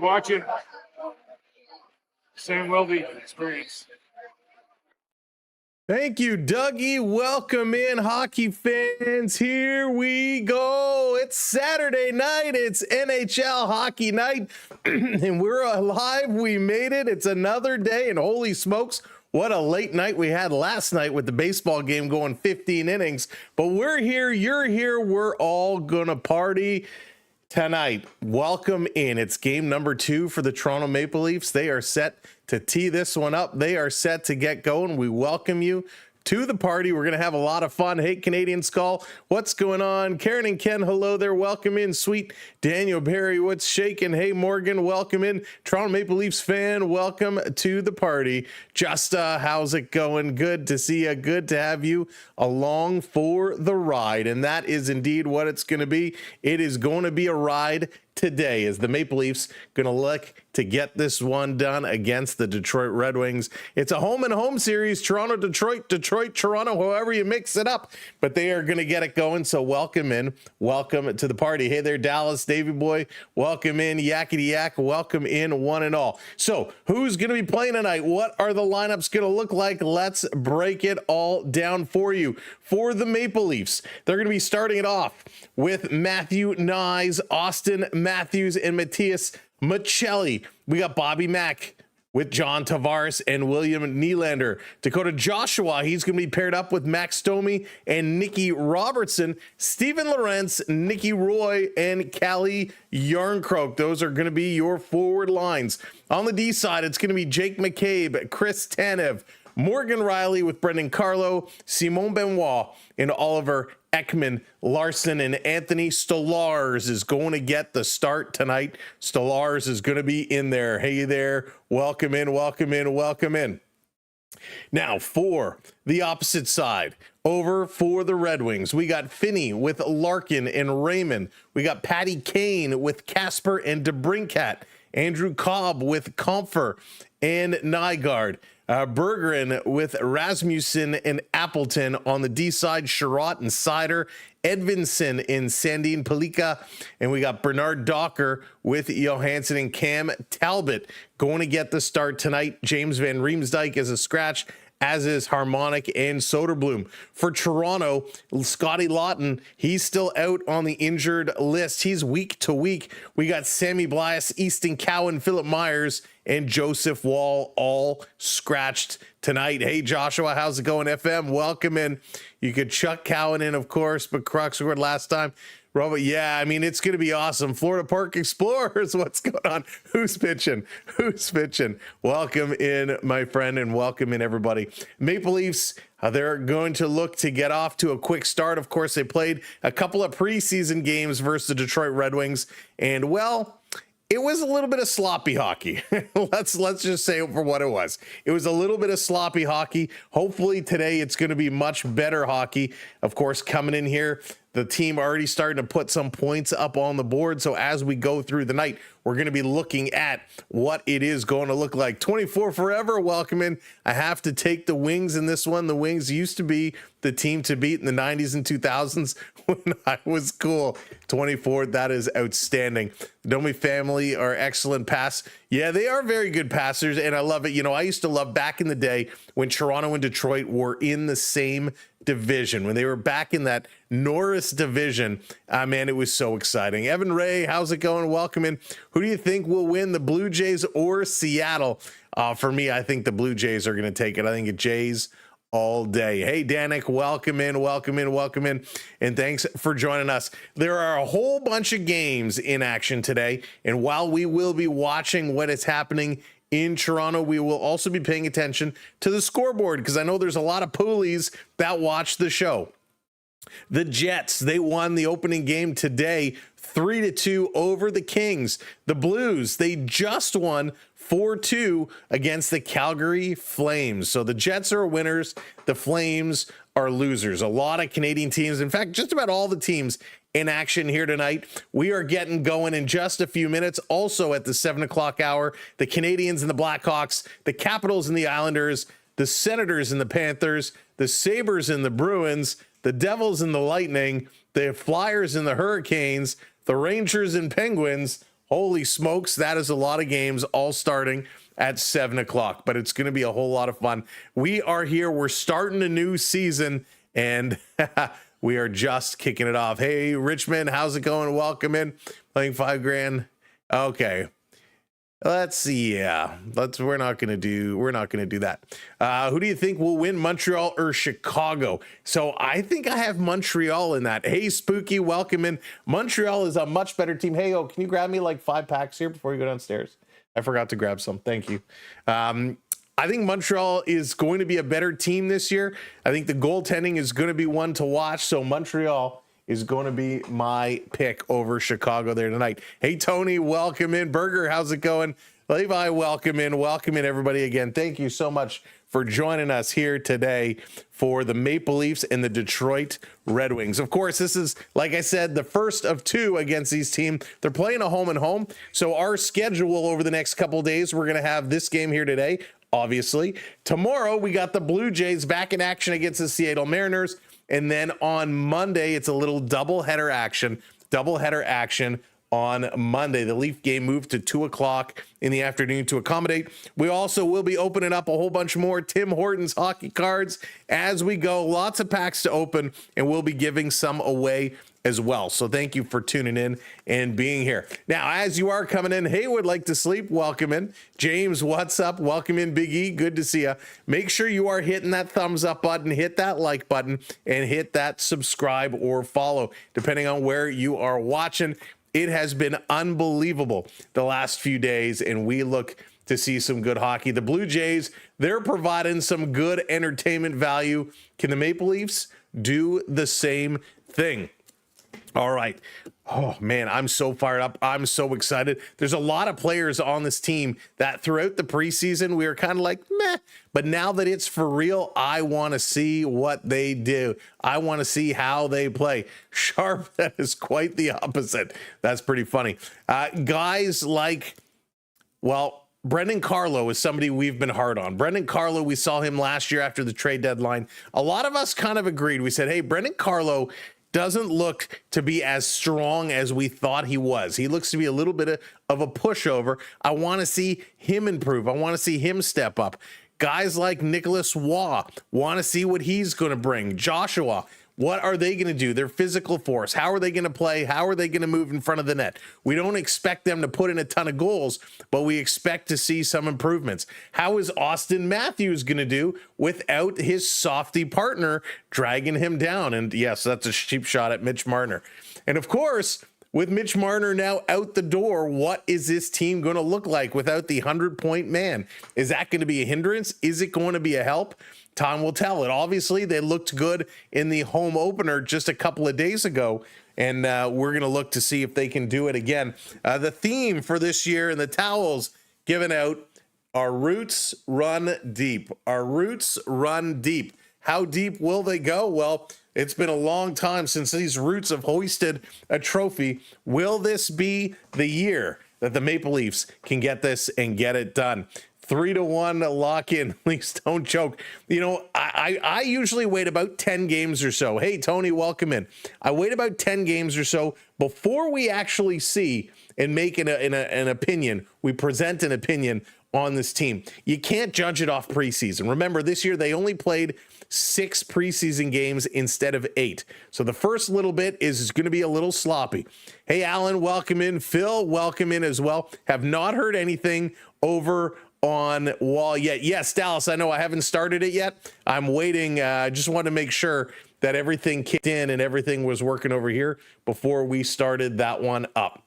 watching Samwelb12 Experience. Thank you, Dougie. Welcome in, hockey fans. Here we go. It's Saturday night. It's NHL hockey night, and we're alive. We made it. It's another day, and holy smokes, what a late night we had last night with the baseball game going 15 innings. But we're here. You're here. We're all going to party tonight. Welcome in. It's game number 2 for the Toronto Maple Leafs. They are set to tee this one up. They are set to get going. We welcome you to the party. We're going to have a lot of fun. Hey, Canadian Skull, what's going on? Karen and Ken, hello there. Welcome in. Sweet Daniel Barry, what's shaking? Hey, Morgan, welcome in. Toronto Maple Leafs fan, welcome to the party. Justa, how's it going? Good to see you. Good to have you along for the ride. And that is indeed what it's going to be. It is going to be a ride today as the Maple Leafs going to look to get this one done against the Detroit Red Wings. It's a home and home series, Toronto, Detroit, Detroit, Toronto, however you mix it up, but they are going to get it going. So welcome in, welcome to the party. Hey there, Dallas, Davy boy, welcome in, Yakety Yak, welcome in one and all. So who's going to be playing tonight? What are the lineups going to look like? Let's break it all down for you. For the Maple Leafs, they're going to be starting it off with Matthew Nyes, Austin Matthews, and Matthias Maccelli. We got Bobby Mack with John Tavares and William Nylander. Dakota Joshua, he's going to be paired up with Max Domi and Nicky Robertson. Steven Lorentz, Nicky Roy, and Callie Yarncroke. Those are going to be your forward lines. On the D side, it's going to be Jake McCabe, Chris Tanev, Morgan Riley with Brendan Carlo, Simon Benoit, and Oliver Ekman Larson, and Anthony Stolarz is going to get the start tonight. Stolarz is going to be in there. Hey there, welcome in, welcome in, welcome in. Now for the opposite side, over for the Red Wings, we got Finney with Larkin and Raymond. We got Patty Kane with Casper and DeBrincat. Andrew Cobb with Comfer and Nygaard. Bergeron with Rasmussen and Appleton. On the D side, Sherratt and Sider, Edvinsson in Sandin Pelika, and we got Bernard Docker with Johansson and Cam Talbot going to get the start tonight. James Van Riemsdyk is a scratch, as is Harmonic and Soderblom. For Toronto, Scotty Lawton, he's still out on the injured list. He's week to week. We got Sammy Blias, Easton Cowan, Philip Myers, and Joseph Wall all scratched tonight. Hey, Joshua, how's it going, FM? Welcome in. You could chuck Cowan in, of course, but Crux scored last time. Robert, yeah, I mean, it's going to be awesome. Florida Park Explorers, what's going on? Who's pitching? Who's pitching? Welcome in, my friend, and welcome in, everybody. Maple Leafs, they're going to look to get off to a quick start. Of course, they played a couple of preseason games versus the Detroit Red Wings, and, well, it was a little bit of sloppy hockey. Let's just say it for what it was. It was a little bit of sloppy hockey. Hopefully today it's going to be much better hockey. Of course, coming in here, the team already starting to put some points up on the board. So as we go through the night, we're going to be looking at what it is going to look like. 24 forever, welcome in. I have to take the Wings in this one. The Wings used to be the team to beat in the 90s and 2000s when I was cool. 24, that is outstanding. The Domi family are excellent pass. Yeah, they are very good passers, and I love it. You know, I used to love back in the day when Toronto and Detroit were in the same division, when they were back in that Norris division. Man, it was so exciting. Evan Ray, how's it going? Welcome in. Who do you think will win, the Blue Jays or Seattle? For me, I think the Blue Jays are going to take it. I think it's Jays all day. Hey, Danik, welcome in, welcome in, welcome in, and thanks for joining us. There are a whole bunch of games in action today, and while we will be watching what is happening in Toronto, we will also be paying attention to the scoreboard, because I know there's a lot of poolies that watch the show. The Jets, they won the opening game today 3-2 over the Kings. The Blues, they just won 4-2 against the Calgary Flames. So the Jets are winners, the Flames are losers. A lot of Canadian teams, in fact, just about all the teams in action here tonight. We are getting going in just a few minutes. Also at the 7 o'clock hour, the Canadians and the Blackhawks, the Capitals and the Islanders, the Senators and the Panthers, the Sabres and the Bruins, the Devils and the Lightning, the Flyers and the Hurricanes, the Rangers and Penguins, Holy smokes, that is a lot of games all starting at 7 o'clock, but it's going to be a whole lot of fun. We are here. We're starting a new season, and we are just kicking it off. Hey, Richmond, how's it going? Welcome in. Playing $5,000. Okay. Let's see. Yeah, we're not going to do that. Who do you think will win, Montreal or Chicago? So I think I have Montreal in that. Hey, Spooky, welcome in. Montreal is a much better team. Hey, can you grab me like 5 packs here before you go downstairs? I forgot to grab some. Thank you. I think Montreal is going to be a better team this year. I think the goaltending is going to be one to watch. So Montreal is going to be my pick over Chicago there tonight. Hey, Tony, welcome in. Burger, how's it going? Levi, welcome in. Welcome in, everybody, again. Thank you so much for joining us here today for the Maple Leafs and the Detroit Red Wings. Of course, this is, like I said, the first of 2 against these teams. They're playing a home and home. So our schedule over the next couple of days, we're going to have this game here today, obviously. Tomorrow, we got the Blue Jays back in action against the Seattle Mariners. And then on Monday, it's a little doubleheader action on Monday. The Leaf game moved to 2 o'clock in the afternoon to accommodate. We also will be opening up a whole bunch more Tim Hortons hockey cards as we go. Lots of packs to open, and we'll be giving some away as well. So thank you for tuning in and being here. Now, as you are coming in, Haywood like to sleep, welcome in. James, what's up? Welcome in, Big E. Good to see you. Make sure you are hitting that thumbs up button, hit that like button, and hit that subscribe or follow, depending on where you are watching. It has been unbelievable the last few days, and we look to see some good hockey. The Blue Jays, they're providing some good entertainment value. Can the Maple Leafs do the same thing? All right. Oh, man, I'm so fired up. I'm so excited. There's a lot of players on this team that throughout the preseason, we were kind of like, meh. But now that it's for real, I want to see what they do. I want to see how they play. Sharp, that is quite the opposite. That's pretty funny. Guys like, well, Brendan Carlo is somebody we've been hard on. Brendan Carlo, we saw him last year after the trade deadline. A lot of us kind of agreed. We said, hey, Brendan Carlo doesn't look to be as strong as we thought he was. He looks to be a little bit of a pushover. I want to see him improve. I want to see him step up. Guys like Nicholas Waugh, want to see what he's going to bring. Joshua, what are they going to do? Their physical force. How are they going to play? How are they going to move in front of the net? We don't expect them to put in a ton of goals, but we expect to see some improvements. How is Austin Matthews going to do without his softy partner dragging him down? And yes, that's a cheap shot at Mitch Marner. And of course, with Mitch Marner now out the door, what is this team going to look like without the 100-point man? Is that going to be a hindrance? Is it going to be a help? Time will tell. It obviously, they looked good in the home opener just a couple of days ago, and we're going to look to see if they can do it again. The theme for this year and the towels given out are roots run deep. Our roots run deep. How deep will they go? Well, it's been a long time since these roots have hoisted a trophy. Will this be the year that the Maple Leafs can get this and get it done? 3-1 lock in. Leafs don't choke. You know, I usually wait about 10 games or so. Hey, Tony, welcome in. I wait about 10 games or so before we actually see and make an opinion. We present an opinion on this team. You can't judge it off preseason. Remember, this year they only played 6 preseason games instead of 8. So the first little bit is going to be a little sloppy. Hey, Alan, welcome in. Phil, welcome in as well. Have not heard anything over on Wall yet. Yes, Dallas, I know I haven't started it yet. I'm waiting. I just want to make sure that everything kicked in and everything was working over here before we started that one up.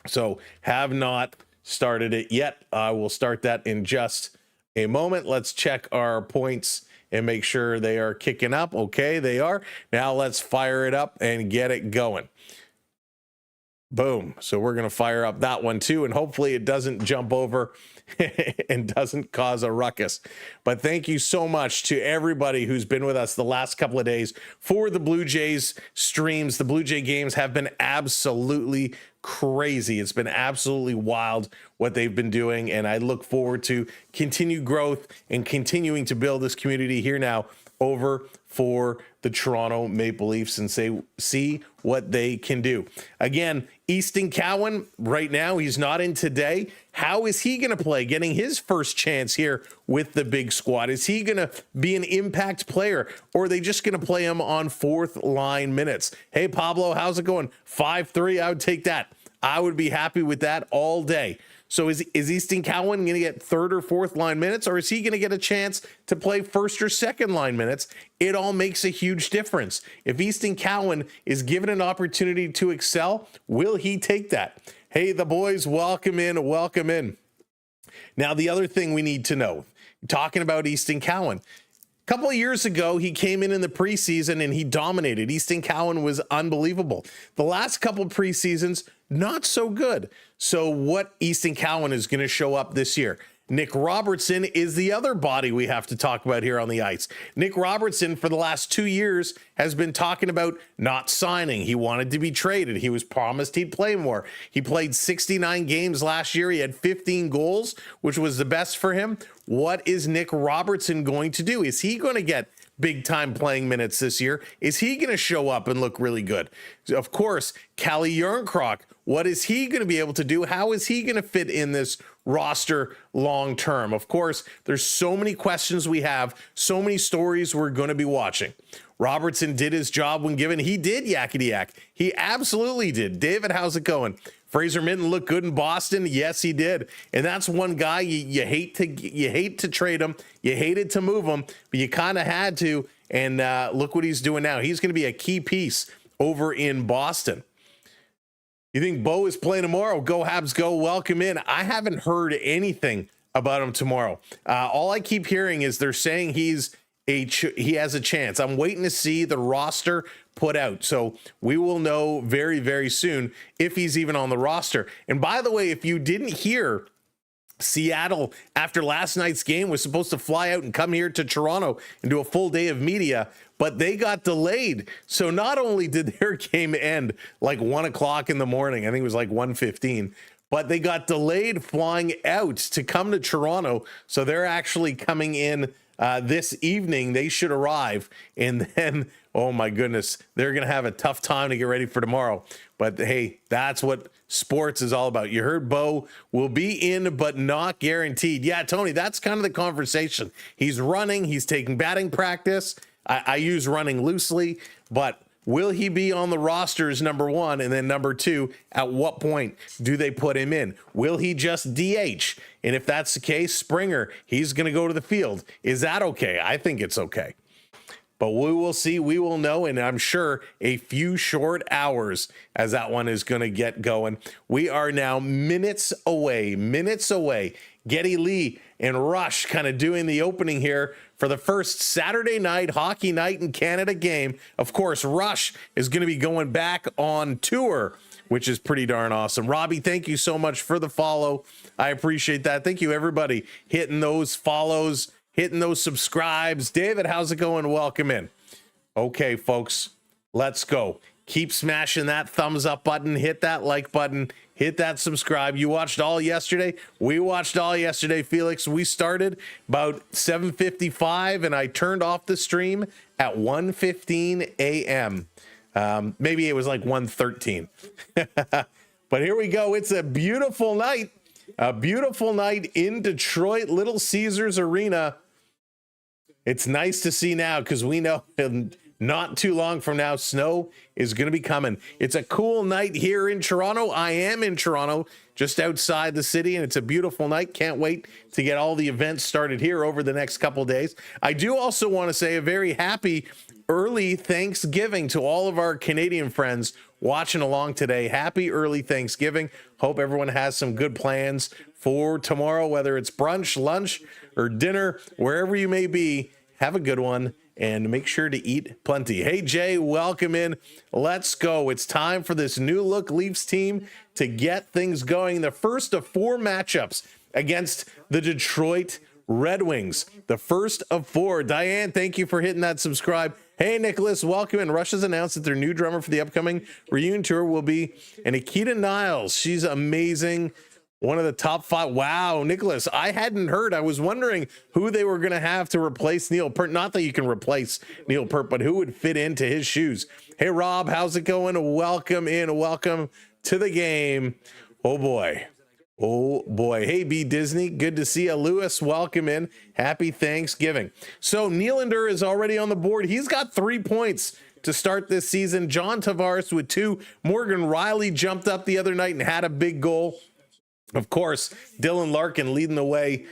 So have not started it yet. I will start that in just a moment. Let's check our points and make sure they are kicking up. Okay, they are. Now let's fire it up and get it going. Boom. So we're going to fire up that one too, and hopefully it doesn't jump over and doesn't cause a ruckus. But thank you so much to everybody who's been with us the last couple of days for the Blue Jays streams. The Blue Jay games have been absolutely crazy. It's been absolutely wild what they've been doing, and I look forward to continued growth and continuing to build this community here now over for the Toronto Maple Leafs and see what they can do. Again, Easton Cowan, right now, he's not in today. How is he going to play, getting his first chance here with the big squad? Is he going to be an impact player, or are they just going to play him on fourth line minutes? Hey, Pablo, how's it going? 5-3, I would take that. I would be happy with that all day. So is Easton Cowan going to get third or fourth line minutes, or is he going to get a chance to play first or second line minutes? It all makes a huge difference. If Easton Cowan is given an opportunity to excel, will he take that? Hey, the boys, welcome in, welcome in. Now, the other thing we need to know, talking about Easton Cowan, a couple of years ago, he came in the preseason and he dominated. Easton Cowan was unbelievable. The last couple of preseasons, not so good. So what Easton Cowan is going to show up this year? Nick Robertson is the other body we have to talk about here on the ice. Nick Robertson, for the last 2 years, has been talking about not signing. He wanted to be traded. He was promised he'd play more. He played 69 games last year. He had 15 goals, which was the best for him. What is Nick Robertson going to do? Is he going to get big time playing minutes this year? Is he going to show up and look really good? Of course, Calle Jarnkrok, what is he going to be able to do? How is he going to fit in this roster long term? Of course, there's so many questions we have, so many stories we're going to be watching. Robertson did his job when given. He did yakety yak. He absolutely did. David, how's it going? Fraser Minton looked good in Boston. Yes, he did. And that's one guy you hate to trade him. You hated to move him, but you kind of had to. And look what he's doing now. He's going to be a key piece over in Boston. You think Bo is playing tomorrow? Go Habs, go. Welcome in. I haven't heard anything about him tomorrow. All I keep hearing is they're saying he has a chance. I'm waiting to see the roster put out. So we will know very, very soon if he's even on the roster. And by the way, if you didn't hear, Seattle, after last night's game, was supposed to fly out and come here to Toronto and do a full day of media, but they got delayed. So not only did their game end like 1 o'clock in the morning, I think it was like 1:15, but they got delayed flying out to come to Toronto. So they're actually coming in this evening. They should arrive, and then, oh my goodness, they're going to have a tough time to get ready for tomorrow. But hey, that's what sports is all about. You heard Bo will be in, but not guaranteed. Yeah, Tony, that's kind of the conversation. He's running. He's taking batting practice. I use running loosely, but will he be on the roster is number one. And then number two, at what point do they put him in? Will he just DH? And if that's the case, Springer, he's going to go to the field. Is that okay? I think it's okay. But we will see. We will know. And I'm sure a few short hours as that one is going to get going. We are now minutes away. Geddy Lee and Rush kind of doing the opening here for the first Saturday night hockey night in Canada game. Of course, Rush is going to be going back on tour, which is pretty darn awesome. Robbie, thank you so much for the follow. I appreciate that. Thank you, everybody, hitting those follows, hitting those subscribes. David, how's it going? Welcome in. Okay, folks, let's go. Keep smashing that thumbs up button. Hit that like button. Hit that subscribe. You watched all yesterday. We watched all yesterday, Felix. We started about 7:55, and I turned off the stream at 1:15 a.m. Maybe it was like 1:13. But here we go. It's a beautiful night. A beautiful night in Detroit, Little Caesars Arena. It's nice to see now because we know not too long from now, snow is going to be coming. It's a cool night here in Toronto. I am in Toronto, just outside the city, and it's a beautiful night. Can't wait to get all the events started here over the next couple days. I do also want to say a very happy early Thanksgiving to all of our Canadian friends watching along today. Happy early Thanksgiving. Hope everyone has some good plans for tomorrow, whether it's brunch, lunch, or dinner, wherever you may be. Have a good one. And make sure to eat plenty. Hey, Jay, welcome in. Let's go. It's time for this new look Leafs team to get things going. The first of 4 matchups against the Detroit Red Wings. The first of 4. Diane, thank you for hitting that subscribe. Hey, Nicholas, welcome in. Rush has announced that their new drummer for the upcoming reunion tour will be Nikita Niles. She's amazing. One of the top 5. Wow, Nicholas, I hadn't heard. I was wondering who they were going to have to replace Neil Peart. Not that you can replace Neil Peart, but who would fit into his shoes. Hey, Rob, how's it going? Welcome in. Welcome to the game. Oh, boy. Oh, boy. Hey, B. Disney, good to see you. Lewis, welcome in. Happy Thanksgiving. So Nylander is already on the board. He's got 3 points to start this season. John Tavares with 2. Morgan Riley jumped up the other night and had a big goal. Of course, Dylan Larkin leading the way,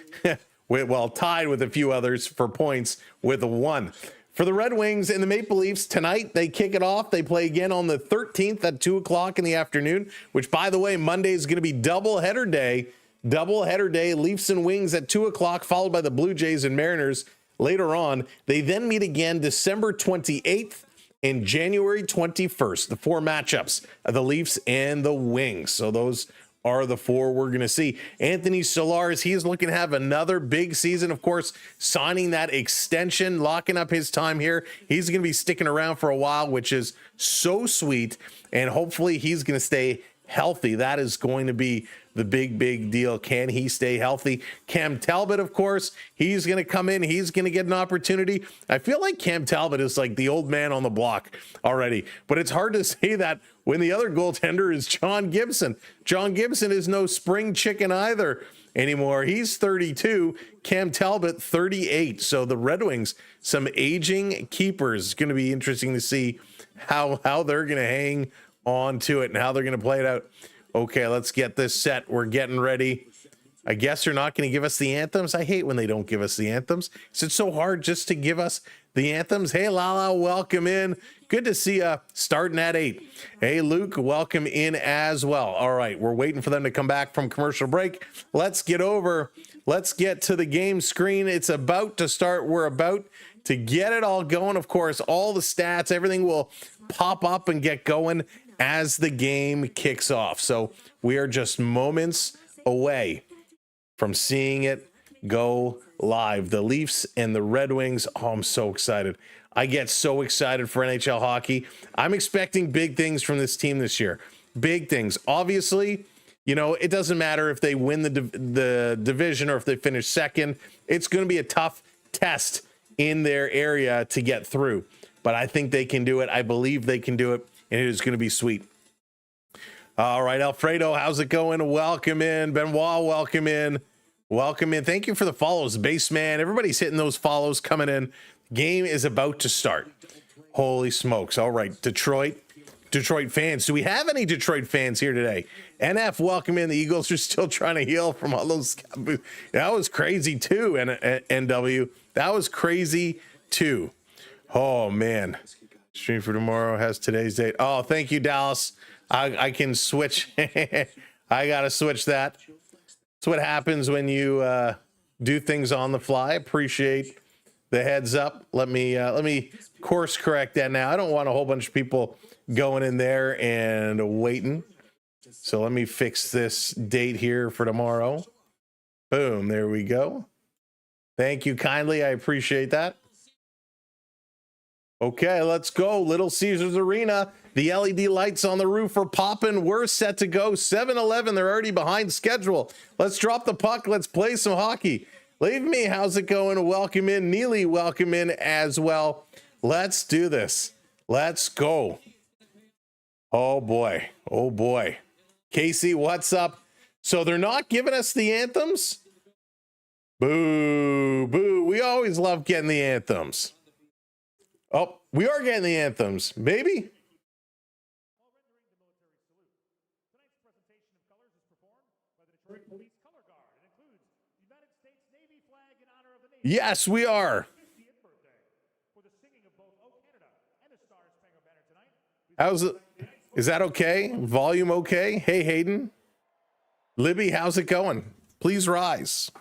tied with a few others for points with a 1. For the Red Wings and the Maple Leafs tonight, they kick it off. They play again on the 13th at 2 o'clock in the afternoon, which, by the way, Monday is going to be doubleheader day. Doubleheader day, Leafs and Wings at 2 o'clock, followed by the Blue Jays and Mariners later on. They then meet again December 28th and January 21st, the 4 matchups of the Leafs and the Wings. So those are the 4 we're going to see. Anthony Solars, he is looking to have another big season, of course, signing that extension, locking up his time here. He's going to be sticking around for a while, which is so sweet, and hopefully he's going to stay healthy. That is going to be the big deal. Can he stay healthy? Cam Talbot, of course, he's going to come in. He's going to get an opportunity. I feel like Cam Talbot is like the old man on the block already, but it's hard to say that when the other goaltender is John Gibson. John Gibson is no spring chicken either anymore. He's 32, Cam Talbot 38. So the Red Wings, some aging keepers. It's going to be interesting to see how they're going to hang on to it and how they're going to play it out. Okay, let's get this set. We're getting ready. I guess they're not going to give us the anthems. I hate when they don't give us the anthems. It's so hard just to give us the anthems. Hey, Lala, welcome in. Good to see you starting at 8. Hey, Luke, welcome in as well. All right, we're waiting for them to come back from commercial break. Let's get to the game screen. It's about to start. We're about to get it all going. Of course, all the stats, everything will pop up and get going as the game kicks off. So we are just moments away from seeing it go live. The Leafs and the Red Wings. Oh, I'm so excited. I get so excited for NHL hockey. I'm expecting big things from this team this year. Big things. Obviously, it doesn't matter if they win the division or if they finish second. It's going to be a tough test in their area to get through. But I think they can do it. I believe they can do it, and it is going to be sweet. All right, Alfredo, how's it going? Welcome in. Benoit, welcome in. Welcome in. Thank you for the follows, Baseman. Everybody's hitting those follows coming in. Game is about to start. Holy smokes. All right, Detroit fans. Do we have any Detroit fans here today? NF, welcome in. The Eagles are still trying to heal from all those. That was crazy too, NW. That was crazy too. Oh, man. Stream for tomorrow has today's date. Oh, thank you, Dallas. I can switch. I got to switch that. That's what happens when you do things on the fly. Appreciate the heads up. Let me course correct that now. I don't want a whole bunch of people going in there and waiting. So let me fix this date here for tomorrow. Boom. There we go. Thank you kindly. I appreciate that. Okay, let's go. Little Caesars Arena. The LED lights on the roof are popping. We're set to go. 7-11. They're already behind schedule. Let's drop the puck. Let's play some hockey. Leave me. How's it going? Welcome in. Neely, welcome in as well. Let's do this. Let's go. Oh, boy. Oh, boy. Casey, what's up? So they're not giving us the anthems? Boo, boo. We always love getting the anthems. Oh, we are getting the anthems, maybe. Yes, we are. How's it? Is that okay? Volume okay? Hey, Hayden. Libby, how's it going? Please rise.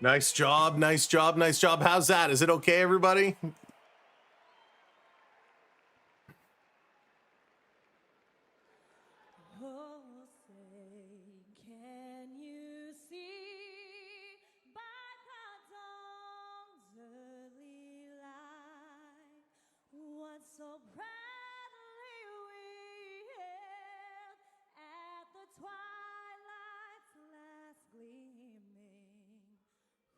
Nice job, nice job, nice job. How's that? Is it okay, everybody? So proudly we hailed at the twilight's last gleaming,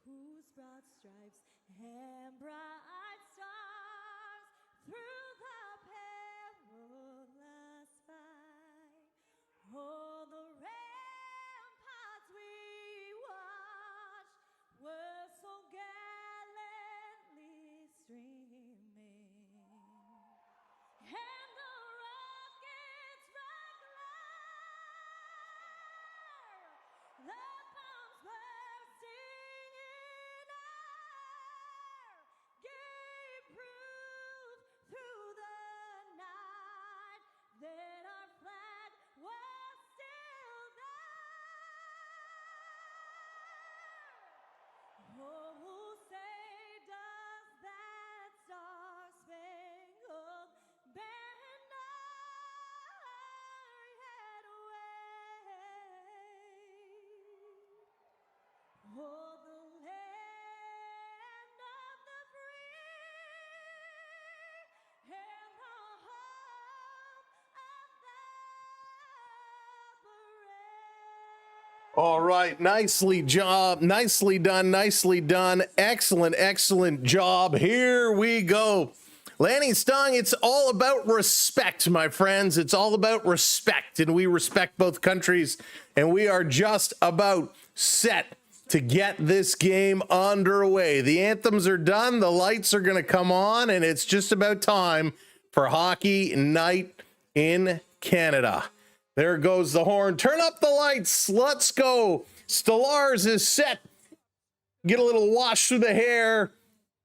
whose broad stripes and bright stars through the perilous fight, oh, the ramparts we watched were so gallantly streaming. And the rockets rock loud, the bombs bursting in air, gave proof through the night that our flag was still there. Oh, say does that star-spangled banner yet wave o'er the land of the free and the home of the brave. All right, nicely job, nicely done, excellent job. Here we go. Lanny Stung, it's all about respect, my friends. It's all about respect, and we respect both countries, and we are just about set to get this game underway. The anthems are done, the lights are going to come on, and it's just about time for Hockey Night in Canada. There goes the horn. Turn up the lights. Let's go. Stellars is set. Get a little wash through the hair.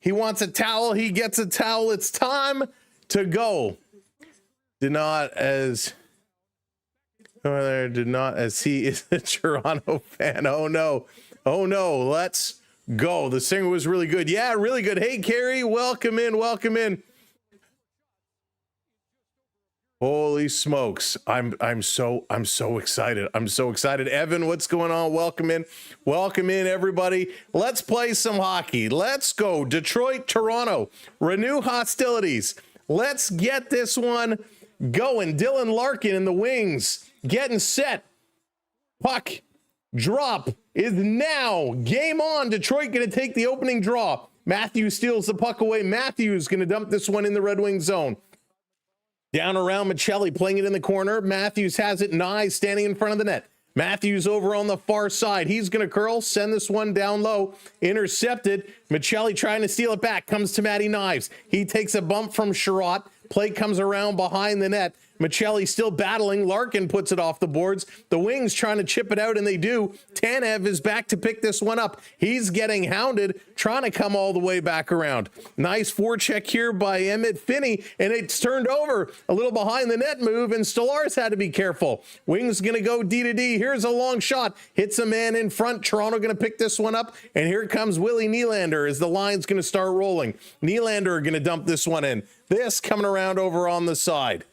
He wants a towel. He gets a towel. It's time to go. Did not as he is a Toronto fan. Oh no. Let's go. The singer was really good. Yeah, really good. Hey, Carrie, welcome in. Holy smokes. I'm so excited. Evan, what's going on? Welcome in, everybody. Let's play some hockey. Let's go. Detroit, Toronto, renew hostilities. Let's get this one going. Dylan Larkin in the wings, getting set. Puck drop is now. Game on. Detroit going to take the opening draw. Matthews steals the puck away. Matthews going to dump this one in the Red Wing zone. Down around Michelli, playing it in the corner. Matthews has it. Nye standing in front of the net. Matthews over on the far side. He's going to curl, send this one down low. Intercepted. Michelli trying to steal it back. Comes to Matty Knives. He takes a bump from Sherratt. Play comes around behind the net. Michelli still battling. Larkin puts it off the boards. The Wings trying to chip it out, and they do. Tanev is back to pick this one up. He's getting hounded, trying to come all the way back around. Nice forecheck here by Emmett Finney, and it's turned over. A little behind the net move, and Stellars had to be careful. Wings going to go D to D. Here's a long shot. Hits a man in front. Toronto going to pick this one up, and here comes Willie Nylander as the line's going to start rolling. Nylander going to dump this one in. This coming around over on the side.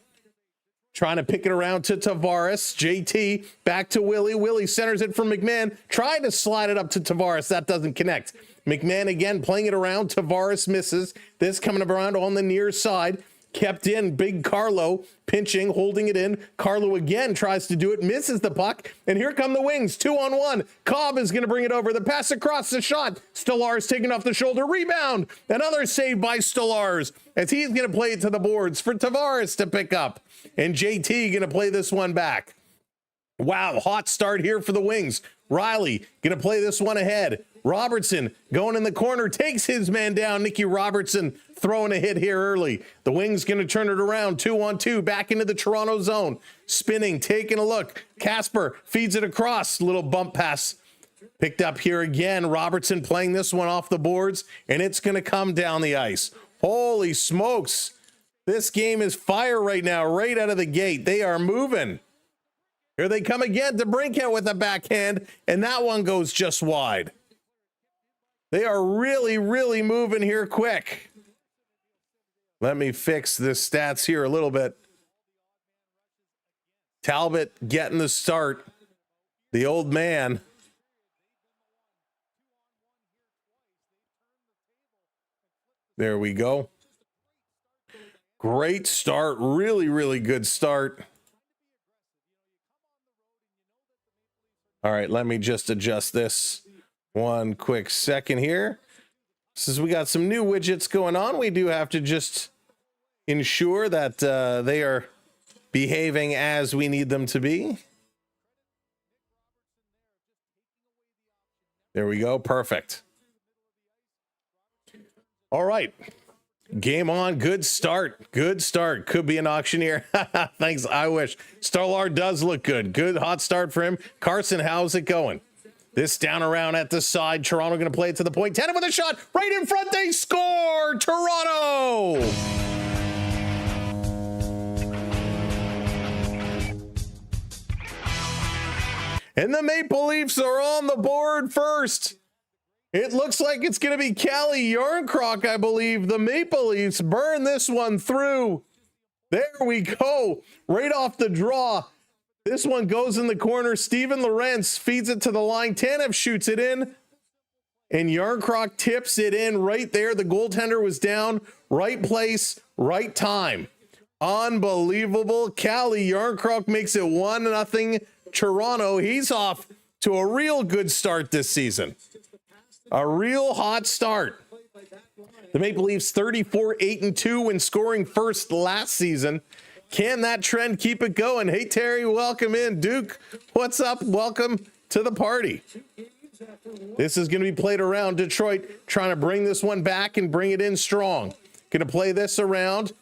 Trying to pick it around to Tavares. JT back to Willie. Willie centers it from McMahon. Trying to slide it up to Tavares. That doesn't connect. McMahon again playing it around. Tavares misses. This coming around on the near side. Kept in. Big Carlo pinching, holding it in. Carlo again tries to do it. Misses the puck. And here come the Wings. 2-on-1. Cobb is going to bring it over. The pass across the shot. Stellars taking off the shoulder. Rebound. Another save by Stellars as he's going to play it to the boards for Tavares to pick up. And JT going to play this one back. Wow, hot start here for the Wings. Riley going to play this one ahead. Robertson going in the corner, takes his man down. Nicky Robertson throwing a hit here early. The Wings going to turn it around. 2-on-2 back into the Toronto zone. Spinning, taking a look. Casper feeds it across. Little bump pass picked up here again. Robertson playing this one off the boards, and it's going to come down the ice. Holy smokes. This game is fire right now, right out of the gate. They are moving. Here they come again to Brinkett with a backhand, and that one goes just wide. They are really, really moving here quick. Let me fix the stats here a little bit. Talbot getting the start. The old man. There we go. Great start. Really, really good start. All right, let me just adjust this one quick second here. Since we got some new widgets going on, we do have to just ensure that they are behaving as we need them to be. There we go. Perfect. All right. Game on. Good start. Good start. Could be an auctioneer. Thanks. I wish. Starlar does look good. Good hot start for him. Carson, how's it going? This down around at the side. Toronto going to play it to the point. Tanev with a shot. Right in front. They score. Toronto. And the Maple Leafs are on the board first. It looks like it's going to be Callie Yarncroc, I believe. The Maple Leafs burn this one through. There we go. Right off the draw. This one goes in the corner. Steven Lorentz feeds it to the line. Tanev shoots it in. And Yarncroc tips it in right there. The goaltender was down. Right place, right time. Unbelievable. Callie Yarncroc makes it 1-0 Toronto. He's off to a real good start this season. A real hot start. The Maple Leafs 34-8-2 when scoring first last season. Can that trend keep it going? Hey, Terry, welcome in. Duke, what's up? Welcome to the party. This is going to be played around. Detroit trying to bring this one back and bring it in strong. Going to play this around.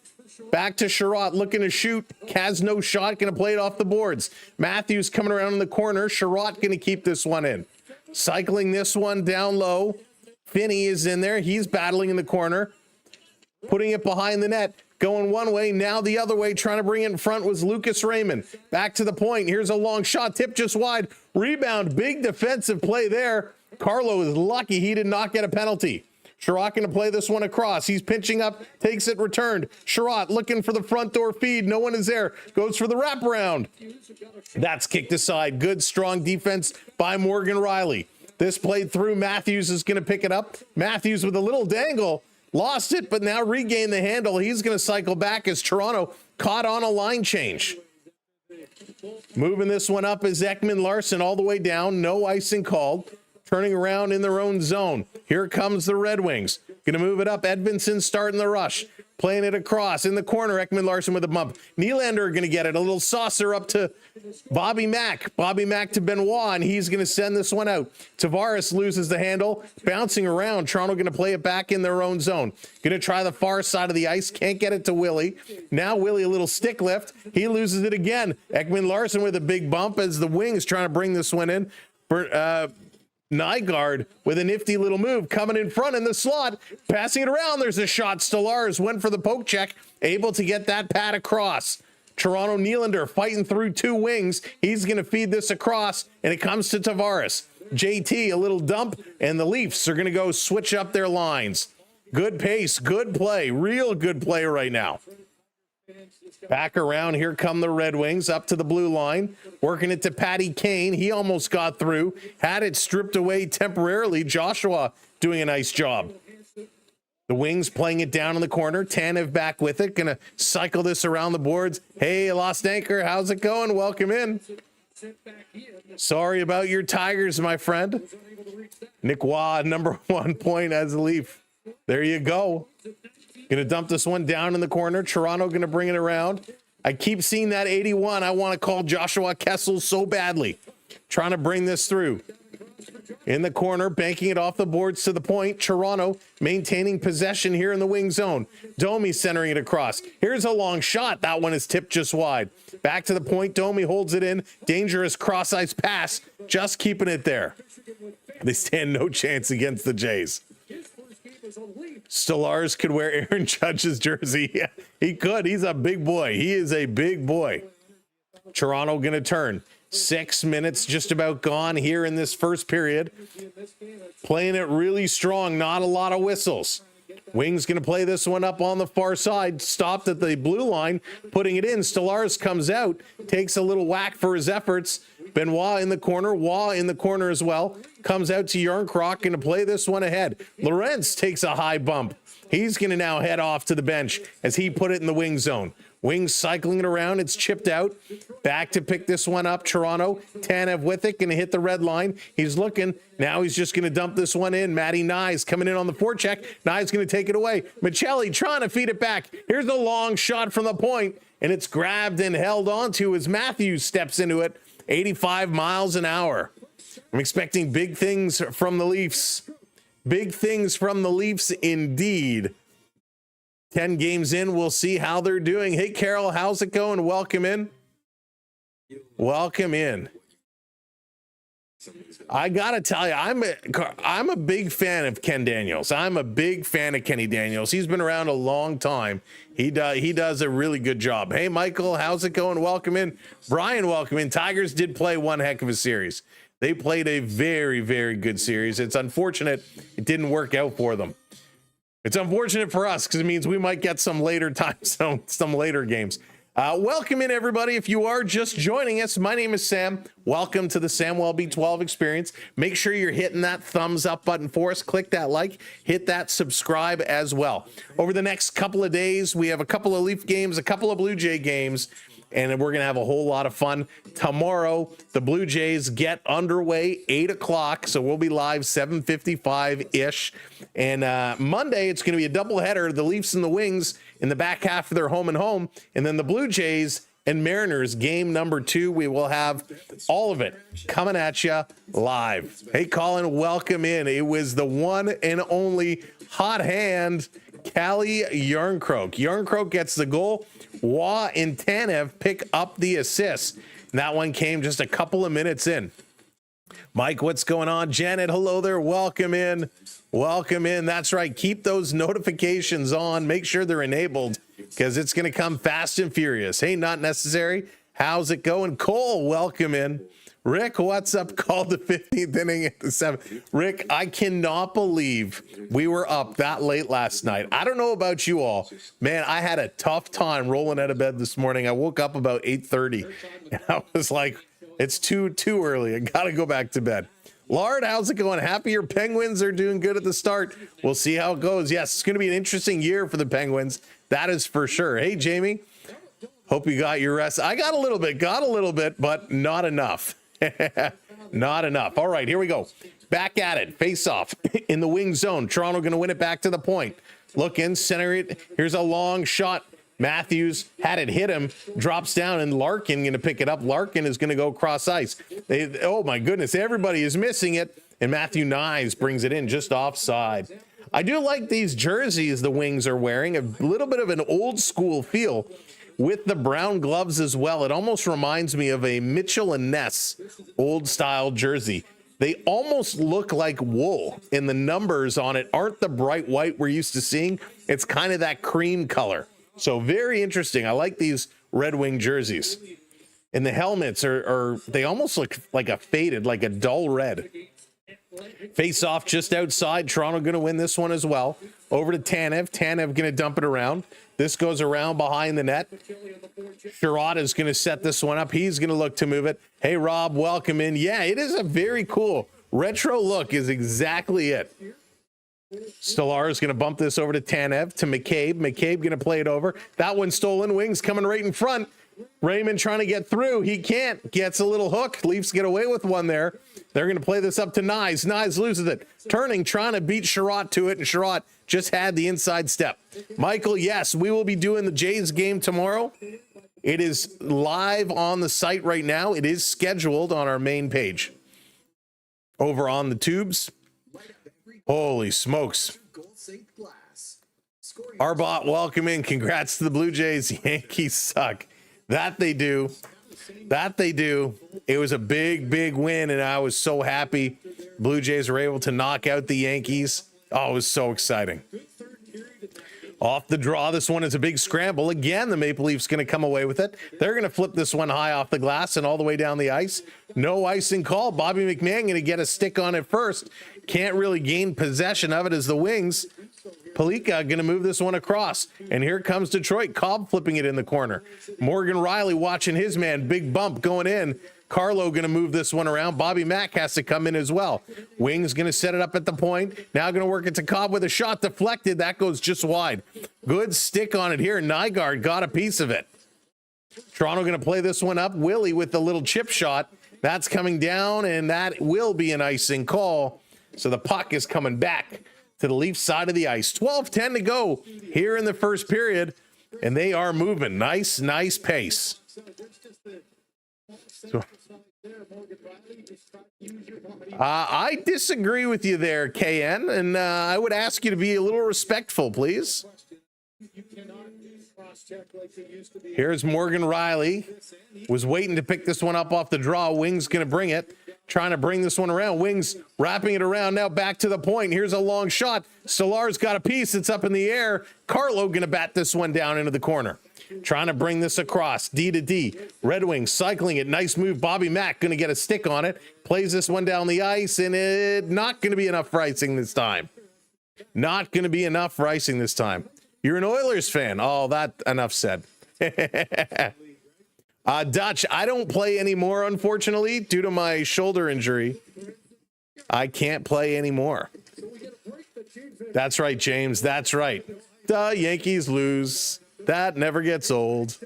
Back to Sherratt, looking to shoot. Has no shot. Going to play it off the boards. Matthews coming around in the corner. Sherratt going to keep this one in. Cycling this one down low. Finney is in there. He's battling in the corner. Putting it behind the net. Going one way, now the other way. Trying to bring it in front was Lucas Raymond. Back to the point. Here's a long shot. Tip just wide. Rebound. Big defensive play there. Carlo is lucky he did not get a penalty. Sherratt going to play this one across. He's pinching up. Takes it returned. Sherratt looking for the front door feed. No one is there. Goes for the wraparound. That's kicked aside. Good, strong defense by Morgan Riley. This played through. Matthews is going to pick it up. Matthews with a little dangle. Lost it, but now regained the handle. He's going to cycle back as Toronto caught on a line change. Moving this one up is Ekman Larson all the way down. No icing called. Turning around in their own zone. Here comes the Red Wings. Going to move it up. Edvinsson starting the rush. Playing it across in the corner. Ekman Larson with a bump. Nylander going to get it. A little saucer up to Bobby Mack. Bobby Mack to Benoit, and he's going to send this one out. Tavares loses the handle. Bouncing around. Toronto going to play it back in their own zone. Going to try the far side of the ice. Can't get it to Willie. Now Willie a little stick lift. He loses it again. Ekman Larson with a big bump as the Wings trying to bring this one in. Nygaard with a nifty little move coming in front in the slot, passing it around. There's a shot. Stolarz went for the poke check, able to get that pad across. Toronto Nylander fighting through two wings. He's going to feed this across, and it comes to Tavares. JT, a little dump, and the Leafs are going to go switch up their lines. Good pace, good play, real good play right now. Back around, here come the Red Wings up to the blue line, working it to Patty Kane. He almost got through, had it stripped away temporarily. Joshua doing a nice job. The Wings playing it down in the corner. Tanev back with it, gonna cycle this around the boards. Hey, Lost Anchor, how's it going? Welcome in. Sorry about your Tigers, my friend. Nick Waugh, number 1 point as a Leaf. There you go. Going to dump this one down in the corner. Toronto going to bring it around. I keep seeing that 81. I want to call Joshua Kessel so badly. Trying to bring this through. In the corner, banking it off the boards to the point. Toronto maintaining possession here in the wing zone. Domi centering it across. Here's a long shot. That one is tipped just wide. Back to the point. Domi holds it in. Dangerous cross-ice pass. Just keeping it there. They stand no chance against the Jays. Stolarz could wear Aaron Judge's jersey. Yeah, he could. He's a big boy. He is a big boy. Toronto going to turn. 6 minutes just about gone here in this first period. Playing it really strong, not a lot of whistles. Wings going to play this one up on the far side, stopped at the blue line, putting it in. Stellaris comes out, takes a little whack for his efforts. Benoit in the corner, Waugh in the corner as well. Comes out to Yarncroc, going to play this one ahead. Lorentz takes a high bump. He's going to now head off to the bench as he put it in the wing zone. Wings cycling it around. It's chipped out. Back to pick this one up. Toronto. Tanev with it. Going to hit the red line. He's looking. Now he's just going to dump this one in. Matty Nyes coming in on the forecheck. Nyes going to take it away. Michelli trying to feed it back. Here's a long shot from the point, and it's grabbed and held onto as Matthews steps into it. 85 miles an hour. I'm expecting big things from the Leafs. Big things from the Leafs indeed. 10 games in, we'll see how they're doing. Hey, Carol, how's it going? Welcome in. Welcome in. I got to tell you, I'm a big fan of Ken Daniels. I'm a big fan of Kenny Daniels. He's been around a long time. He does a really good job. Hey, Michael, how's it going? Welcome in. Brian, welcome in. Tigers did play one heck of a series. They played a very, very good series. It's unfortunate it didn't work out for them. It's unfortunate for us because it means we might get some later time, some later games. Welcome in, everybody. If you are just joining us, my name is Sam. Welcome to the Samwelb12 Experience. Make sure you're hitting that thumbs up button for us. Click that like, hit that subscribe as well. Over the next couple of days, we have a couple of Leaf games, a couple of Blue Jay games, and we're going to have a whole lot of fun. Tomorrow, the Blue Jays get underway, 8 o'clock, so we'll be live 7:55-ish. And Monday, it's going to be a doubleheader, the Leafs and the Wings in the back half of their home and home, and then the Blue Jays and Mariners, game number 2. We will have all of it coming at you live. Hey, Colin, welcome in. It was the one and only hot hand, Callie Yarncroc. Yarncroc gets the goal. Waugh and Tanev pick up the assist. And that one came just a couple of minutes in. Mike, what's going on? Janet, hello there. Welcome in. Welcome in. That's right. Keep those notifications on. Make sure they're enabled because it's going to come fast and furious. Hey, not necessary. How's it going? Cole, welcome in. Rick, what's up? Called the 15th inning at the 7th. Rick, I cannot believe we were up that late last night. I don't know about you all. Man, I had a tough time rolling out of bed this morning. I woke up about 8:30, and I was like, it's too early. I got to go back to bed. Lard, how's it going? Happy your Penguins are doing good at the start. We'll see how it goes. Yes, it's going to be an interesting year for the Penguins. That is for sure. Hey, Jamie, hope you got your rest. I got a little bit, but not enough. Not enough. All right, here we go. Back at it. Face off in the wing zone. Toronto going to win it back to the point. Look in, center it. Here's a long shot. Matthews had it hit him, drops down, and Larkin going to pick it up. Larkin is going to go cross ice. Oh, my goodness. Everybody is missing it, and Matthew Nyes brings it in just offside. I do like these jerseys the Wings are wearing. A little bit of an old school feel with the brown gloves as well. It almost reminds me of a Mitchell and Ness old style jersey. They almost look like wool, and the numbers on it aren't the bright white we're used to seeing. It's kind of that cream color. So very interesting. I like these Red Wing jerseys. And the helmets they almost look like a faded, like a dull red. Face off just outside. Toronto going to win this one as well. Over to Tanev. Tanev going to dump it around. This goes around behind the net. Sherrod is going to set this one up. He's going to look to move it. Hey, Rob, welcome in. Yeah, it is a very cool retro look is exactly it. Stellar is going to bump this over to Tanev, to McCabe. McCabe going to play it over. That one stolen. Wings coming right in front. Raymond trying to get through. He can't. Gets a little hook. Leafs get away with one there. They're going to play this up to Nyes. Nyes loses it. Turning, trying to beat Sherrod to it, and Sherrod just had the inside step. Michael, yes, we will be doing the Jays game tomorrow. It is live on the site right now. It is scheduled on our main page. Over on the tubes. Holy smokes. Arbot, welcome in. Congrats to the Blue Jays. Yankees suck. That they do. That they do. It was a big, big win, and I was so happy Blue Jays were able to knock out the Yankees. Oh, it was so exciting. Off the draw, this one is a big scramble. Again, the Maple Leafs going to come away with it. They're going to flip this one high off the glass and all the way down the ice. No icing call. Bobby McMahon going to get a stick on it first. Can't really gain possession of it as the Wings. Palika going to move this one across. And here comes Detroit. Cobb flipping it in the corner. Morgan Riley watching his man. Big bump going in. Carlo going to move this one around. Bobby Mack has to come in as well. Wings going to set it up at the point. Now going to work it to Cobb with a shot deflected. That goes just wide. Good stick on it here. Nygaard got a piece of it. Toronto going to play this one up. Willie with the little chip shot. That's coming down, and that will be an icing call. So the puck is coming back to the Leafs side of the ice. 12:10 to go here in the first period, and they are moving. Nice pace. So, I disagree with you there, KN, and I would ask you to be a little respectful, please. Here's Morgan Riley. Was waiting to pick this one up off the draw. Wings going to bring it. Trying to bring this one around. Wings wrapping it around. Now back to the point. Here's a long shot. Stolar's got a piece. It's up in the air. Carlo going to bat this one down into the corner. Trying to bring this across. D to D. Red Wings cycling it. Nice move. Bobby Mack going to get a stick on it. Plays this one down the ice, and it not going to be enough for icing this time. Not going to be enough for icing this time. You're an Oilers fan. Oh, that enough said. Dutch, I don't play anymore, unfortunately, due to my shoulder injury. I can't play anymore. That's right, James. That's right. The Yankees lose. That never gets old.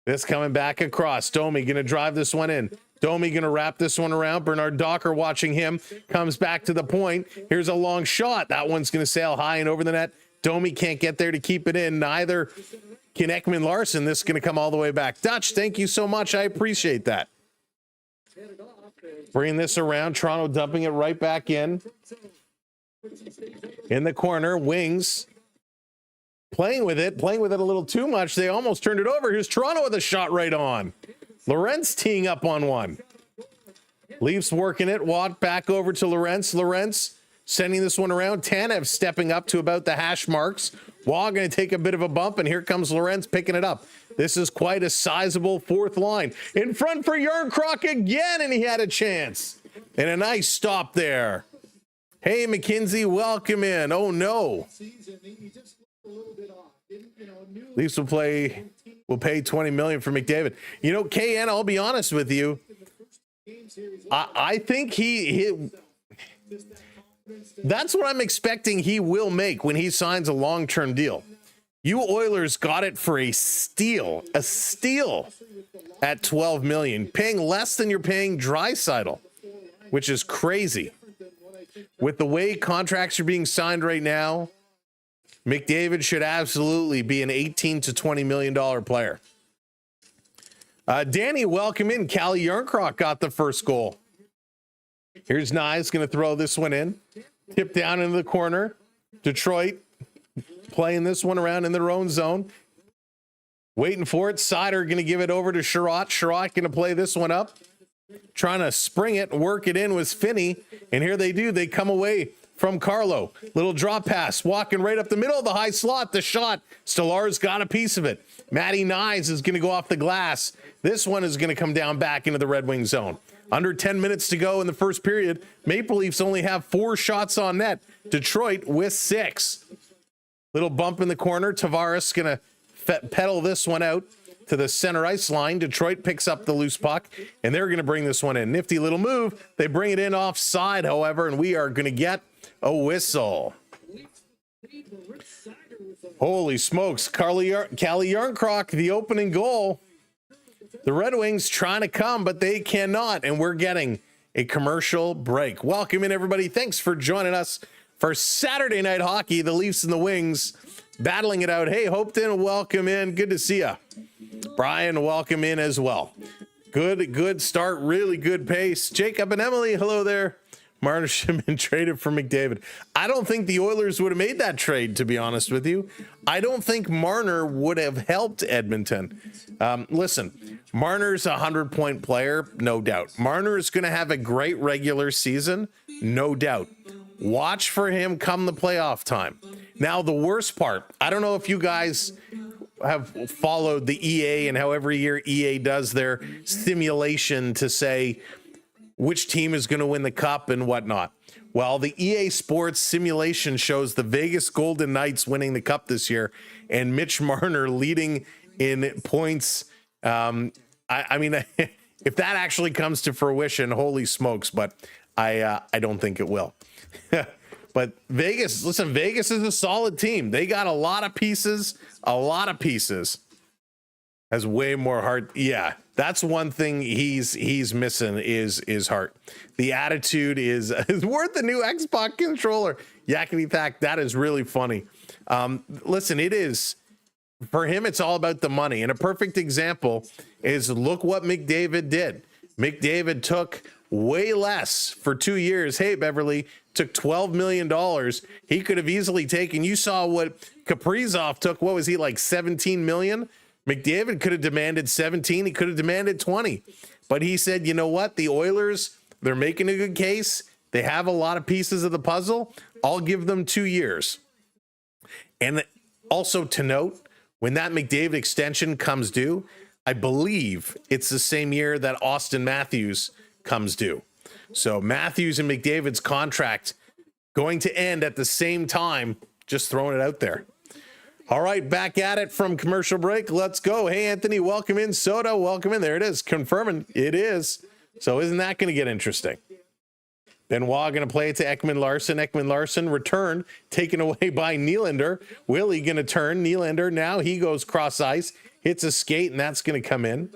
This coming back across. Domi going to drive this one in. Domi going to wrap this one around. Bernard Docker watching him. Comes back to the point. Here's a long shot. That one's going to sail high and over the net. Domi can't get there to keep it in. Neither can Ekman Larson. This is going to come all the way back. Dutch, thank you so much. I appreciate that. Bringing this around. Toronto dumping it right back in. In the corner. Wings playing with it a little too much. They almost turned it over. Here's Toronto with a shot right on. Lorentz teeing up on one. Leafs working it. Watt back over to Lorentz. Lorentz sending this one around. Tanev stepping up to about the hash marks. Waugh going to take a bit of a bump, and here comes Lorentz picking it up. This is quite a sizable fourth line. In front for Yarncroc again, and he had a chance. And a nice stop there. Hey, McKenzie, welcome in. Oh, no. Leafs will pay $20 million for McDavid. You know, KN, I'll be honest with you. I think he that's what I'm expecting he will make when he signs a long-term deal. You Oilers got it for a steal at $12 million, paying less than you're paying Draisaitl, which is crazy. With the way contracts are being signed right now, McDavid should absolutely be an $18 to $20 million player. Danny, welcome in. Calle Yarncroc got the first goal. Here's Nyes going to throw this one in. Tip down into the corner. Detroit playing this one around in their own zone. Waiting for it. Sider going to give it over to Sherratt. Sherratt going to play this one up. Trying to spring it, work it in with Finney. And here they do. They come away from Carlo. Little drop pass. Walking right up the middle of the high slot. The shot. Stolar's got a piece of it. Matty Nyes is going to go off the glass. This one is going to come down back into the Red Wing zone. Under 10 minutes to go in the first period. Maple Leafs only have 4 shots on net. Detroit with 6. Little bump in the corner. Tavares going to pedal this one out to the center ice line. Detroit picks up the loose puck, and they're going to bring this one in. Nifty little move. They bring it in offside, however, and we are going to get a whistle. Holy smokes. Calle Yarncroc, the opening goal. The Red Wings trying to come, but they cannot, and we're getting a commercial break. Welcome in, everybody. Thanks for joining us for Saturday Night Hockey. The Leafs and the Wings battling it out. Hey, Hopeton, welcome in. Good to see you. Brian, welcome in as well. Good start. Really good pace. Jacob and Emily, hello there. Marner should have been traded for McDavid. I don't think the Oilers would have made that trade, to be honest with you. I don't think Marner would have helped Edmonton. Listen, Marner's a 100-point player, no doubt. Marner is going to have a great regular season, no doubt. Watch for him come the playoff time. Now, the worst part, I don't know if you guys have followed the EA and how every year EA does their simulation to say which team is going to win the cup and whatnot. Well, the EA Sports simulation shows the Vegas Golden Knights winning the cup this year and Mitch Marner leading in points. I mean, if that actually comes to fruition, holy smokes, but I don't think it will. But Vegas, listen, Vegas is a solid team. They got a lot of pieces, Has way more heart. Yeah, that's one thing he's missing is heart. The attitude is worth the new Xbox controller. Yakety Thack, that is really funny. Listen, it is. For him, it's all about the money. And a perfect example is look what McDavid did. McDavid took way less for 2 years. Hey, Beverly, took $12 million. He could have easily taken, you saw what Kaprizov took. What was he, like 17 million? McDavid could have demanded 17. He could have demanded 20. But he said, you know what? The Oilers, they're making a good case. They have a lot of pieces of the puzzle. I'll give them 2 years. And also to note, when that McDavid extension comes due, I believe it's the same year that Austin Matthews comes due. So Matthews and McDavid's contract going to end at the same time, just throwing it out there. All right, back at it from commercial break. Let's go. Hey, Anthony, welcome in. Soda, welcome in. There it is, confirming it is. So isn't that going to get interesting? Benoit going to play it to Ekman Larson. Ekman Larson return taken away by Nylander. Willie going to turn. Nylander now he goes cross ice, hits a skate, and that's going to come in.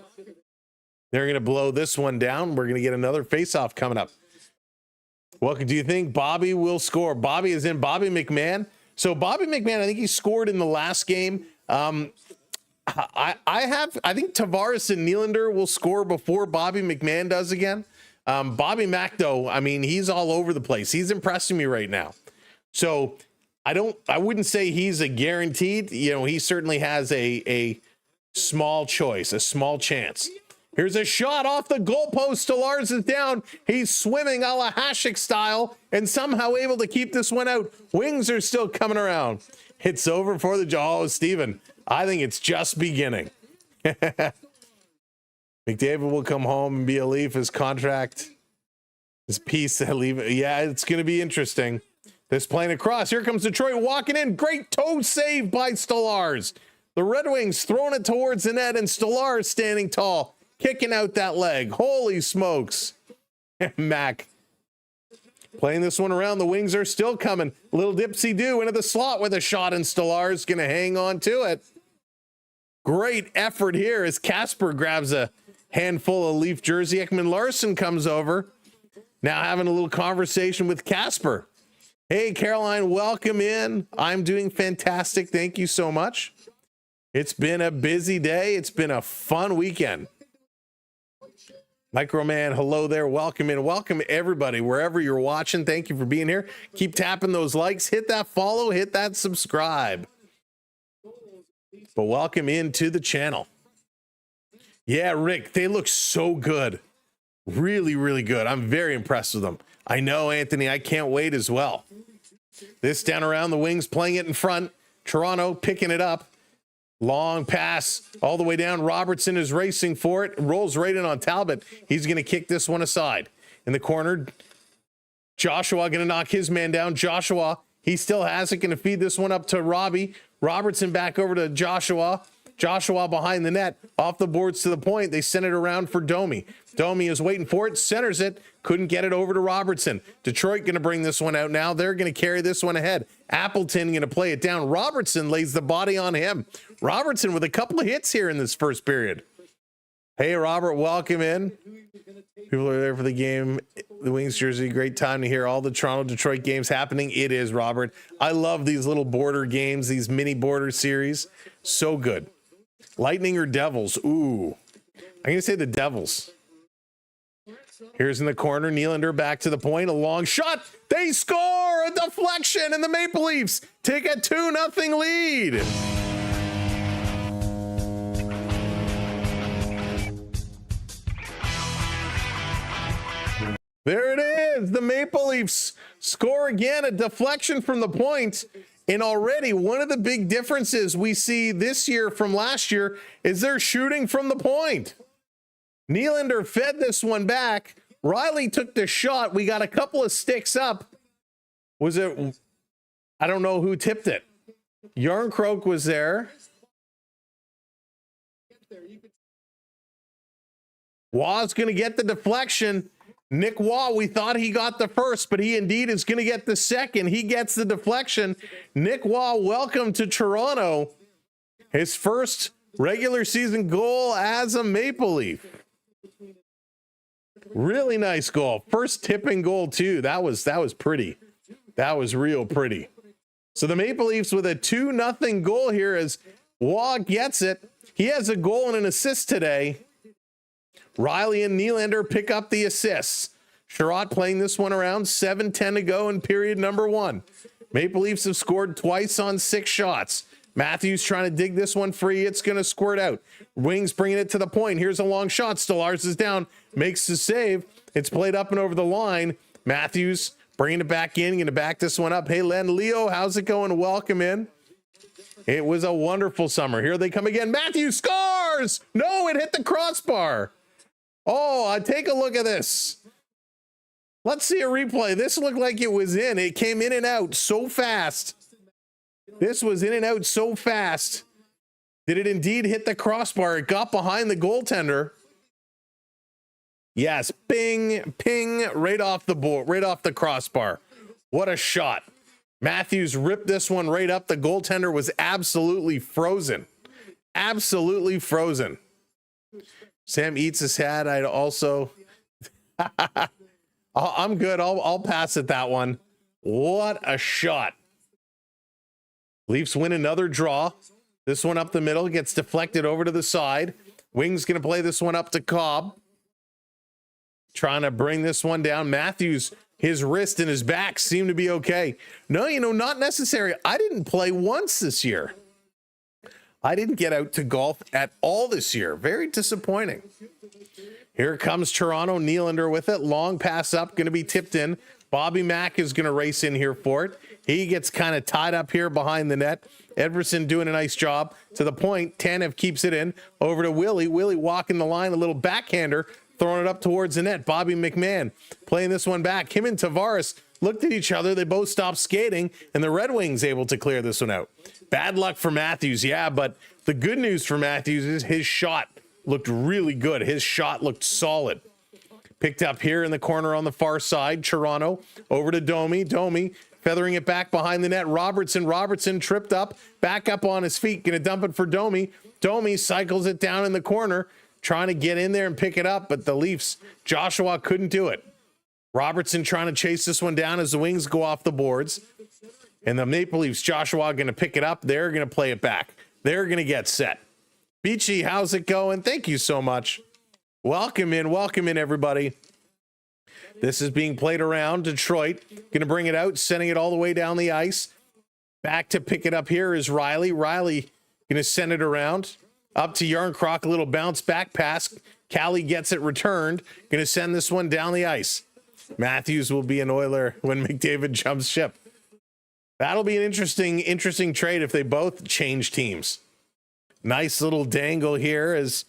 They're going to blow this one down. We're going to get another faceoff coming up. What do you think Bobby will score? Bobby is in. Bobby McMahon. So Bobby McMahon, I think he scored in the last game. I think Tavares and Nylander will score before Bobby McMahon does again. Bobby Mack, though, I mean, he's all over the place. He's impressing me right now. So I wouldn't say he's a guaranteed. You know, he certainly has a small choice, a small chance. Here's a shot off the goalpost. Stolarz is down. He's swimming a la Hasek style and somehow able to keep this one out. Wings are still coming around. It's over for the jaw. Oh, Steven, I think it's just beginning. McDavid will come home and be a Leaf. His contract, his piece, leave. Yeah, it's going to be interesting. This playing across. Here comes Detroit walking in. Great toe save by Stolarz. The Red Wings throwing it towards the net, and Stolarz standing tall, kicking out that leg. Holy smokes. Mac playing this one around. The Wings are still coming. Little dipsy-do into the slot with a shot, and Stolarz going to hang on to it. Great effort here as Casper grabs a handful of Leaf jersey. Ekman Larson comes over. Now having a little conversation with Casper. Hey, Caroline, welcome in. I'm doing fantastic. Thank you so much. It's been a busy day. It's been a fun weekend. Microman, hello there. Welcome in. Welcome everybody, wherever you're watching. Thank you for being here. Keep tapping those likes. Hit that follow. Hit that subscribe. But welcome into the channel. Yeah, Rick, they look so good. Really, really good. I'm very impressed with them. I know, Anthony, I can't wait as well. This down around the Wings, playing it in front. Toronto picking it up. Long pass all the way down. Robertson is racing for it. Rolls right in on Talbot. He's going to kick this one aside. In the corner, Joshua going to knock his man down. Joshua, he still has it. Going to feed this one up to Robbie. Robertson back over to Joshua. Joshua behind the net, off the boards to the point. They sent it around for Domi. Domi is waiting for it, centers it, couldn't get it over to Robertson. Detroit going to bring this one out now. They're going to carry this one ahead. Appleton going to play it down. Robertson lays the body on him. Robertson with a couple of hits here in this first period. Hey, Robert, welcome in. People are there for the game. The Wings jersey, great time to hear all the Toronto-Detroit games happening. It is, Robert. I love these little border games, these mini border series. So good. Lightning or Devils? Ooh, I'm going to say the Devils. Here's in the corner. Nylander back to the point. A long shot. They score! A deflection, and the Maple Leafs take a 2-0 lead. There it is. The Maple Leafs score again. A deflection from the point. And already one of the big differences we see this year from last year is they're shooting from the point. Nylander fed this one back. Riley took the shot. We got a couple of sticks up. Was it? I don't know who tipped it. Yarncroke was there. Waugh's going to get the deflection. Nick Waugh, we thought he got the first, but he indeed is going to get the second. He gets the deflection. Nick Waugh, welcome to Toronto. His first regular season goal as a Maple Leaf. Really nice goal. First tipping goal too. That was pretty. That was real pretty. So the Maple Leafs with a 2-0 goal here as Waugh gets it. He has a goal and an assist today. Riley and Nylander pick up the assists. Sherratt playing this one around. 7:10 to go in period number 1. Maple Leafs have scored twice on 6 shots. Matthews trying to dig this one free. It's going to squirt out. Wings bringing it to the point. Here's a long shot. Stolarz is down. Makes the save. It's played up and over the line. Matthews bringing it back in. Going to back this one up. Hey, Len Leo, how's it going? Welcome in. It was a wonderful summer. Here they come again. Matthews scores! No, it hit the crossbar. Oh, take a look at this. Let's see a replay. This looked like it was in. It came in and out so fast. This was in and out so fast. Did it indeed hit the crossbar? It got behind the goaltender. Yes, ping, ping, right off the board, right off the crossbar. What a shot. Matthews ripped this one right up. The goaltender was absolutely frozen. Absolutely frozen. Sam eats his hat. I'd also, I'm good. I'll pass it that one. What a shot. Leafs win another draw. This one up the middle gets deflected over to the side. Wings going to play this one up to Cobb. Trying to bring this one down. Matthews, his wrist and his back seem to be okay. No, not necessary. I didn't play once this year. I didn't get out to golf at all this year. Very disappointing. Here comes Toronto. Nylander with it. Long pass up. Going to be tipped in. Bobby Mack is going to race in here for it. He gets kind of tied up here behind the net. Everson doing a nice job. To the point. Tanev keeps it in. Over to Willie. Willie walking the line. A little backhander. Throwing it up towards the net. Bobby McMahon playing this one back. Him and Tavares looked at each other. They both stopped skating. And the Red Wings able to clear this one out. Bad luck for Matthews, yeah, but the good news for Matthews is his shot looked really good. His shot looked solid. Picked up here in the corner on the far side. Toronto over to Domi. Domi feathering it back behind the net. Robertson tripped up, back up on his feet. Going to dump it for Domi. Domi cycles it down in the corner, trying to get in there and pick it up, but the Leafs, Joshua couldn't do it. Robertson trying to chase this one down as the Wings go off the boards. And the Maple Leafs, Joshua going to pick it up. They're going to play it back. They're going to get set. Beachy, how's it going? Thank you so much. Welcome in, everybody. This is being played around. Detroit going to bring it out, sending it all the way down the ice. Back to pick it up here is Riley. Riley going to send it around. Up to Yarncroc, a little bounce back pass. Callie gets it returned. Going to send this one down the ice. Matthews will be an Oiler when McDavid jumps ship. That'll be an interesting trade if they both change teams. Nice little dangle here as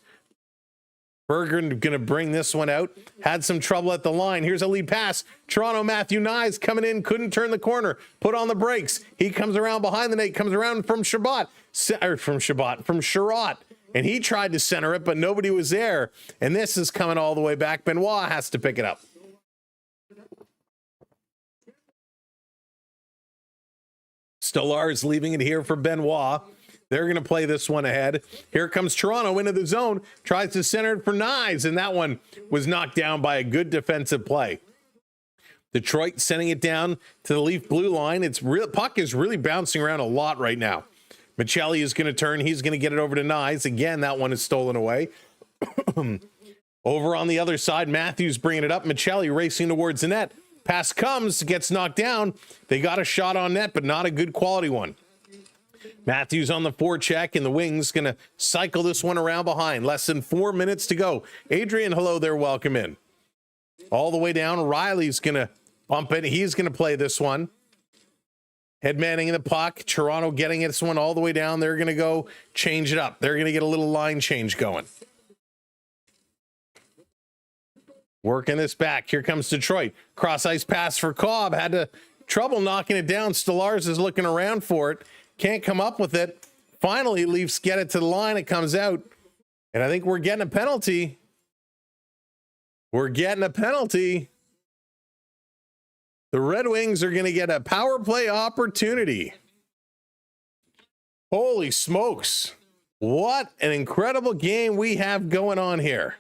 Berger going to bring this one out. Had some trouble at the line. Here's a lead pass. Toronto, Matthew Nyes coming in. Couldn't turn the corner. Put on the brakes. He comes around behind the net. Comes around from Sherratt. And he tried to center it, but nobody was there. And this is coming all the way back. Benoit has to pick it up. Stolarz leaving it here for Benoit. They're going to play this one ahead. Here comes Toronto into the zone. Tries to center it for Nyes, and that one was knocked down by a good defensive play. Detroit sending it down to the Leaf blue line. Puck is really bouncing around a lot right now. Michelli is going to turn. He's going to get it over to Nyes. Again, that one is stolen away. Over on the other side, Matthews bringing it up. Michelli racing towards the net. Pass comes, gets knocked down. They got a shot on net, but not a good quality one. Matthews on the forecheck, and the Wings going to cycle this one around behind. Less than 4 minutes to go. Adrian, hello there. Welcome in. All the way down. Riley's going to bump it. He's going to play this one. Headmanning the puck. Toronto getting this one all the way down. They're going to go change it up. They're going to get a little line change going. Working this back. Here comes Detroit. Cross ice pass for Cobb. Had to trouble knocking it down. Stolarz is looking around for it. Can't come up with it. Finally, Leafs get it to the line. It comes out. And I think we're getting a penalty. We're getting a penalty. The Red Wings are going to get a power play opportunity. Holy smokes. What an incredible game we have going on here.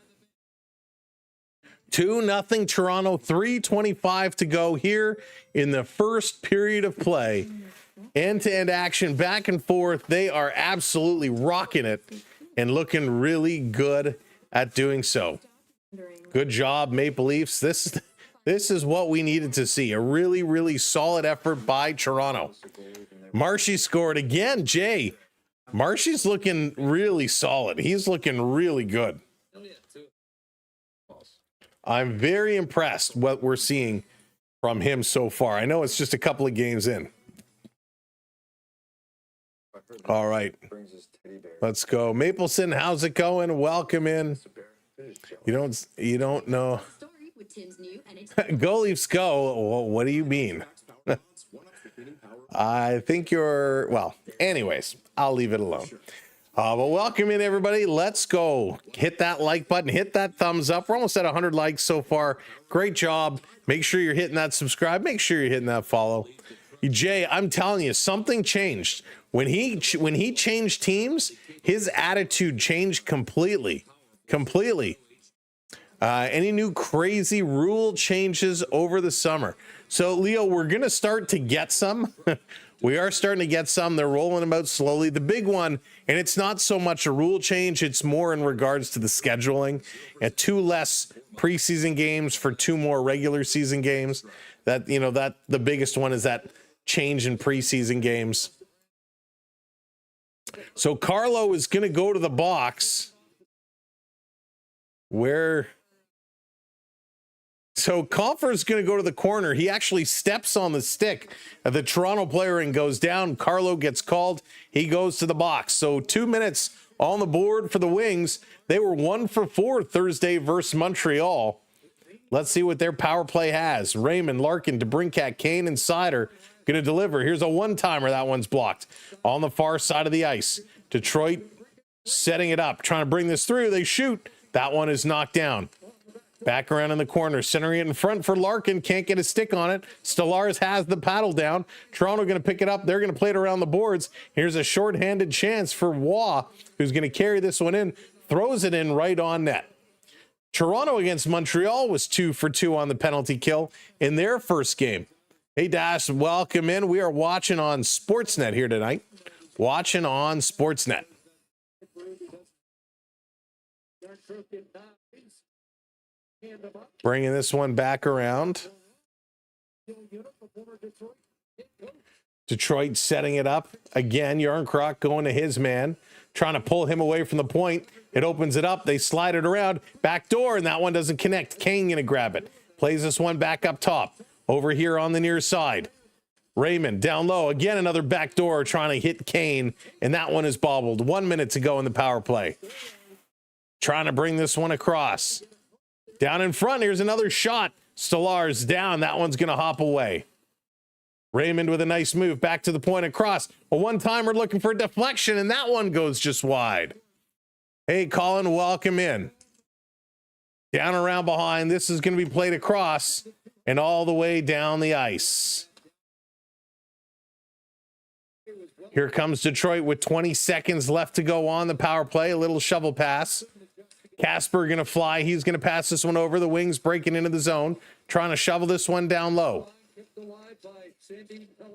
2-0 Toronto, 3:25 to go here in the first period of play. End-to-end action, back and forth. They are absolutely rocking it and looking really good at doing so. Good job, Maple Leafs. This is what we needed to see. A really, really solid effort by Toronto. Marshy scored again. Jay, Marshy's looking really solid. He's looking really good. I'm very impressed what we're seeing from him so far. I know it's just a couple of games in. All right, let's go. Mapleson, how's it going? Welcome in. You don't know. Go Leafs go. Well, what do you mean? I think you're, well, anyways, I'll leave it alone. Well, welcome in, everybody. Let's go. Hit that like button. Hit that thumbs up. We're almost at 100 likes so far. Great job. Make sure you're hitting that subscribe. Make sure you're hitting that follow. Jay, I'm telling you, something changed. When he changed teams, his attitude changed completely. Any new crazy rule changes over the summer? So, Leo, we're going to start to get some. We are starting to get some. They're rolling them out slowly. The big one, and it's not so much a rule change, it's more in regards to the scheduling. 2 less preseason games for 2 more regular season games. That the biggest one is that change in preseason games. So Carlo is going to go to the box. So Compher's going to go to the corner. He actually steps on the stick of the Toronto player and goes down. Carlo gets called. He goes to the box. So 2 minutes on the board for the Wings. They were 1 for 4 Thursday versus Montreal. Let's see what their power play has. Raymond, Larkin, DeBrincat, Kane, and Sider going to deliver. Here's a one-timer. That one's blocked on the far side of the ice. Detroit setting it up, trying to bring this through. They shoot. That one is knocked down. Back around in the corner, centering it in front for Larkin. Can't get a stick on it. Stolarz has the paddle down. Toronto going to pick it up. They're going to play it around the boards. Here's a shorthanded chance for Waugh, who's going to carry this one in. Throws it in right on net. Toronto against Montreal was 2 for 2 on the penalty kill in their first game. Hey, Dash, welcome in. We are watching on Sportsnet here tonight. Watching on Sportsnet. Bringing this one back around. Detroit setting it up. Again, Yarncroc going to his man, trying to pull him away from the point. It opens it up. They slide it around. Back door, and that one doesn't connect. Kane going to grab it. Plays this one back up top. Over here on the near side. Raymond down low. Again, another back door trying to hit Kane, and that one is bobbled. 1 minute to go in the power play. Trying to bring this one across. Down in front, here's another shot. Stolarz down. That one's going to hop away. Raymond with a nice move back to the point across. A one-timer looking for a deflection, and that one goes just wide. Hey, Colin, welcome in. Down around behind. This is going to be played across and all the way down the ice. Here comes Detroit with 20 seconds left to go on the power play. A little shovel pass. Casper going to fly. He's going to pass this one over. The Wings breaking into the zone, trying to shovel this one down low.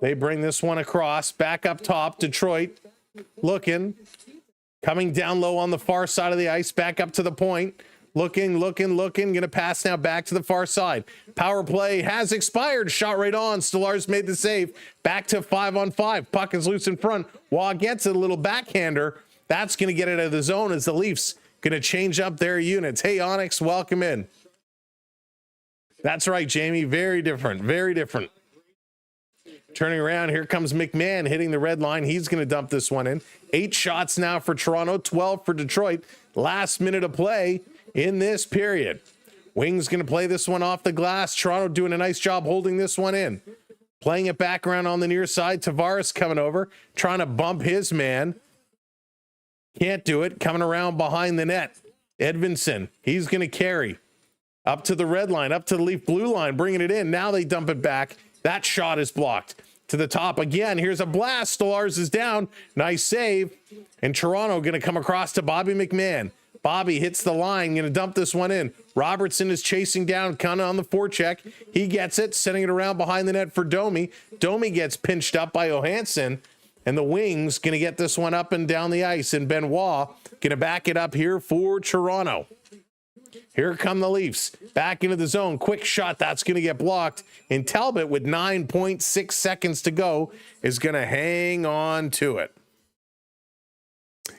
They bring this one across. Back up top. Detroit looking. Coming down low on the far side of the ice. Back up to the point. Looking. Going to pass now back to the far side. Power play has expired. Shot right on. Stolarz made the save. Back to 5-on-5. Puck is loose in front. Waugh gets it. A little backhander. That's going to get it out of the zone as the Leafs going to change up their units. Hey, Onyx, welcome in. That's right, Jamie. Very different. Very different. Turning around, here comes McMahon hitting the red line. He's going to dump this one in. 8 shots now for Toronto, 12 for Detroit. Last minute of play in this period. Wings going to play this one off the glass. Toronto doing a nice job holding this one in. Playing it back around on the near side. Tavares coming over, trying to bump his man. Can't do it. Coming around behind the net. Edvinsson, he's going to carry. Up to the red line, up to the Leaf blue line, bringing it in. Now they dump it back. That shot is blocked. To the top again. Here's a blast. Stolarz is down. Nice save. And Toronto going to come across to Bobby McMahon. Bobby hits the line, going to dump this one in. Robertson is chasing down, kind of on the forecheck. He gets it, sending it around behind the net for Domi. Domi gets pinched up by Johansson, and the Wings going to get this one up and down the ice. And Benoit going to back it up here for Toronto. Here come the Leafs. Back into the zone. Quick shot. That's going to get blocked. And Talbot, with 9.6 seconds to go, is going to hang on to it.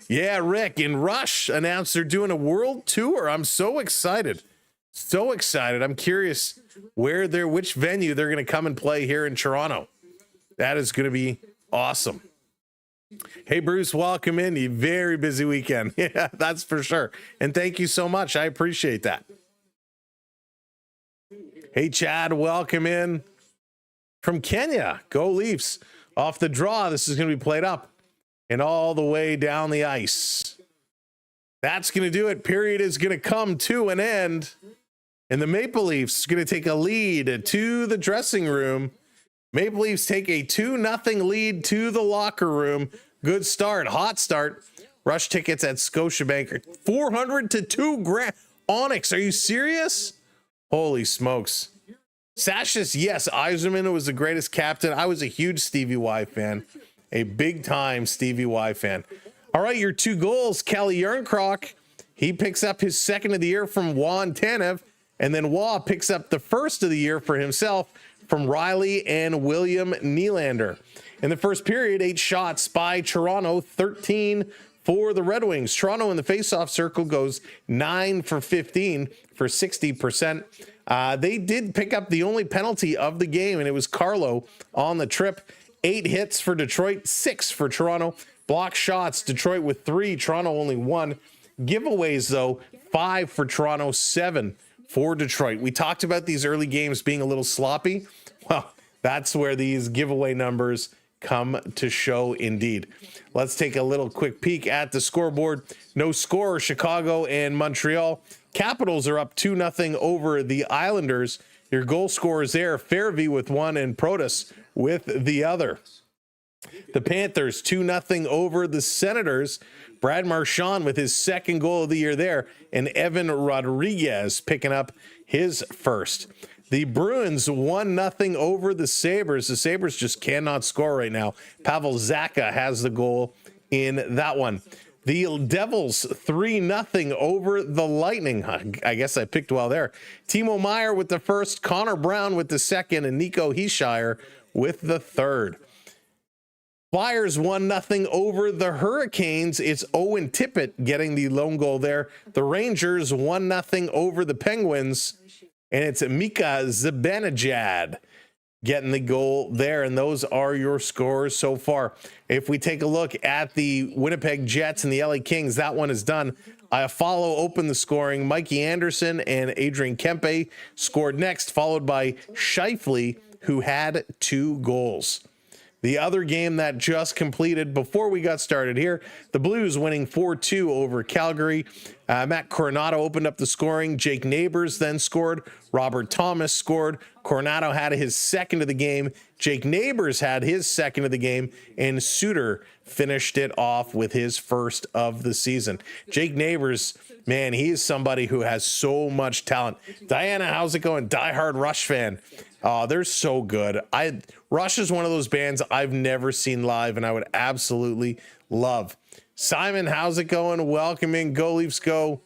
Yeah, Rick, and Rush announced they're doing a world tour. I'm so excited. So excited. I'm curious which venue they're going to come and play here in Toronto. That is going to be awesome. Hey, Bruce, welcome in. You very busy weekend. Yeah, that's for sure. And thank you so much. I appreciate that. Hey, Chad, welcome in from Kenya. Go Leafs. Off the draw, this is going to be played up and all the way down the ice. That's going to do it. Period is going to come to an end. And the Maple Leafs are going to take a lead to the dressing room. Maple Leafs take a 2-0 lead to the locker room. Good start, hot start. Rush tickets at Scotiabank are $400 to $2,000. Onyx, are you serious? Holy smokes. Sashis, yes, Yzerman was the greatest captain. I was a huge Stevie Y fan, a big time Stevie Y fan. All right, your 2 goals, Kelly Yarncroc. He picks up his 2nd of the year from Juan Tanev, and then Waugh picks up the 1st of the year for himself from Riley and William Nylander. In the first period, 8 shots by Toronto, 13 for the Red Wings. Toronto in the faceoff circle goes 9 for 15 for 60%. They did pick up the only penalty of the game, and it was Carlo on the trip. 8 hits for Detroit, 6 for Toronto. Block shots, Detroit with 3, Toronto only 1. Giveaways, though, 5 for Toronto, 7 for Detroit. We talked about these early games being a little sloppy. Well, that's where these giveaway numbers come to show indeed. Let's take a little quick peek at the scoreboard. No score, Chicago and Montreal. Capitals are up 2-0 over the Islanders. Your goal scorers there, Fairview with 1 and Protas with the other. The Panthers 2-0 over the Senators. Brad Marchand with his 2nd goal of the year there, and Evan Rodriguez picking up his 1st. The Bruins 1-0 over the Sabres. The Sabres just cannot score right now. Pavel Zacha has the goal in that one. The Devils 3-0 over the Lightning. I guess I picked well there. Timo Meier with the 1st, Connor Brown with the 2nd, and Nico Hischier with the 3rd. Flyers 1-0 over the Hurricanes. It's Owen Tippett getting the lone goal there. The Rangers 1-0 over the Penguins, and it's Mika Zibanejad getting the goal there. And those are your scores so far. If we take a look at the Winnipeg Jets and the LA Kings, that one is done. Follow open the scoring. Mikey Anderson and Adrian Kempe scored next, followed by Scheifele, who had 2 goals. The other game that just completed before we got started here, the Blues winning 4-2 over Calgary. Matt Coronado opened up the scoring. Jake Neighbors then scored. Robert Thomas scored. Coronado had his 2nd of the game. Jake Neighbors had his 2nd of the game. And Suter finished it off with his 1st of the season. Jake Neighbors, man, he is somebody who has so much talent. Diana, how's it going? Diehard Rush fan. Oh, they're so good. Rush is one of those bands I've never seen live, and I would absolutely love. Simon, how's it going? Welcome in. Go Leafs Go.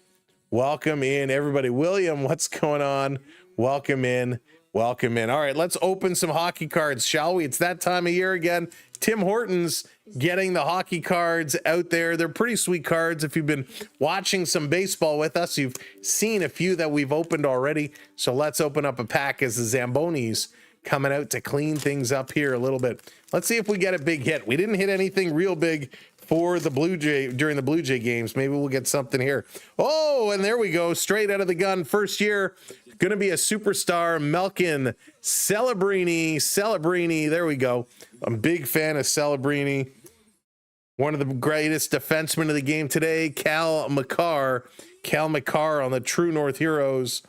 Welcome in, everybody. William, what's going on? Welcome in. Welcome in. All right, let's open some hockey cards, shall we? It's that time of year again. Tim Hortons getting the hockey cards out there. They're pretty sweet cards. If you've been watching some baseball with us, you've seen a few that we've opened already. So let's open up a pack as the Zambonis coming out to clean things up here a little bit. Let's see if we get a big hit. We didn't hit anything real big for the Blue Jay during the Blue Jay games. Maybe we'll get something here. Oh, and there we go. Straight out of the gun. First year, going to be a superstar. Malkin Celebrini. There we go. I'm a big fan of Celebrini. One of the greatest defensemen of the game today, Cal McCarr on the True North Heroes.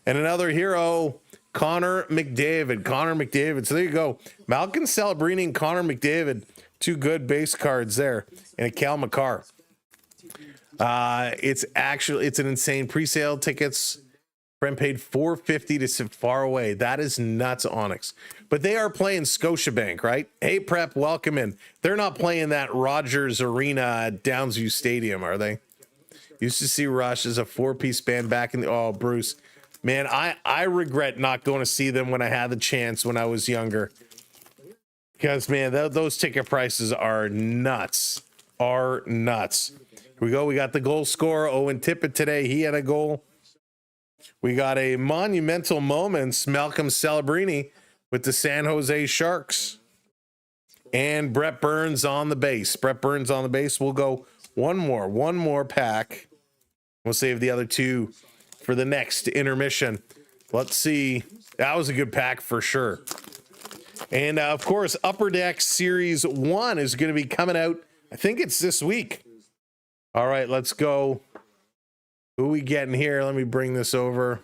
And another hero, Connor McDavid. So there you go. Malkin Celebrini and Connor McDavid. Two good base cards there. And a Cal McCarr. It's an insane pre-sale tickets. Friend paid $450 to sit far away. That is nuts, Onyx. But they are playing Scotiabank, right? Hey, Prep, welcome in. They're not playing that Rogers Arena at Downsview Stadium, are they? Used to see Rush as a four-piece band back in the... Oh, Bruce. Man, I regret not going to see them when I had the chance when I was younger. Because, man, those ticket prices are nuts. Here we go. We got the goal scorer, Owen Tippett today. He had a goal. We got a monumental moments, Malcolm Celebrini with the San Jose Sharks. And Brett Burns on the base. We'll go one more pack. We'll save the other two for the next intermission. Let's see. That was a good pack for sure. And of course, Upper Deck Series 1 is going to be coming out. I think it's this week. All right, let's go. Who we getting here? Let me bring this over.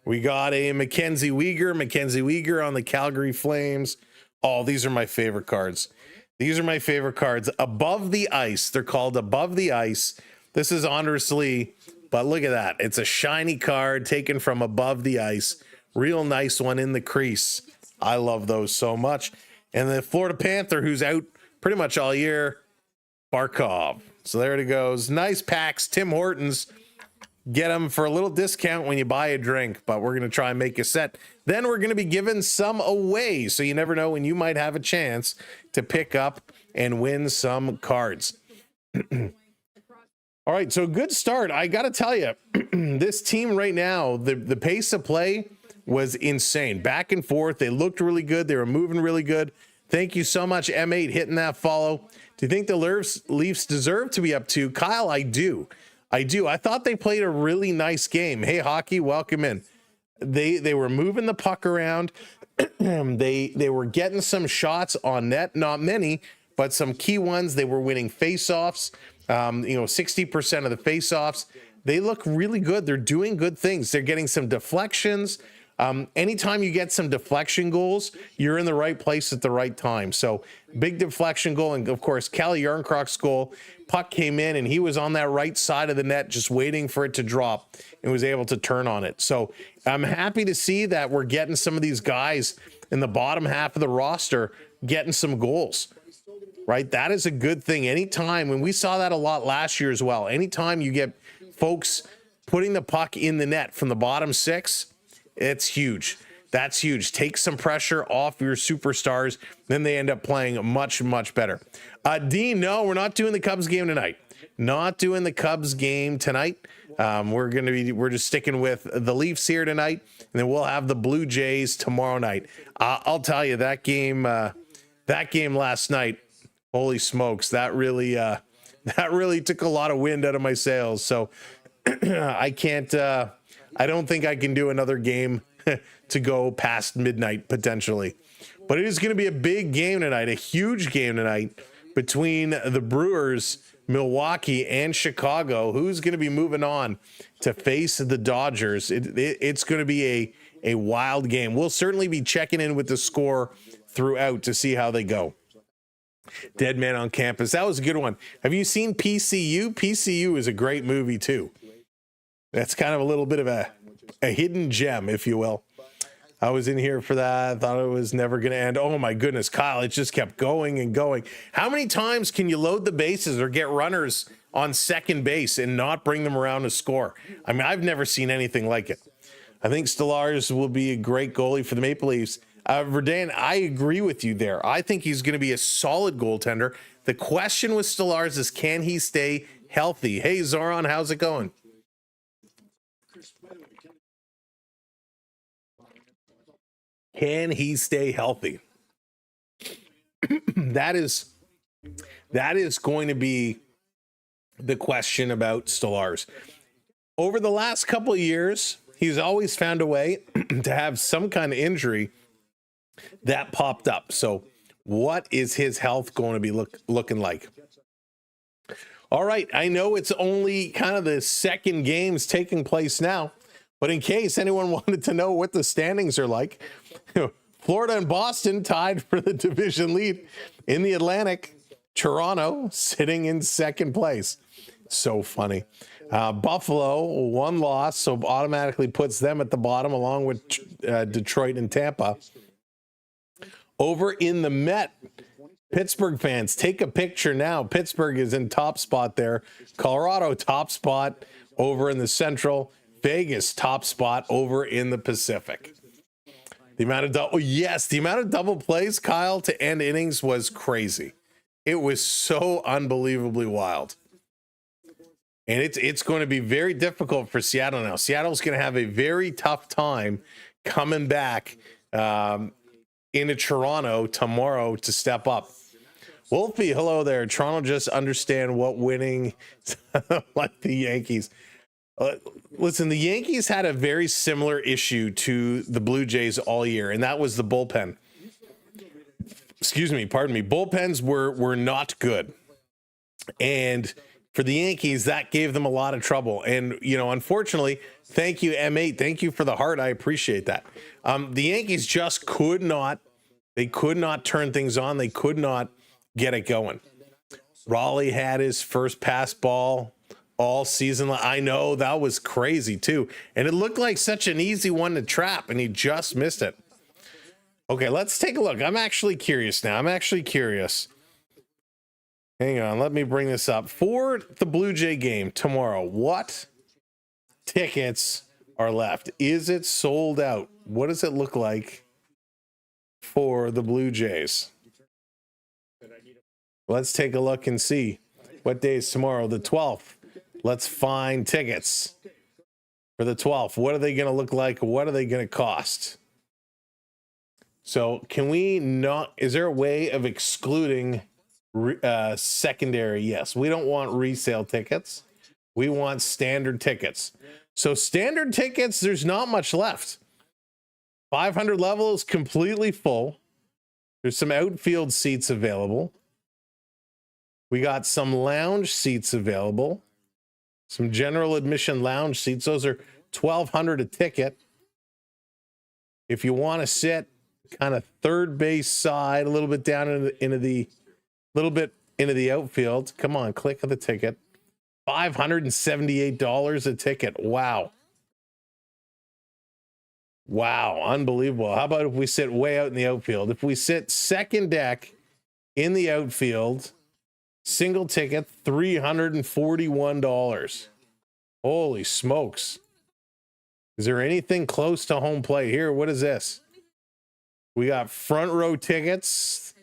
We got a Mackenzie Weegar on the Calgary Flames. Oh, these are my favorite cards. Above the Ice. They're called Above the Ice. This is Anders Lee, but look at that. It's a shiny card taken from Above the Ice. Real nice one in the crease. I love those so much. And the Florida Panther, who's out pretty much all year, Barkov. So there it goes. Nice packs. Tim Hortons. Get them for a little discount when you buy a drink, but we're going to try and make a set. Then we're going to be giving some away, so you never know when you might have a chance to pick up and win some cards. All right, so good start. I got to tell you, this team right now, the pace of play was insane. Back and forth. They looked really good. They were moving really good. Thank you so much, M8, hitting that follow. Do you think the Leafs deserve to be up 2? Kyle, I do. I thought they played a really nice game. Hey, Hockey, welcome in. They were moving the puck around. they were getting some shots on net, not many, but some key ones. They were winning faceoffs. 60% of the faceoffs. They look really good. They're doing good things. They're getting some deflections. Anytime you get some deflection goals, you're in the right place at the right time. So big deflection goal. And of course, Calle Jarnkrok's goal, puck came in and he was on that right side of the net, just waiting for it to drop and was able to turn on it. So I'm happy to see that we're getting some of these guys in the bottom half of the roster getting some goals, right? That is a good thing. Anytime, when we saw that a lot last year as well, anytime you get folks putting the puck in the net from the bottom 6, it's huge. That's huge. Take some pressure off your superstars. Then they end up playing much, much better. Dean, no, we're not doing the Cubs game tonight. We're just sticking with the Leafs here tonight, and then we'll have the Blue Jays tomorrow night. I'll tell you, that game last night, holy smokes, that really took a lot of wind out of my sails. So I don't think I can do another game to go past midnight potentially, but it is going to be a big game tonight, a huge game tonight between the Brewers, Milwaukee, and Chicago. Who's going to be moving on to face the Dodgers? It's going to be a wild game. We'll certainly be checking in with the score throughout to see how they go. Dead Man on Campus. That was a good one. Have you seen PCU? PCU is a great movie too. That's kind of a little bit of a hidden gem, if you will. I was in here for that. I thought it was never going to end. Oh my goodness, Kyle, it just kept going and going. How many times can you load the bases or get runners on second base and not bring them around to score? I mean, I've never seen anything like it. I think Stolarz will be a great goalie for the Maple Leafs. Verdan, I agree with you there. I think he's going to be a solid goaltender. The question with Stolarz is, can he stay healthy? Hey, Zoran, how's it going? Can he stay healthy? that is going to be the question about Stolarz. Over the last couple of years, he's always found a way to have some kind of injury that popped up. So what is his health going to be looking like? All right, I know it's only kind of the second games taking place now, but in case anyone wanted to know what the standings are like, Florida and Boston tied for the division lead. In the Atlantic, Toronto sitting in second place. So funny. Buffalo, one loss, so automatically puts them at the bottom along with Detroit and Tampa. Over in the Met, Pittsburgh fans, take a picture now. Pittsburgh is in top spot there. Colorado, top spot over in the Central. Vegas, top spot over in the Pacific. The amount of double plays, Kyle, to end innings was crazy. It was so unbelievably wild. And it's going to be very difficult for Seattle now. Seattle's going to have a very tough time coming back into Toronto tomorrow to step up. Wolfie, hello there. Toronto just understand what winning like the Yankees. Listen, the Yankees had a very similar issue to the Blue Jays all year, and that was the bullpen. Pardon me. Bullpens were not good. And for the Yankees, that gave them a lot of trouble. And, unfortunately, thank you, M8. Thank you for the heart. I appreciate that. The Yankees just could not turn things on. They could not get it going. Raleigh had his first pass ball all season. I know, that was crazy too. And it looked like such an easy one to trap, and he just missed it. Okay, let's take a look. I'm actually curious now. Hang on, let me bring this up. For the Blue Jay game tomorrow, what tickets are left? Is it sold out? What does it look like for the Blue Jays? Let's take a look and see. What day is tomorrow? The 12th. Let's find tickets for the 12th. What are they going to look like? What are they going to cost? So can we not, is there a way of excluding secondary? Yes, we don't want resale tickets. We want standard tickets. So standard tickets, there's not much left. 500 level is completely full. There's some outfield seats available. We got some lounge seats available. Some general admission lounge seats. Those are $1,200 a ticket. If you want to sit kind of third base side, a little bit down into the outfield, come on, click on the ticket. $578 a ticket. Wow, unbelievable. How about if we sit way out in the outfield? If we sit second deck in the outfield, single ticket, $341. Holy smokes. Is there anything close to home plate here? What is this? We got front row tickets.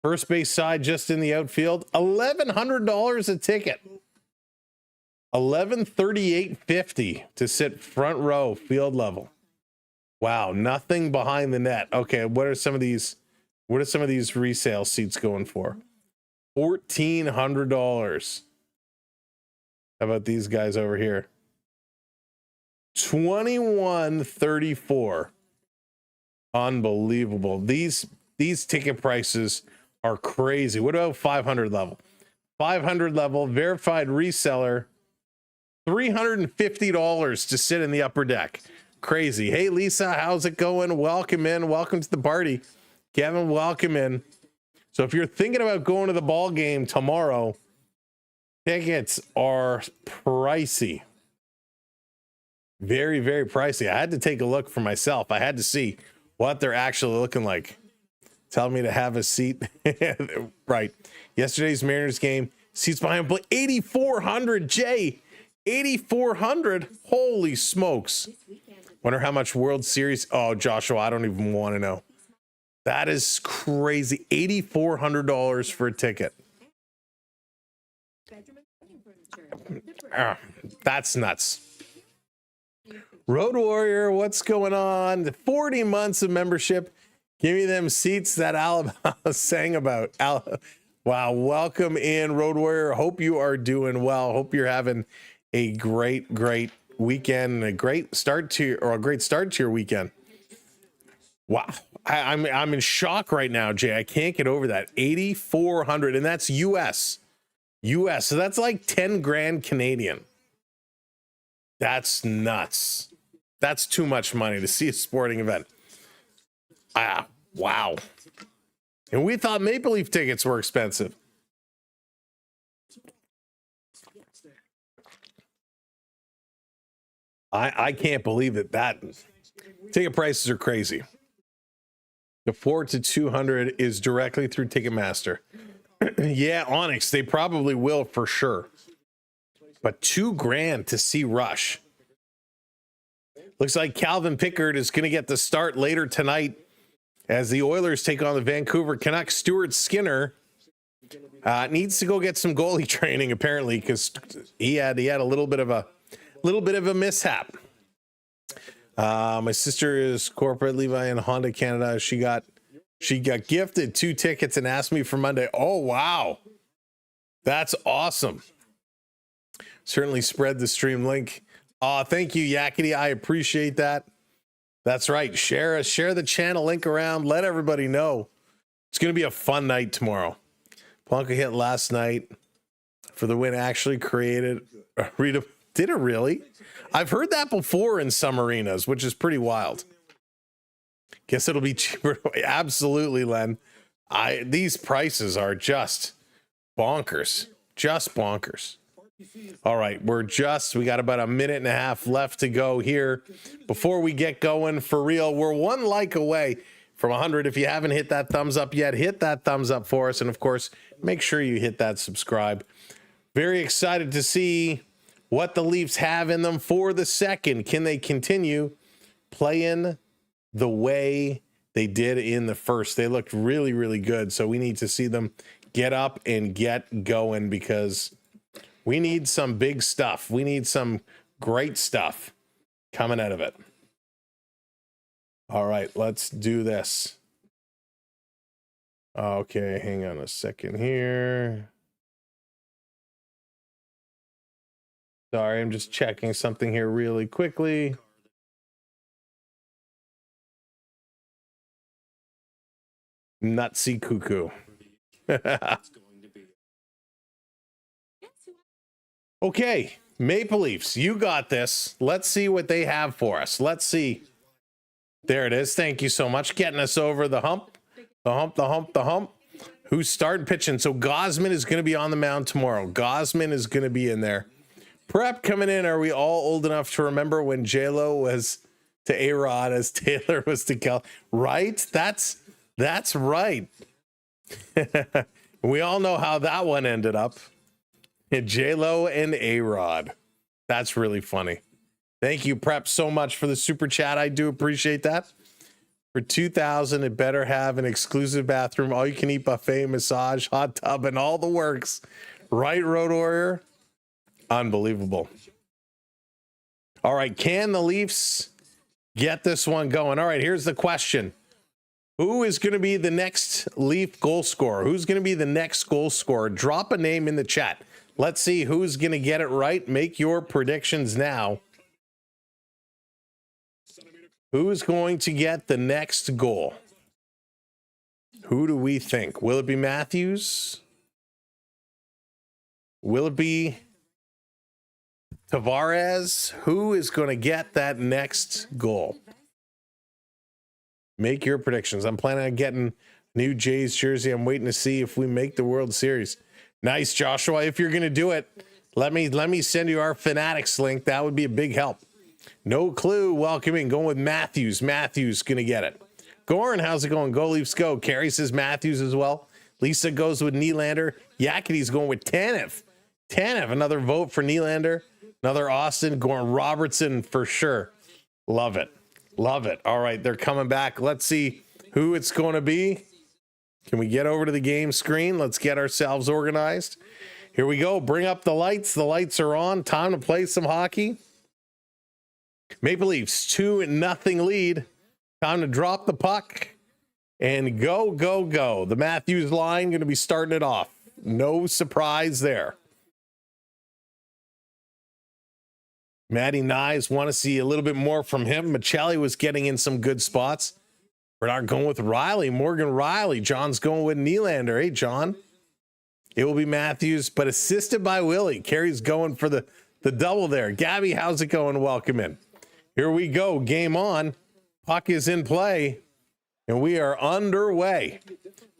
First base side just in the outfield. $1,100 a ticket. $1,138.50 to sit front row field level. Wow, nothing behind the net. Okay, what are some of these resale seats going for? $1,400. How about these guys over here? $2,134. Unbelievable. These ticket prices are crazy. What about 500 level? 500 level verified reseller, $350 to sit in the upper deck. Crazy. Hey Lisa, how's it going? Welcome in. Welcome to the party. Kevin, welcome in. So if you're thinking about going to the ball game tomorrow, tickets are pricey. Very, very pricey. I had to take a look for myself. I had to see what they're actually looking like. Tell me to have a seat. Right. Yesterday's Mariners game, seats behind play, 8,400, Jay. 8,400. Holy smokes. Wonder how much World Series. Oh, Joshua, I don't even want to know. That is crazy. $8,400 for a ticket. That's nuts. Road Warrior, what's going on? The 40 months of membership. Give me them seats that Alabama sang about. Wow, welcome in, Road Warrior. Hope you are doing well. Hope you're having a great weekend, a great start to your weekend. Wow, I'm in shock right now, Jay. I can't get over that. 8,400, and that's US. So that's like 10 grand Canadian. That's nuts. That's too much money to see a sporting event. Wow. And we thought Maple Leaf tickets were expensive. I can't believe that ticket prices are crazy. The 4 to 200 is directly through Ticketmaster. Yeah, Onyx, they probably will for sure. But $2 grand to see Rush. Looks like Calvin Pickard is going to get the start later tonight as the Oilers take on the Vancouver Canucks. Stuart Skinner needs to go get some goalie training apparently because he had a little bit of a mishap. My sister is corporate Levi in Honda Canada. She got gifted 2 tickets and asked me for Monday. Oh wow, that's awesome. Certainly spread the stream link. Thank you, Yakety. I appreciate that. That's right. Share the channel link around. Let everybody know. It's going to be a fun night tomorrow. Plonka hit last night for the win. Actually created. Did it really? I've heard that before in some arenas, which is pretty wild. Guess it'll be cheaper. Absolutely, Len. These prices are just bonkers. Just bonkers. All right, we got about a minute and a half left to go here before we get going for real. We're 1 like away from 100. If you haven't hit that thumbs up yet, hit that thumbs up for us. And of course, make sure you hit that subscribe. Very excited to see what the Leafs have in them for the second. Can they continue playing the way they did in the first? They looked really, really good. So we need to see them get up and get going because we need some big stuff. We need some great stuff coming out of it. All right, let's do this. Okay, hang on a second here. Sorry, I'm just checking something here really quickly. Nutsy cuckoo. Okay, Maple Leafs, you got this. Let's see what they have for us. Let's see. There it is. Thank you so much. Getting us over the hump. The hump. Who's starting pitching? So Gosman is going to be on the mound tomorrow. Gosman is going to be in there. Prep coming in. Are we all old enough to remember when J-Lo was to A-Rod as Taylor was to Cal? Right? That's right. We all know how that one ended up. J-Lo and A-Rod. That's really funny. Thank you, Prep, so much for the super chat. I do appreciate that. For 2,000, it better have an exclusive bathroom, all you can eat buffet, massage, hot tub, and all the works. Right, Road Warrior? Unbelievable. All right, can the Leafs get this one going? All right, here's the question. Who is going to be the next Leaf goal scorer? Who's going to be the next goal scorer? Drop a name in the chat. Let's see who's going to get it right. Make your predictions now. Who's going to get the next goal? Who do we think? Will it be Matthews? Will it be Tavares? Who is going to get that next goal? Make your predictions. I'm planning on getting new Jays jersey. I'm waiting to see if we make the World Series. Nice, Joshua. If you're going to do it, let me send you our Fanatics link. That would be a big help. No clue. Welcoming. Going with Matthews. Matthews going to get it. Goran, how's it going? Go Leafs go. Carrie says Matthews as well. Lisa goes with Nylander. Yakity's going with Tanev. Another vote for Nylander. Another Austin. Goran Robertson for sure. Love it. All right, they're coming back. Let's see who it's going to be. Can we get over to the game screen? Let's get ourselves organized. Here we go. Bring up the lights. The lights are on. Time to play some hockey. Maple Leafs 2-0 lead. Time to drop the puck and go, go, go. The Matthews line going to be starting it off. No surprise there. Matty Nyes want to see a little bit more from him. Michelli was getting in some good spots. We're not going with Riley. Morgan Riley. John's going with Nylander. Hey, John. It will be Matthews, but assisted by Willie. Carey's going for the double there. Gabby, how's it going? Welcome in. Here we go. Game on. Puck is in play, and we are underway.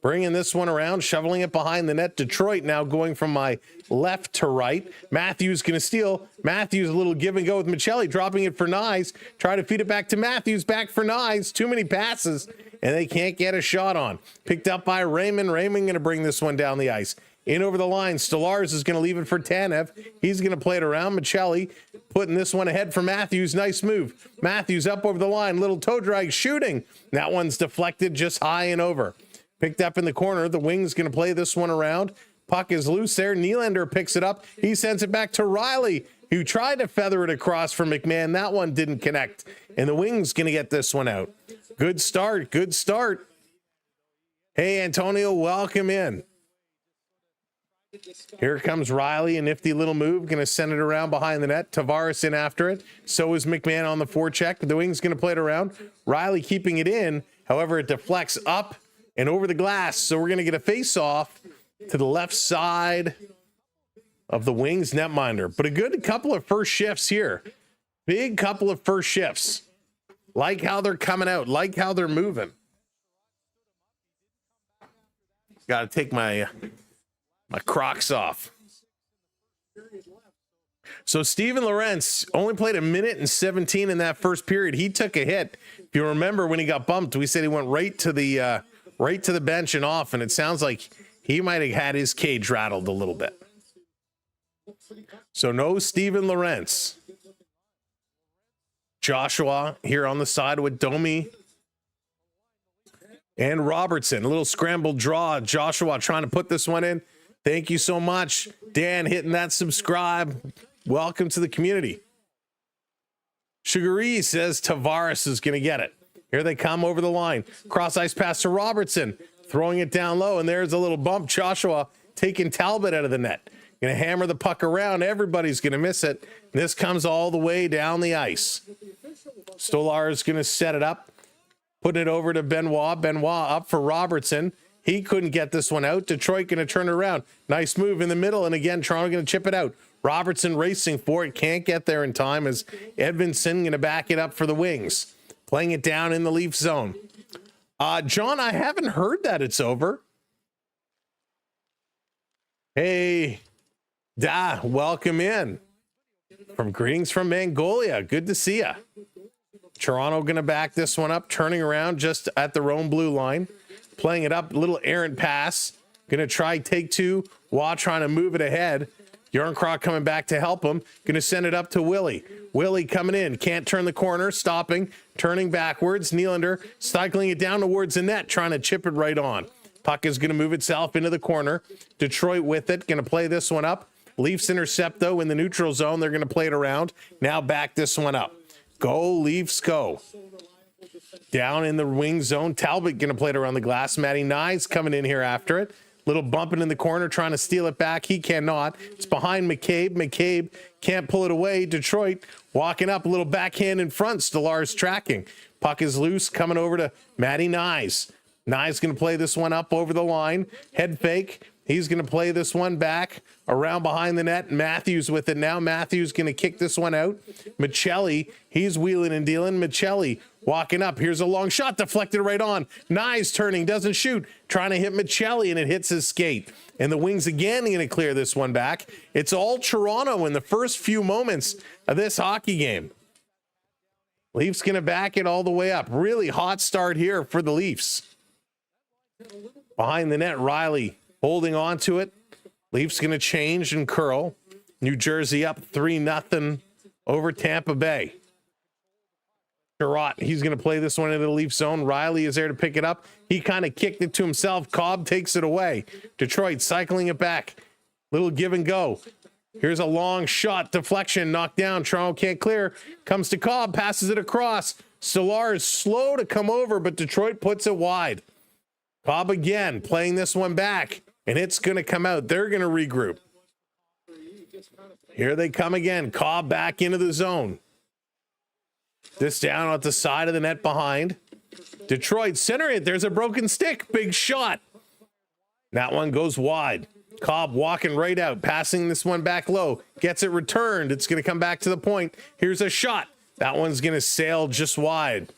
Bringing this one around, shoveling it behind the net. Detroit now going from my left to right. Matthews going to steal. Matthews a little give and go with Michelli, dropping it for Nyes. Try to feed it back to Matthews, back for Nyes. Too many passes, and they can't get a shot on. Picked up by Raymond. Raymond going to bring this one down the ice. In over the line, Stolarz is going to leave it for Tanev. He's going to play it around. Michelli putting this one ahead for Matthews. Nice move. Matthews up over the line. Little toe drag shooting. That one's deflected just high and over. Picked up in the corner. The wing's going to play this one around. Puck is loose there. Nylander picks it up. He sends it back to Riley, who tried to feather it across for McMahon. That one didn't connect. And the wing's going to get this one out. Good start. Good start. Hey, Antonio, welcome in. Here comes Riley, a nifty little move, going to send it around behind the net. Tavares in after it. So is McMahon on the forecheck. The wing's going to play it around. Riley keeping it in. However, it deflects up and over the glass. So we're going to get a face-off to the left side of the Wings netminder. But a good couple of first shifts here. Big couple of first shifts. Like how they're coming out. Like how they're moving. Got to take my Crocs off. So Steven Lorentz only played 1:17 in that first period. He took a hit. If you remember when he got bumped, we said he went right to the bench and off, and it sounds like he might have had his cage rattled a little bit. So no Steven Lorentz. Joshua here on the side with Domi and Robertson. A little scrambled draw. Joshua trying to put this one in. Thank you so much, Dan, hitting that subscribe. Welcome to the community. Sugaree says Tavares is going to get it. Here they come over the line. Cross ice pass to Robertson, throwing it down low, and there's a little bump. Joshua taking Talbot out of the net. Going to hammer the puck around. Everybody's going to miss it. This comes all the way down the ice. Stolarz is going to set it up, putting it over to Benoit. Benoit up for Robertson. He couldn't get this one out. Detroit going to turn it around. Nice move in the middle. And again, Toronto going to chip it out. Robertson racing for it. Can't get there in time as Edvinsson going to back it up for the Wings. Playing it down in the Leaf zone. John, I haven't heard that it's over. Hey, welcome in. Greetings from Mongolia. Good to see ya. Toronto going to back this one up. Turning around just at their own blue line. Playing it up, little errant pass. Going to try take two. Waugh trying to move it ahead. Yarncroc coming back to help him. Going to send it up to Willie. Willie coming in. Can't turn the corner. Stopping. Turning backwards. Nylander cycling it down towards the net. Trying to chip it right on. Puck is going to move itself into the corner. Detroit with it. Going to play this one up. Leafs intercept, though, in the neutral zone. They're going to play it around. Now back this one up. Go, Leafs, go. Down in the wing zone. Talbot going to play it around the glass. Matty Nyes coming in here after it. Little bumping in the corner, trying to steal it back. He cannot. It's behind McCabe. McCabe can't pull it away. Detroit walking up, a little backhand in front. Stolarz tracking. Puck is loose, coming over to Matty Nyes. Nyes going to play this one up over the line. Head fake. He's going to play this one back around behind the net. Matthews with it now. Matthews going to kick this one out. Michelli, he's wheeling and dealing. Michelli walking up. Here's a long shot deflected right on. Nyes turning, doesn't shoot. Trying to hit Michelli, and it hits his skate. And the Wings again going to clear this one back. It's all Toronto in the first few moments of this hockey game. Leafs going to back it all the way up. Really hot start here for the Leafs. Behind the net, Riley holding on to it. Leafs going to change and curl. New Jersey up 3-0 over Tampa Bay. Sherratt, he's going to play this one into the Leaf zone. Riley is there to pick it up. He kind of kicked it to himself. Cobb takes it away. Detroit cycling it back. Little give and go. Here's a long shot, deflection, knocked down. Toronto can't clear. Comes to Cobb, passes it across. Stolar is slow to come over, but Detroit puts it wide. Cobb again, playing this one back, and it's going to come out. They're going to regroup. Here they come again. Cobb back into the zone. This down at the side of the net behind. Detroit center it. There's a broken stick. Big shot. That one goes wide. Cobb walking right out, passing this one back low. Gets it returned. It's going to come back to the point. Here's a shot. That one's going to sail just wide.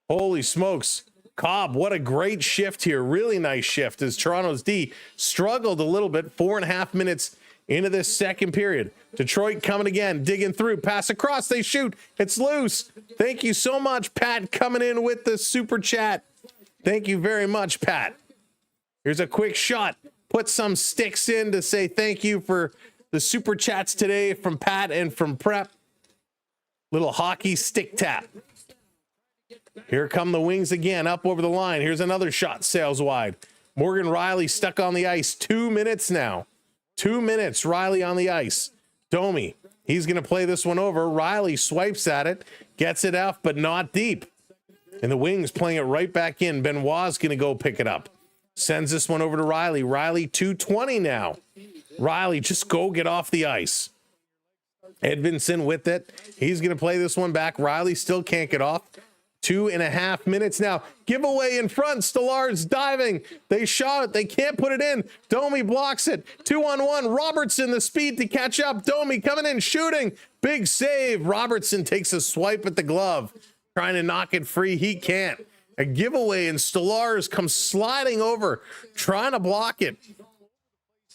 Holy smokes. Cobb, what a great shift here. Really nice shift as Toronto's D struggled a little bit. 4.5 minutes into this second period. Detroit coming again, digging through, pass across, they shoot. It's loose. Thank you so much, Pat, coming in with the super chat. Thank you very much, Pat. Here's a quick shot. Put some sticks in to say thank you for the super chats today from Pat and from Prep. Little hockey stick tap. Here come the Wings again, up over the line. Here's another shot, sails wide. Morgan Rielly stuck on the ice. 2 minutes now. 2 minutes, Rielly on the ice. Domi, he's going to play this one over. Rielly swipes at it, gets it out, but not deep. And the Wings playing it right back in. Benoit's going to go pick it up. Sends this one over to Rielly. Rielly 2:20 now. Rielly, just go get off the ice. Edvinson with it. He's going to play this one back. Rielly still can't get off. 2.5 minutes now. Giveaway in front. Stolar's diving. They shot it. They can't put it in. Domi blocks it. 2-on-1. Robertson, the speed to catch up. Domi coming in, shooting. Big save. Robertson takes a swipe at the glove. Trying to knock it free. He can't. A giveaway, and Stolar's comes sliding over, trying to block it.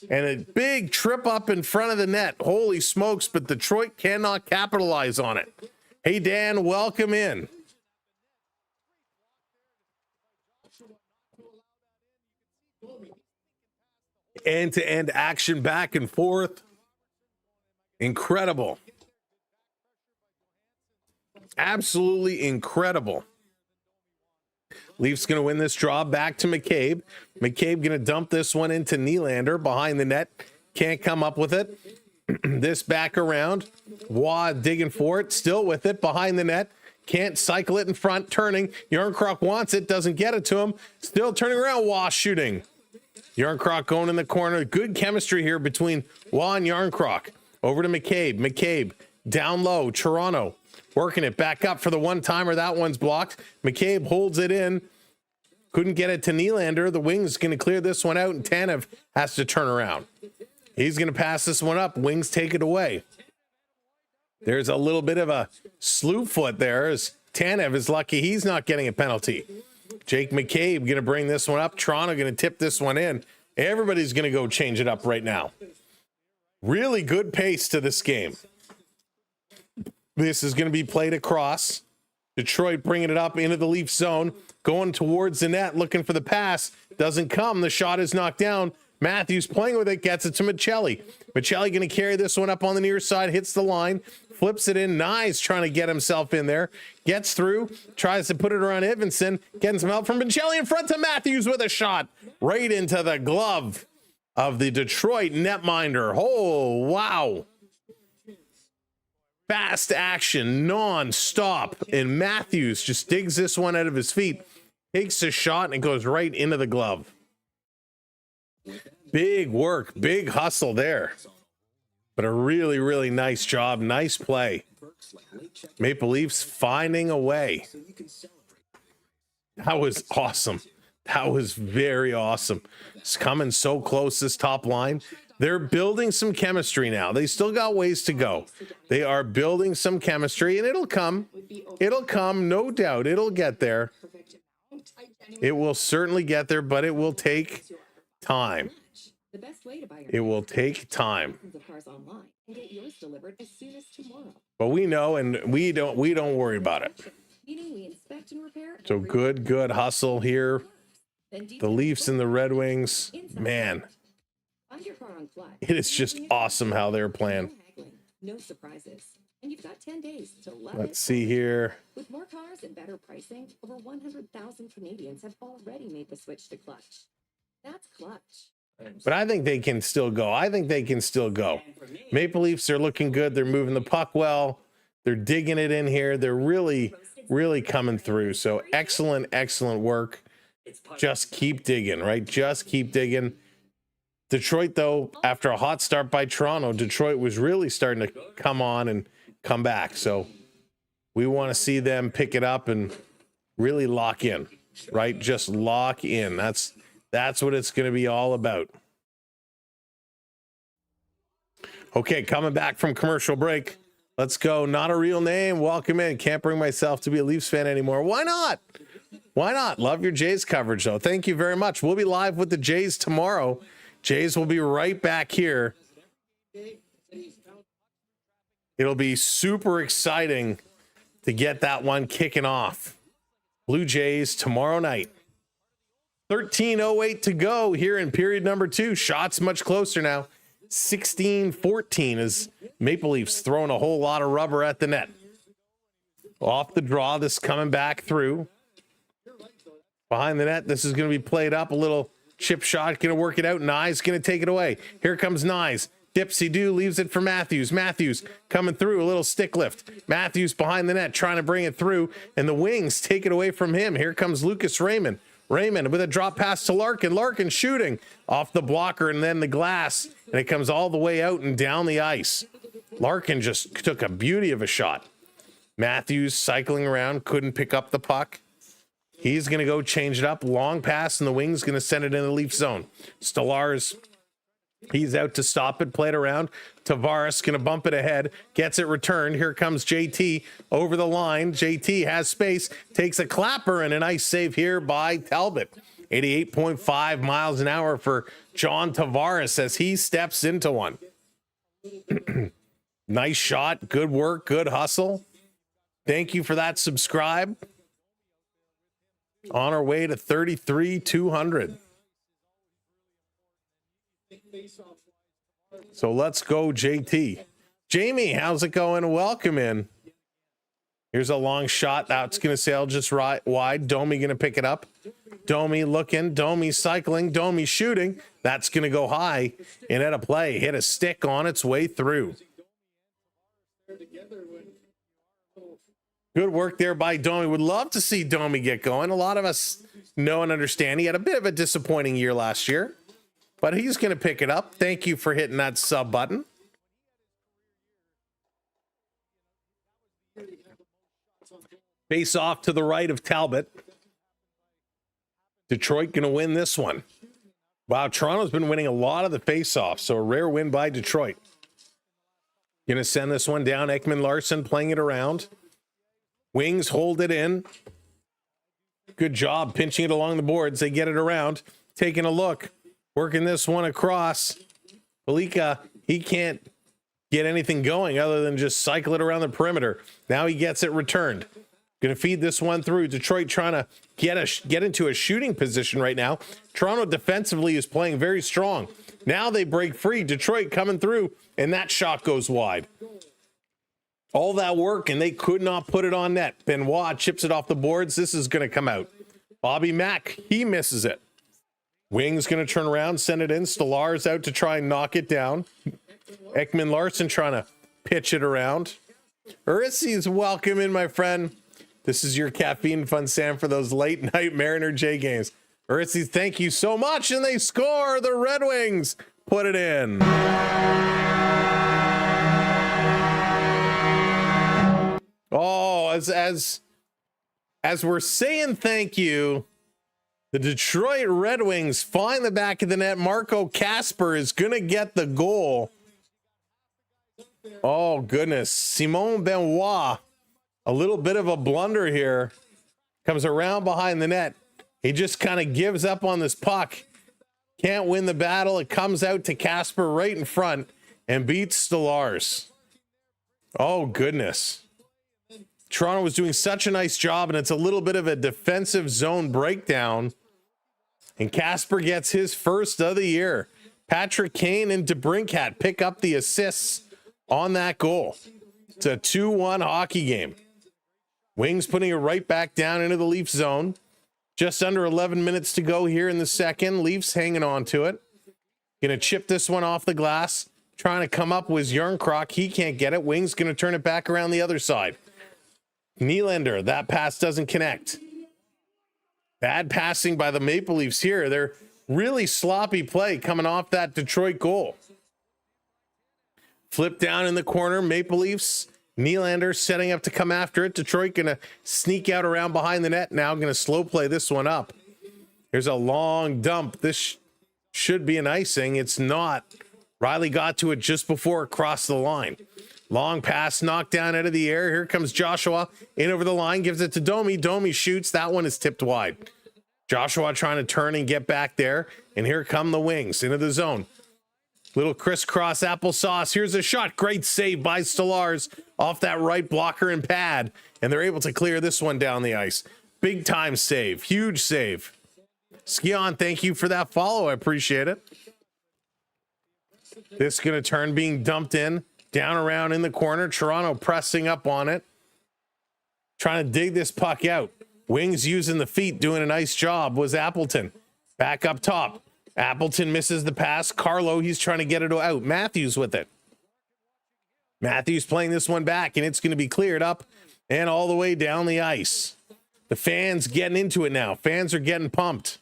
And a big trip up in front of the net. Holy smokes, but Detroit cannot capitalize on it. Hey, Dan, welcome in. End-to-end action back and forth. Incredible. Absolutely incredible. Leafs going to win this draw back to McCabe. McCabe going to dump this one into Nylander behind the net. Can't come up with it. This back around. Waugh digging for it. Still with it behind the net. Can't cycle it in front. Turning. Yarncroc wants it. Doesn't get it to him. Still turning around. Waugh shooting. Yarncroc going in the corner. Good chemistry here between Waugh and Yarncroc. Over to McCabe. McCabe down low. Toronto working it back up for the one-timer. That one's blocked. McCabe holds it in. Couldn't get it to Nylander. The Wings going to clear this one out, and Tanev has to turn around. He's going to pass this one up. Wings take it away. There's a little bit of a slew foot there as Tanev is lucky he's not getting a penalty. Jake McCabe going to bring this one up. Toronto going to tip this one in. Everybody's going to go change it up right now. Really good pace to this game. This is going to be played across. Detroit bringing it up into the Leaf zone, going towards the net, looking for the pass. Doesn't come. The shot is knocked down. Matthews playing with it, gets it to Michelli. Michelli going to carry this one up on the near side, hits the line, flips it in. Nice trying to get himself in there. Gets through, tries to put it around Edvinson, getting some help from Michelli in front to Matthews with a shot right into the glove of the Detroit netminder. Oh, wow. Fast action, non-stop, and Matthews just digs this one out of his feet, takes a shot, and it goes right into the glove. Big work, big hustle there, but a really, really nice job, nice play. Maple Leafs finding a way. That was awesome. That was very awesome. It's coming so close, this top line. They're building some chemistry now. They still got ways to go. They are building some chemistry, and it'll come. It'll come, no doubt. It'll get there. It will certainly get there, but it will take time. It will take time. But we know, and we don't worry about it. So good hustle here. The Leafs and the Red Wings, man. It is just awesome how they're playing. No surprises. And you've got 10 days to love Let's see here. With more cars and better pricing, over 100,000 Canadians have already made the switch to Clutch. That's Clutch. But I think they can still go. Maple Leafs are looking good. They're moving the puck well. They're digging it in here. They're really, really coming through. So excellent, excellent work. Just keep digging, right? Just keep digging. Detroit, though, after a hot start by Toronto, Detroit was really starting to come on and come back. So we want to see them pick it up and really lock in, right? Just lock in. That's what it's going to be all about. Okay, coming back from commercial break. Let's go. Not a real name. Welcome in. Can't bring myself to be a Leafs fan anymore. Why not? Why not? Love your Jays coverage, though. Thank you very much. We'll be live with the Jays tomorrow. Jays will be right back here. It'll be super exciting to get that one kicking off. Blue Jays tomorrow night. 13:08 to go here in period number 2. Shots much closer now. 16-14 as Maple Leafs throwing a whole lot of rubber at the net. Off the draw, this coming back through. Behind the net, this is going to be played up. A little chip shot, going to work it out. Nye's going to take it away. Here comes Nye's. Dipsy-do leaves it for Matthews. Matthews coming through, a little stick lift. Matthews behind the net, trying to bring it through, and the Wings take it away from him. Here comes Lucas Raymond. Raymond with a drop pass to Larkin. Larkin shooting off the blocker and then the glass, and it comes all the way out and down the ice. Larkin just took a beauty of a shot. Matthews cycling around, couldn't pick up the puck. He's going to go change it up. Long pass, and the Wings going to send it in the Leaf zone. Stolarz, he's out to stop it, play it around. Tavares going to bump it ahead, gets it returned. Here comes JT over the line. JT has space, takes a clapper, and a nice save here by Talbot. 88.5 miles an hour for John Tavares as he steps into one. Nice shot, good work, good hustle. Thank you for that subscribe. On our way to 33,200. So let's go, JT. Jamie, how's it going? Welcome in. Here's a long shot. That's going to sail just right wide. Domi going to pick it up. Domi looking. Domi cycling. Domi shooting. That's going to go high and at a play. Hit a stick on its way through. Good work there by Domi. Would love to see Domi get going. A lot of us know and understand he had a bit of a disappointing year last year, but he's going to pick it up. Thank you for hitting that sub button. Face off to the right of Talbot. Detroit going to win this one. Wow, Toronto's been winning a lot of the face-offs, so a rare win by Detroit. Going to send this one down. Ekman-Larsson playing it around. Wings hold it in. Good job pinching it along the boards. They get it around. Taking a look. Working this one across. Belika, he can't get anything going other than just cycle it around the perimeter. Now he gets it returned. Going to feed this one through. Detroit trying to get into a shooting position right now. Toronto defensively is playing very strong. Now they break free. Detroit coming through, and that shot goes wide. All that work, and they could not put it on net. Benoit chips it off the boards. This is going to come out. Bobby Mack, he misses it. Wings going to turn around, send it in. Stolarz out to try and knock it down. Ekman-Larsson trying to pitch it around. Urissy's welcome in, my friend. This is your caffeine fun, Sam, for those late night Mariner J games. Urissy's, thank you so much, and they score. The Red Wings put it in. Oh, as we're saying thank you, the Detroit Red Wings find the back of the net. Marco Kasper is going to get the goal. Oh, goodness. Simon Benoit, a little bit of a blunder here. Comes around behind the net. He just kind of gives up on this puck. Can't win the battle. It comes out to Kasper right in front and beats Stolarz. Oh, goodness. Toronto was doing such a nice job, and it's a little bit of a defensive zone breakdown. And Kasper gets his first of the year. Patrick Kane and DeBrincat pick up the assists on that goal. It's a 2-1 hockey game. Wings putting it right back down into the Leaf zone. Just under 11 minutes to go here in the second. Leafs hanging on to it. Gonna chip this one off the glass. Trying to come up with Yarncroc. He can't get it. Wings gonna turn it back around the other side. Nylander, that pass doesn't connect. Bad passing by the Maple Leafs here. They're really sloppy play coming off that Detroit goal. Flip down in the corner. Maple Leafs. Nylander setting up to come after it. Detroit gonna sneak out around behind the net. Now gonna slow play this one up. There's a long dump. This should be an icing. It's not. Riley got to it just before it crossed the line. Long pass knocked down out of the air. Here comes Joshua in over the line. Gives it to Domi. Domi shoots. That one is tipped wide. Joshua trying to turn and get back there. And here come the Wings into the zone. Little crisscross applesauce. Here's a shot. Great save by Stolarz off that right blocker and pad. And they're able to clear this one down the ice. Big time save. Huge save. Skion, thank you for that follow. I appreciate it. This is going to turn being dumped in. Down around in the corner. Toronto pressing up on it. Trying to dig this puck out. Wings using the feet. Doing a nice job was Appleton. Back up top. Appleton misses the pass. Carlo, he's trying to get it out. Matthews with it. Matthews playing this one back, and it's going to be cleared up and all the way down the ice. The fans getting into it now. Fans are getting pumped.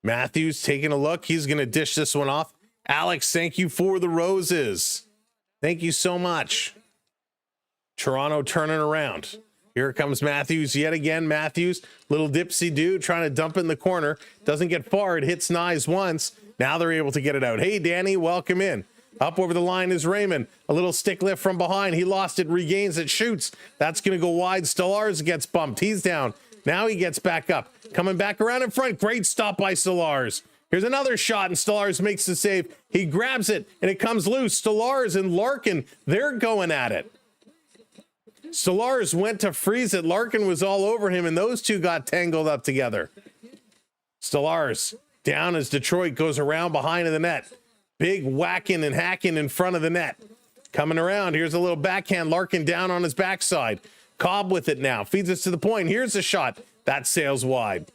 Matthews taking a look. He's going to dish this one off. Alex, thank you for the roses. Thank you so much. Toronto turning around. Here comes Matthews yet again. Matthews, little dipsy do, trying to dump it in the corner. Doesn't get far. It hits Nyes once. Now they're able to get it out. Hey, Danny, welcome in. Up over the line is Raymond. A little stick lift from behind. He lost it, regains it, shoots. That's going to go wide. Stolarz gets bumped. He's down. Now he gets back up. Coming back around in front. Great stop by Stolarz. Here's another shot, and Stolarz makes the save. He grabs it, and it comes loose. Stolarz and Larkin, they're going at it. Stolarz went to freeze it. Larkin was all over him, and those two got tangled up together. Stolarz down as Detroit goes around behind the net. Big whacking and hacking in front of the net. Coming around, here's a little backhand. Larkin down on his backside. Cobb with it now. Feeds us to the point. Here's a shot. That sails wide.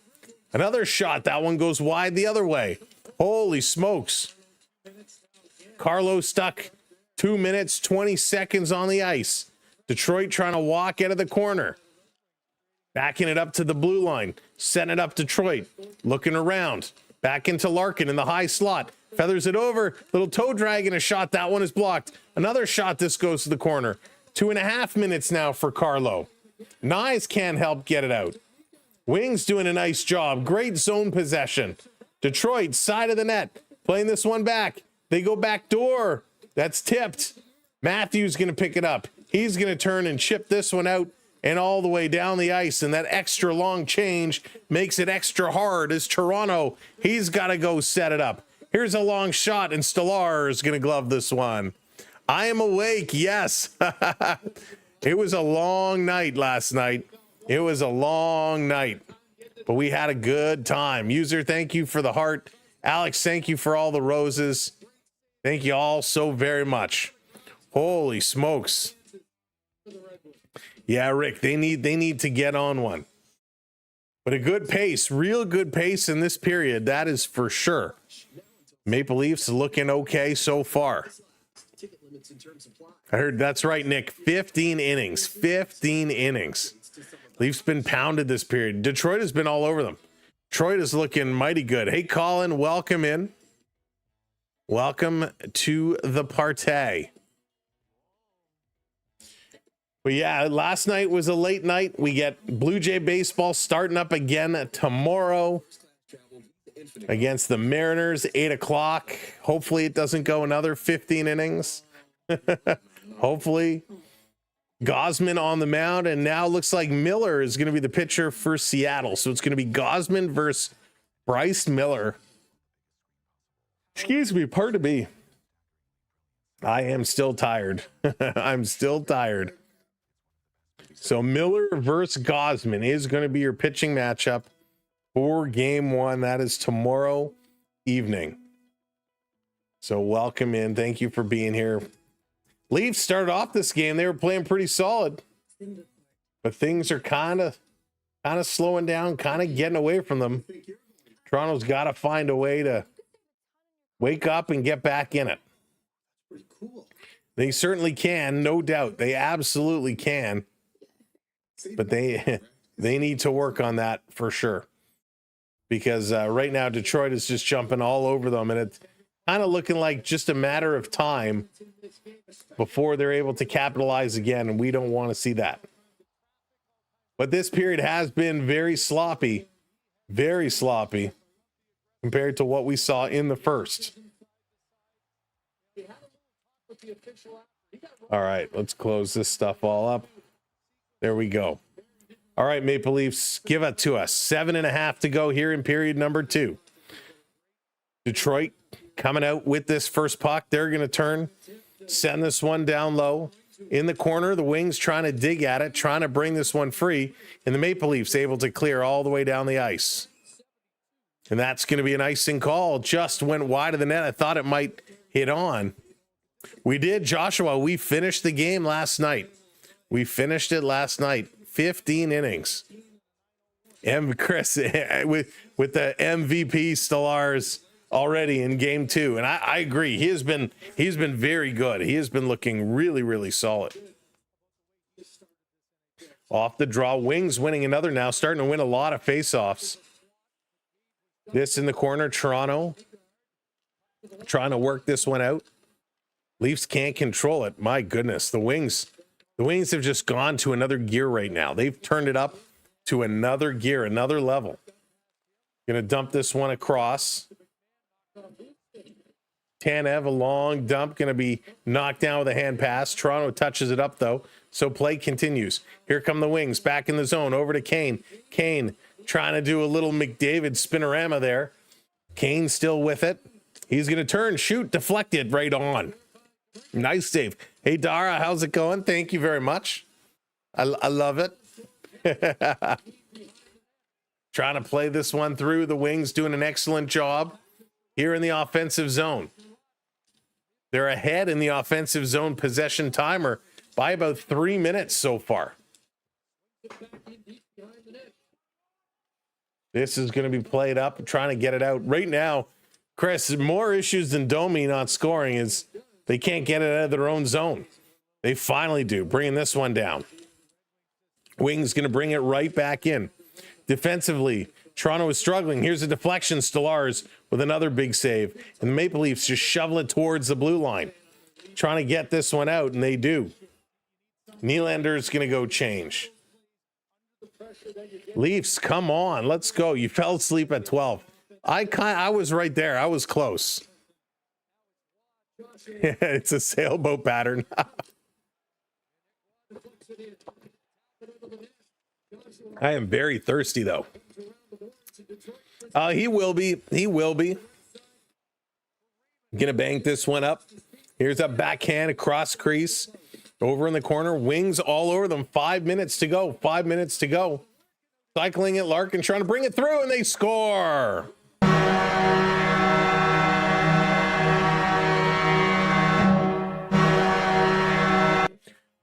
Another shot. That one goes wide the other way. Holy smokes. Carlo stuck 2 minutes, 20 seconds on the ice. Detroit trying to walk out of the corner. Backing it up to the blue line. Setting it up Detroit. Looking around. Back into Larkin in the high slot. Feathers it over. Little toe drag and a shot. That one is blocked. Another shot. This goes to the corner. 2.5 minutes now for Carlo. Nyes can't help get it out. Wings doing a nice job. Great zone possession. Detroit, side of the net. Playing this one back. They go back door. That's tipped. Matthews going to pick it up. He's going to turn and chip this one out and all the way down the ice. And that extra long change makes it extra hard as Toronto. He's got to go set it up. Here's a long shot, and Stolarz is going to glove this one. I am awake. Yes. It was a long night last night. It was a long night, but we had a good time. User, thank you for the heart. Alex, thank you for all the roses. Thank you all so very much. Holy smokes. Yeah, Rick, they need to get on one. But a good pace, real good pace in this period, that is for sure. Maple Leafs looking okay so far. I heard that's right, Nick. 15 innings. 15 innings. Leafs been pounded this period. Detroit has been all over them. Detroit is looking mighty good. Hey, Colin, welcome in. Welcome to the party. But yeah, last night was a late night. We get Blue Jay baseball starting up again tomorrow against the Mariners, 8 o'clock. Hopefully it doesn't go another 15 innings. Hopefully. Gausman on the mound, and now looks like Miller is going to be the pitcher for Seattle. So it's going to be Gausman versus Bryce Miller. Excuse me, pardon me. I am still tired. I'm still tired. So Miller versus Gausman is going to be your pitching matchup for game one. That is tomorrow evening. So welcome in. Thank you for being here. Leafs started off this game. They were playing pretty solid, but things are kind of slowing down, kind of getting away from them. Toronto's got to find a way to Wake up and get back in it. Pretty cool. They certainly can, no doubt. They absolutely can. But they need to work on that for sure. Because right now Detroit is just jumping all over them, and it's kind of looking like just a matter of time before they're able to capitalize again, and we don't want to see that. But this period has been very sloppy compared to what we saw in the first. All right, let's close this stuff all up. There we go. All right, Maple Leafs, give it to us. 7.5 to go here in period number 2. Detroit coming out with this first puck. They're going to turn, send this one down low. In the corner, the Wings trying to dig at it, trying to bring this one free, and the Maple Leafs able to clear all the way down the ice. And that's going to be an icing call. Just went wide of the net. I thought it might hit on. We did, Joshua. We finished the game last night. 15 innings. Chris with the MVP Stellars already in game 2. And I agree. He's been very good. He has been looking really, really solid. Off the draw, Wings winning another now, starting to win a lot of faceoffs. This in the corner, Toronto trying to work this one out. Leafs can't control it. My goodness, the Wings have just gone to another gear right now. They've turned it up to another gear, another level. Gonna dump this one across. Tanev, a long dump, gonna be knocked down with a hand pass. Toronto touches it up though, so play continues. Here come the Wings, back in the zone, over to Kane. Kane trying to do a little McDavid spinorama there. Kane still with it. He's gonna turn, shoot, deflected right on. Nice save. Hey, Dara, how's it going? Thank you very much. I love it. Trying to play this one through. The Wings doing an excellent job here in the offensive zone. They're ahead in the offensive zone possession timer by about 3 minutes so far. This is going to be played up, trying to get it out. Right now, Chris, more issues than Domi not scoring is they can't get it out of their own zone. They finally do, bringing this one down. Wings going to bring it right back in. Defensively, Toronto is struggling. Here's a deflection. Stellars with another big save. And the Maple Leafs just shovel it towards the blue line. Trying to get this one out, and they do. Nylander's going to go change. Leafs, come on. Let's go. You fell asleep at 12. I was right there. I was close. It's a sailboat pattern. I am very thirsty, though. He will be. Gonna bank this one up. Here's a backhand across crease. Over in the corner. Wings all over them. 5 minutes to go. Cycling it, Larkin trying to bring it through, and they score.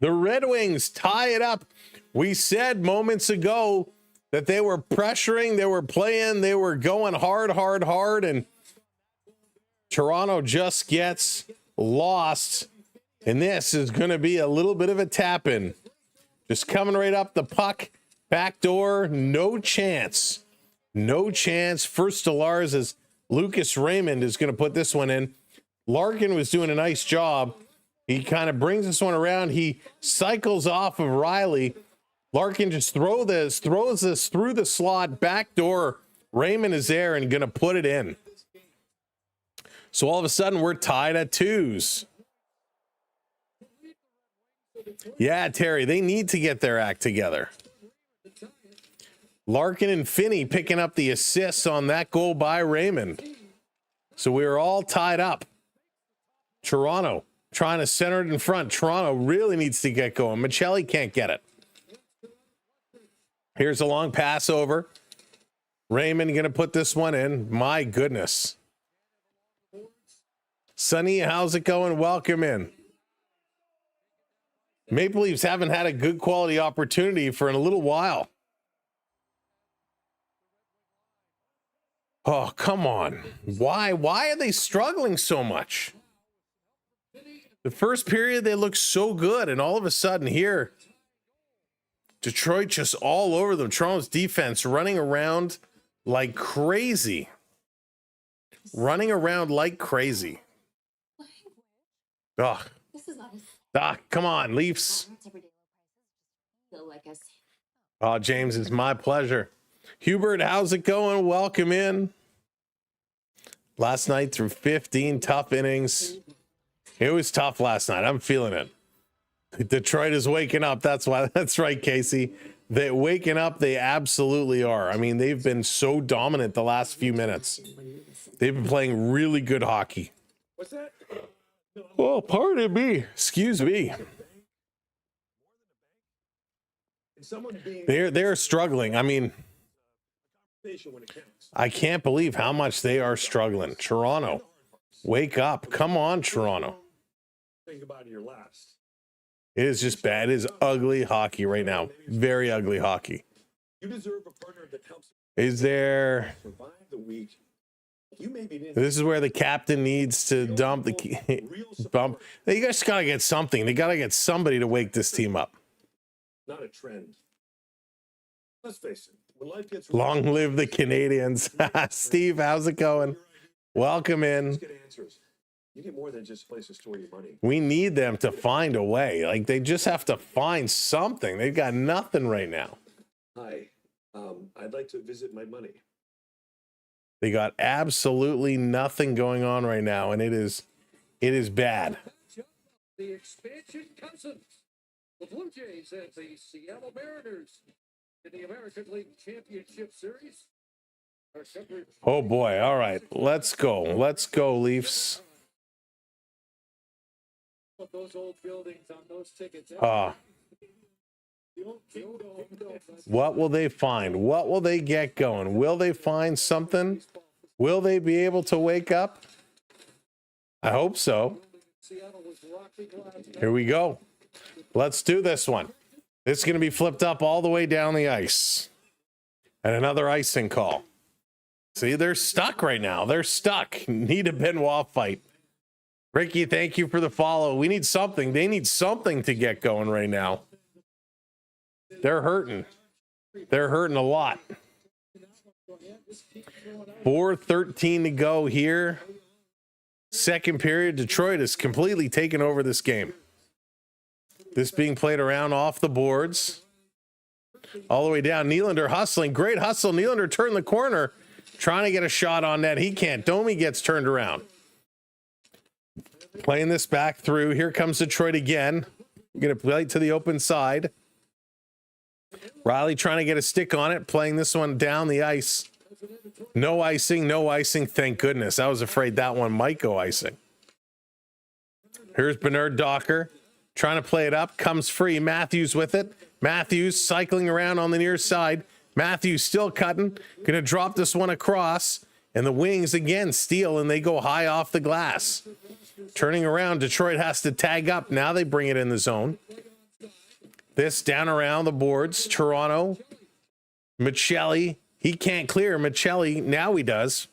The Red Wings tie it up. We said moments ago that they were pressuring, they were playing, they were going hard, and Toronto just gets lost. And this is going to be a little bit of a tap-in. Just coming right up the puck. Back door, no chance. First to Lars as Lucas Raymond is going to put this one in. Larkin was doing a nice job. He kind of brings this one around. He cycles off of Riley. Larkin just throws this through the slot. Back door. Raymond is there and going to put it in. So all of a sudden we're tied at 2s. Yeah, Terry, they need to get their act together. Larkin and Finney picking up the assists on that goal by Raymond. So we are all tied up. Toronto trying to center it in front. Toronto really needs to get going. Michelli can't get it. Here's a long pass over. Raymond going to put this one in. My goodness. Sonny, how's it going? Welcome in. Maple Leafs haven't had a good quality opportunity for in a little while. Oh, come on. Why are they struggling so much? The first period, they looked so good, and all of a sudden here, Detroit just all over them. Toronto's defense running around like crazy. Running around like crazy. Ugh. Come on, Leafs. Oh, James, it's my pleasure. Hubert, how's it going? Welcome in. Last night through 15 tough innings. It was tough last night. I'm feeling it. Detroit is waking up. That's why. That's right, Casey. They're waking up. They absolutely are. I mean, they've been so dominant the last few minutes. They've been playing really good hockey. What's that? Oh, pardon me. Excuse me. They're struggling. I mean, I can't believe how much they are struggling. Toronto, wake up. Come on, Toronto. Think about your last. It is just bad. It is ugly hockey right now. Very ugly hockey. You deserve a partner that helps Is there... survive the week. You may be This is where the captain needs to dump the bump. You guys got to get something. They got to get somebody to wake this team up. not a trend. Let's face it. When life gets Long live the Canadians. Steve, how's it going? Welcome in. get answers. You get more than just a place to store your money. We need them to find a way. Like, they just have to find something. They've got nothing right now. Hi, I'd like to visit my money. They got absolutely nothing going on right now, and it is bad. The expansion cousins, the Blue Jays and the Seattle Mariners in the American League Championship Series. Oh boy. All right. Let's go. Let's go, Leafs. Those old buildings on those tickets. What will they find? What will they get going? Will they find something? Will they be able to wake up? I hope so. Here we go. Let's do this one. This is going to be flipped up all the way down the ice. And another icing call. See, they're stuck right now. They're stuck. Need a Benoit fight. Ricky, thank you for the follow. We need something. They need something to get going right now. They're hurting. They're hurting a lot. 4:13 to go here. Second period. Detroit has completely taken over this game. This being played around off the boards. All the way down. Nylander hustling. Great hustle. Nylander turned the corner. Trying to get a shot on net. He can't. Domi gets turned around. Playing this back through. Here comes Detroit again. Going to play it to the open side. Riley trying to get a stick on it. Playing this one down the ice. No icing. No icing. Thank goodness. I was afraid that one might go icing. Here's Bernard Docker. Trying to play it up. Comes free. Matthews with it. Matthews cycling around on the near side. Matthews still cutting. Going to drop this one across. And the Wings again steal, and they go high off the glass. Turning around, Detroit has to tag up. Now they bring it in the zone. This down around the boards. Toronto. Michelli. He can't clear. Michelli, now he does.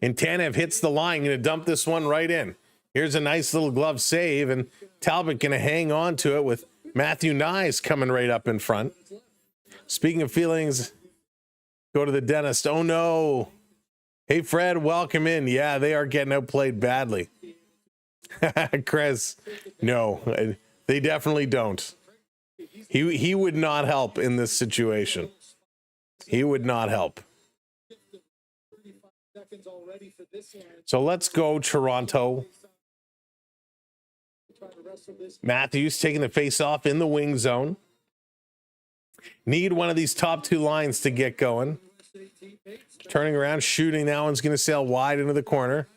And Tanev hits the line. Going to dump this one right in. Here's a nice little glove save, and Talbot going to hang on to it with Matthew Nyes coming right up in front. Speaking of feelings, go to the dentist. Oh, no. Hey, Fred, welcome in. Yeah, they are getting outplayed badly. Chris, no, they definitely don't. He would not help in this situation. He would not help. So let's go, Toronto. Matthews taking the face off in the wing zone. Need one of these top two lines to get going. Turning around, shooting. That one's going to sail wide into the corner.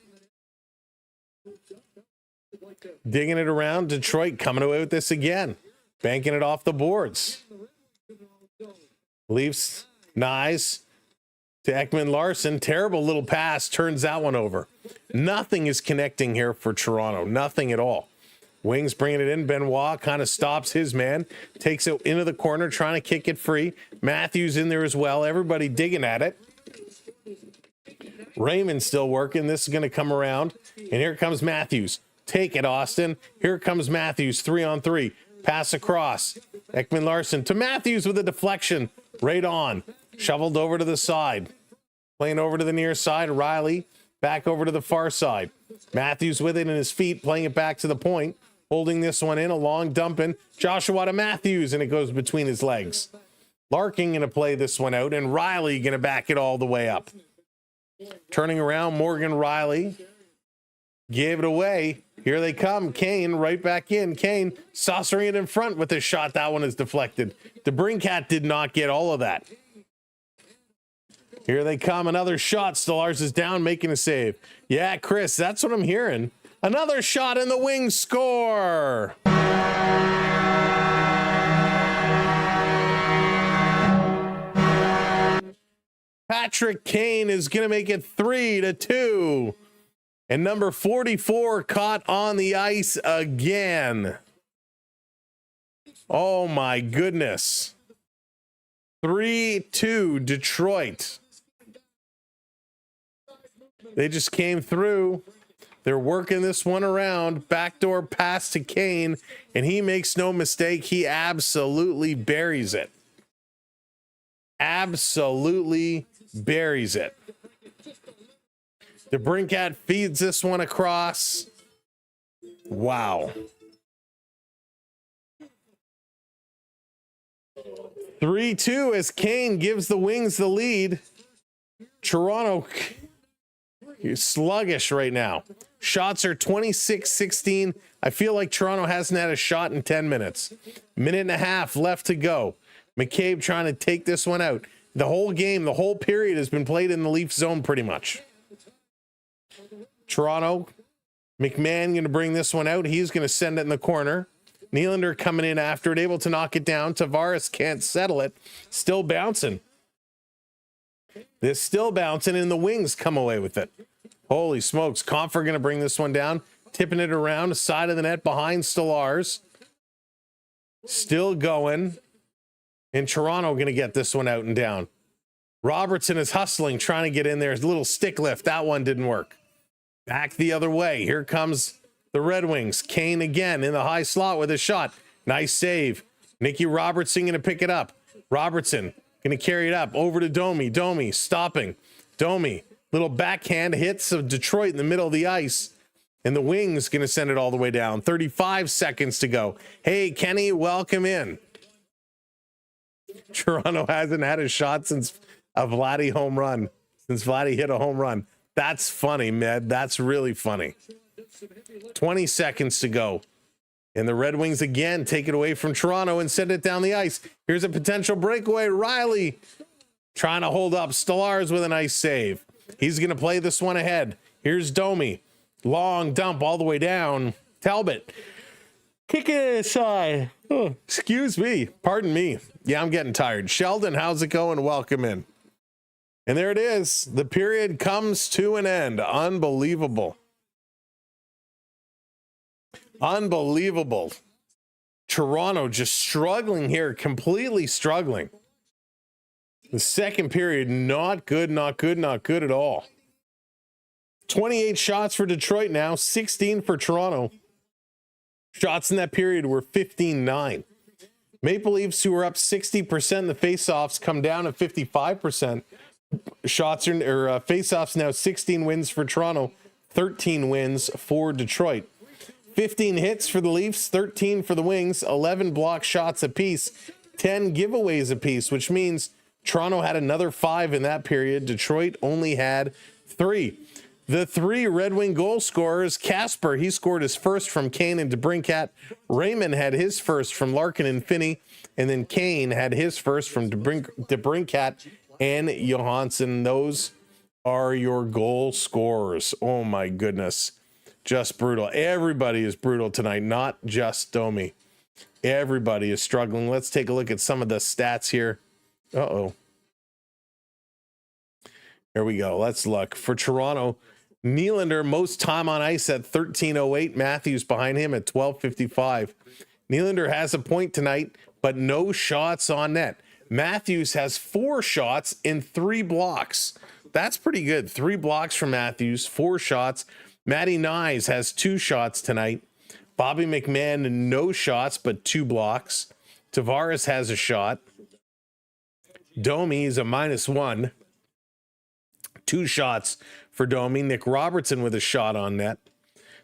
Digging it around. Detroit coming away with this again. Banking it off the boards. Leafs, Nyes to Ekman Larson. Terrible little pass. Turns that one over. Nothing is connecting here for Toronto. Nothing at all. Wings bringing it in. Benoit kind of stops his man. Takes it into the corner, trying to kick it free. Matthews in there as well. Everybody digging at it. Raymond still working. This is going to come around. And here comes Matthews. Take it, Austin. Here comes Matthews, 3-on-3. Pass across. Ekman Larson to Matthews with a deflection. Right on. Shoveled over to the side. Playing over to the near side. Riley back over to the far side. Matthews with it in his feet, playing it back to the point. Holding this one in, a long dumping. Joshua to Matthews, and it goes between his legs. Larkin going to play this one out, and Riley going to back it all the way up. Turning around, Morgan Riley gave it away. Here they come. Kane right back in. Kane saucering it in front with his shot. That one is deflected. DeBrincat did not get all of that. Here they come. Another shot. Stolarz is down, making a save. Yeah, Chris, that's what I'm hearing. Another shot in the wing, score. Patrick Kane is going to make it 3-2. And number 44 caught on the ice again. Oh my goodness. 3-2 Detroit. They just came through. They're working this one around. Backdoor pass to Kane, and he makes no mistake. He absolutely buries it. Absolutely buries it. DeBrincat feeds this one across. Wow. 3-2 as Kane gives the Wings the lead. Toronto is sluggish right now. Shots are 26-16. I feel like Toronto hasn't had a shot in 10 minutes. Minute and a half left to go. McCabe trying to take this one out. The whole game, the whole period has been played in the Leaf zone pretty much. Toronto, McMahon going to bring this one out. He's going to send it in the corner. Nylander coming in after it, able to knock it down. Tavares can't settle it. Still bouncing. This still bouncing, and the Wings come away with it. Holy smokes. Compher going to bring this one down. Tipping it around, side of the net behind Stolarz. Still going. And Toronto going to get this one out and down. Robertson is hustling, trying to get in there. A little stick lift. That one didn't work. Back the other way. Here comes the Red Wings. Kane again in the high slot with a shot. Nice save. Nicky Robertson going to pick it up. Robertson going to carry it up over to Domi. Domi stopping. Domi, little backhand hits of Detroit in the middle of the ice. And the Wings going to send it all the way down. 35 seconds to go. Hey, Kenny, welcome in. Toronto hasn't had a shot since a Vladdy home run. Since Vladdy hit a home run. That's funny, Med. That's really funny. 20 seconds to go. And the Red Wings again take it away from Toronto and send it down the ice. Here's a potential breakaway. Riley trying to hold up Stolarz with a nice save. He's going to play this one ahead. Here's Domi. Long dump all the way down. Talbot. Kick it aside. Oh, excuse me. Pardon me. Yeah, I'm getting tired. Sheldon, how's it going? Welcome in. And there it is. The period comes to an end. Unbelievable. Unbelievable. Toronto just struggling here, completely struggling. The second period, not good, not good, not good at all. 28 shots for Detroit now, 16 for Toronto. Shots in that period were 15-9. Maple Leafs, who were up 60% in the faceoffs, come down to 55%. Shots or faceoffs now 16 wins for Toronto, 13 wins for Detroit. 15 hits for the Leafs, 13 for the Wings, 11 block shots apiece, 10 giveaways apiece, which means Toronto had another 5 in that period. Detroit only had 3. The 3 Red Wing goal scorers, Casper, he scored his first from Kane and DeBrincat. Raymond had his first from Larkin and Finney. And then Kane had his first from DeBrincat and Johansson. Those are your goal scorers. Oh my goodness. Just brutal. Everybody is brutal tonight, not just Domi. Everybody is struggling. Let's take a look at some of the stats here. Uh-oh. Here we go. Let's look. For Toronto, Nylander, most time on ice at 13:08. Matthews behind him at 12:55. Nylander has a point tonight, but no shots on net. Matthews has 4 shots and 3 blocks. That's pretty good. 3 blocks from Matthews, 4 shots. Matty Nyes has 2 shots tonight. Bobby McMahon, no shots, but 2 blocks. Tavares has a shot. Domi is a -1. 2 shots for Domi. Nick Robertson with a shot on net.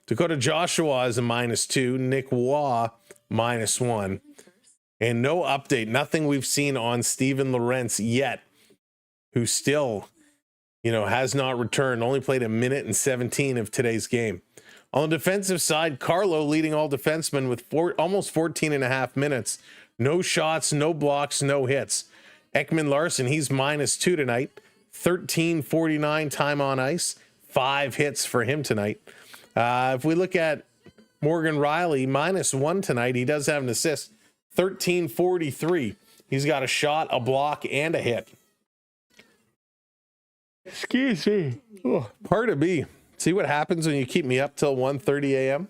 Dakota Joshua is a -2. Nick Waugh, -1. And no update. Nothing we've seen on Steven Lorentz yet, who still, has not returned. Only played a minute and 17 of today's game. On the defensive side, Carlo leading all defensemen with almost 14 and a half minutes. No shots, no blocks, no hits. Ekman Larson, he's -2 tonight. 13:49 time on ice. 5 hits for him tonight. If we look at Morgan Riley, -1 tonight. He does have an assist. 13:43. He's got a shot, a block, and a hit. Excuse me. Oh, part of B. See what happens when you keep me up till 1:30 a.m.?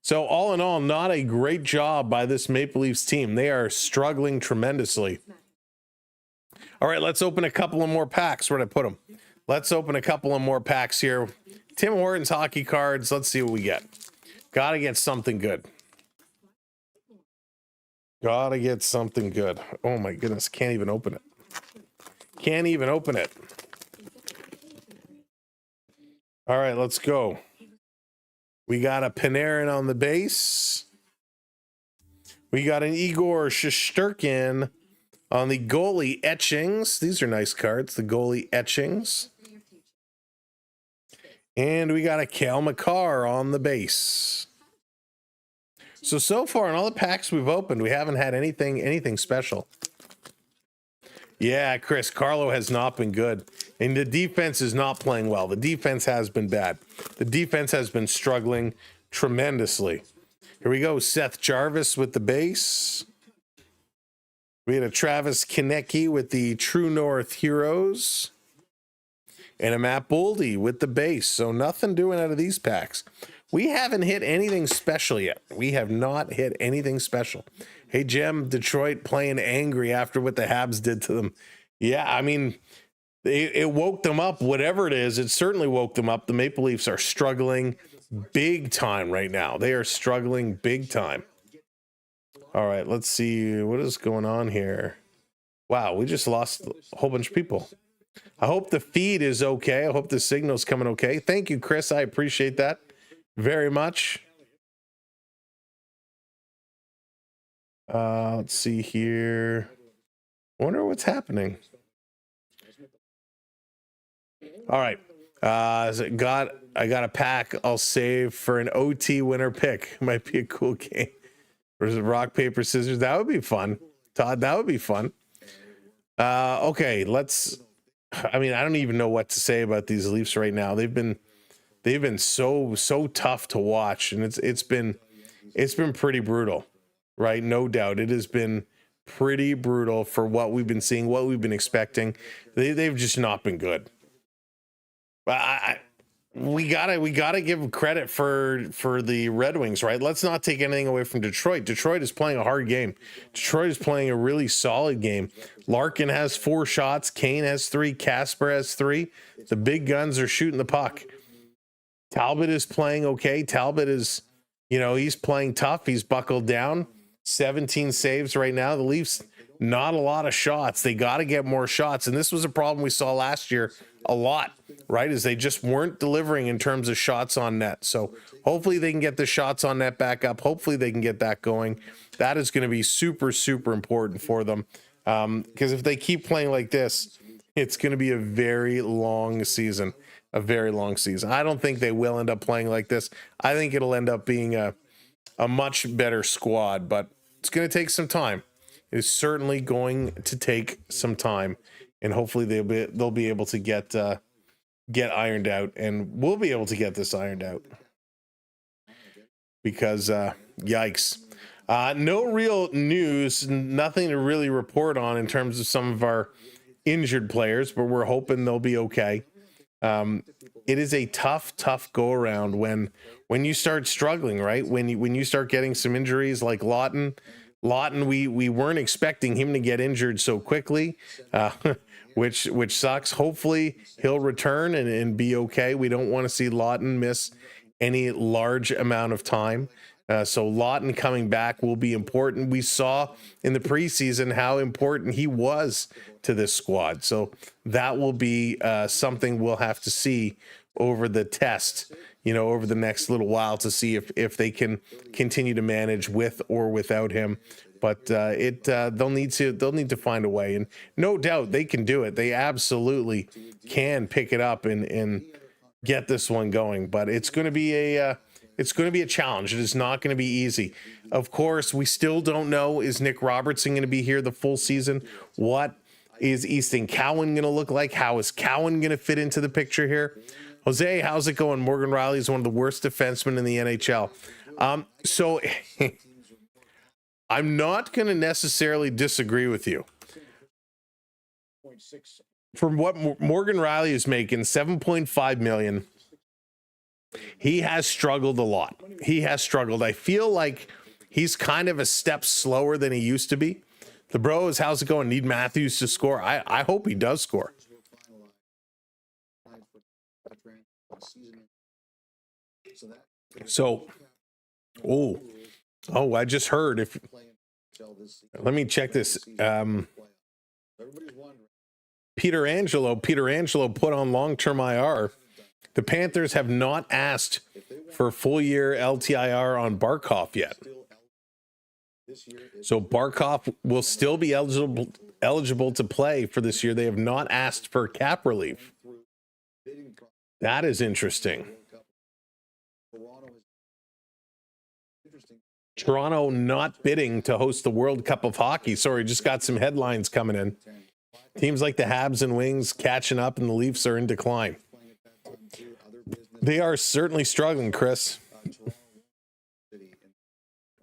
So all in all, not a great job by this Maple Leafs team. They are struggling tremendously. All right, let's open a couple of more packs. Where'd I put them? Let's open a couple of more packs here. Tim Hortons hockey cards. Let's see what we get. Gotta get something good. Gotta get something good. Oh my goodness, can't even open it. Can't even open it. All right, let's go. We got a Panarin on the base. We got an Igor Shesterkin on the goalie etchings. These are nice cards, the goalie etchings. And we got a Cale Makar on the base. So far in all the packs we've opened, we haven't had anything special. Yeah, Chris, Carlo has not been good. And the defense is not playing well. The defense has been bad. The defense has been struggling tremendously. Here we go. Seth Jarvis with the base. We had a Travis Konecny with the True North Heroes. And a Matt Boldy with the base. So nothing doing out of these packs. We haven't hit anything special yet. We have not hit anything special. Hey, Jim, Detroit playing angry after what the Habs did to them. Yeah, I mean, it woke them up. Whatever it is, it certainly woke them up. The Maple Leafs are struggling big time right now. They are struggling big time. All right, let's see. What is going on here? Wow, we just lost a whole bunch of people. I hope the feed is okay. I hope the signal's coming okay. Thank you, Chris. I appreciate that very much. Let's see here. Wonder what's happening. All right. I got a pack I'll save for an OT winner pick. Might be a cool game. Or is it rock, paper, scissors? That would be fun. Todd, that would be fun. Okay, I don't even know what to say about these Leafs right now. They've been so tough to watch, and it's been pretty brutal, right? No doubt. It has been pretty brutal for what we've been seeing, what we've been expecting. They've just not been good. But we gotta give credit for the Red Wings, right? Let's not take anything away from Detroit. Detroit is playing a hard game. Detroit is playing a really solid game. Larkin has 4 shots. Kane has 3. Casper has 3. The big guns are shooting the puck. Talbot is playing okay. Talbot is, he's playing tough. He's buckled down. 17 saves right now. The Leafs, not a lot of shots. They got to get more shots. And this was a problem we saw last year a lot, right? Is they just weren't delivering in terms of shots on net. So hopefully they can get the shots on net back up. Hopefully they can get that going. That is going to be super, super important for them. Because if they keep playing like this, it's going to be a very long season. A very long season. I don't think they will end up playing like this. I think it'll end up being a much better squad, but it's going to take some time. It is certainly going to take some time, and hopefully they'll be able to get ironed out, and we'll be able to get this ironed out. Because yikes. No real news, nothing to really report on in terms of some of our injured players, but we're hoping they'll be okay. It is a tough go around when you start struggling, right? When you start getting some injuries like Lawton, Lawton, we weren't expecting him to get injured so quickly, which sucks. Hopefully he'll return and be okay. We don't want to see Lawton miss any large amount of time. So Lawton coming back will be important. We saw in the preseason how important he was to this squad. So that will be something we'll have to see over the test, over the next little while to see if they can continue to manage with or without him. But they'll need to find a way, and no doubt they can do it. They absolutely can pick it up and get this one going. But it's going to be a challenge. It is not going to be easy. Of course, we still don't know, is Nick Robertson going to be here the full season? What is Easton Cowan going to look like? How is Cowan going to fit into the picture here? Jose, how's it going? Morgan Riley is one of the worst defensemen in the NHL. So I'm not going to necessarily disagree with you. From what Morgan Riley is making, $7.5 million. He has struggled a lot. I feel like he's kind of a step slower than he used to be. The bros, how's it going? Need Matthews to score? I hope he does score. So, I just heard let me check this. Peter Angelo put on long-term IR. The Panthers have not asked for full-year LTIR on Barkov yet. So Barkov will still be eligible to play for this year. They have not asked for cap relief. That is interesting. Toronto not bidding to host the World Cup of Hockey. Sorry, just got some headlines coming in. Teams like the Habs and Wings catching up, and the Leafs are in decline. They are certainly struggling, Chris.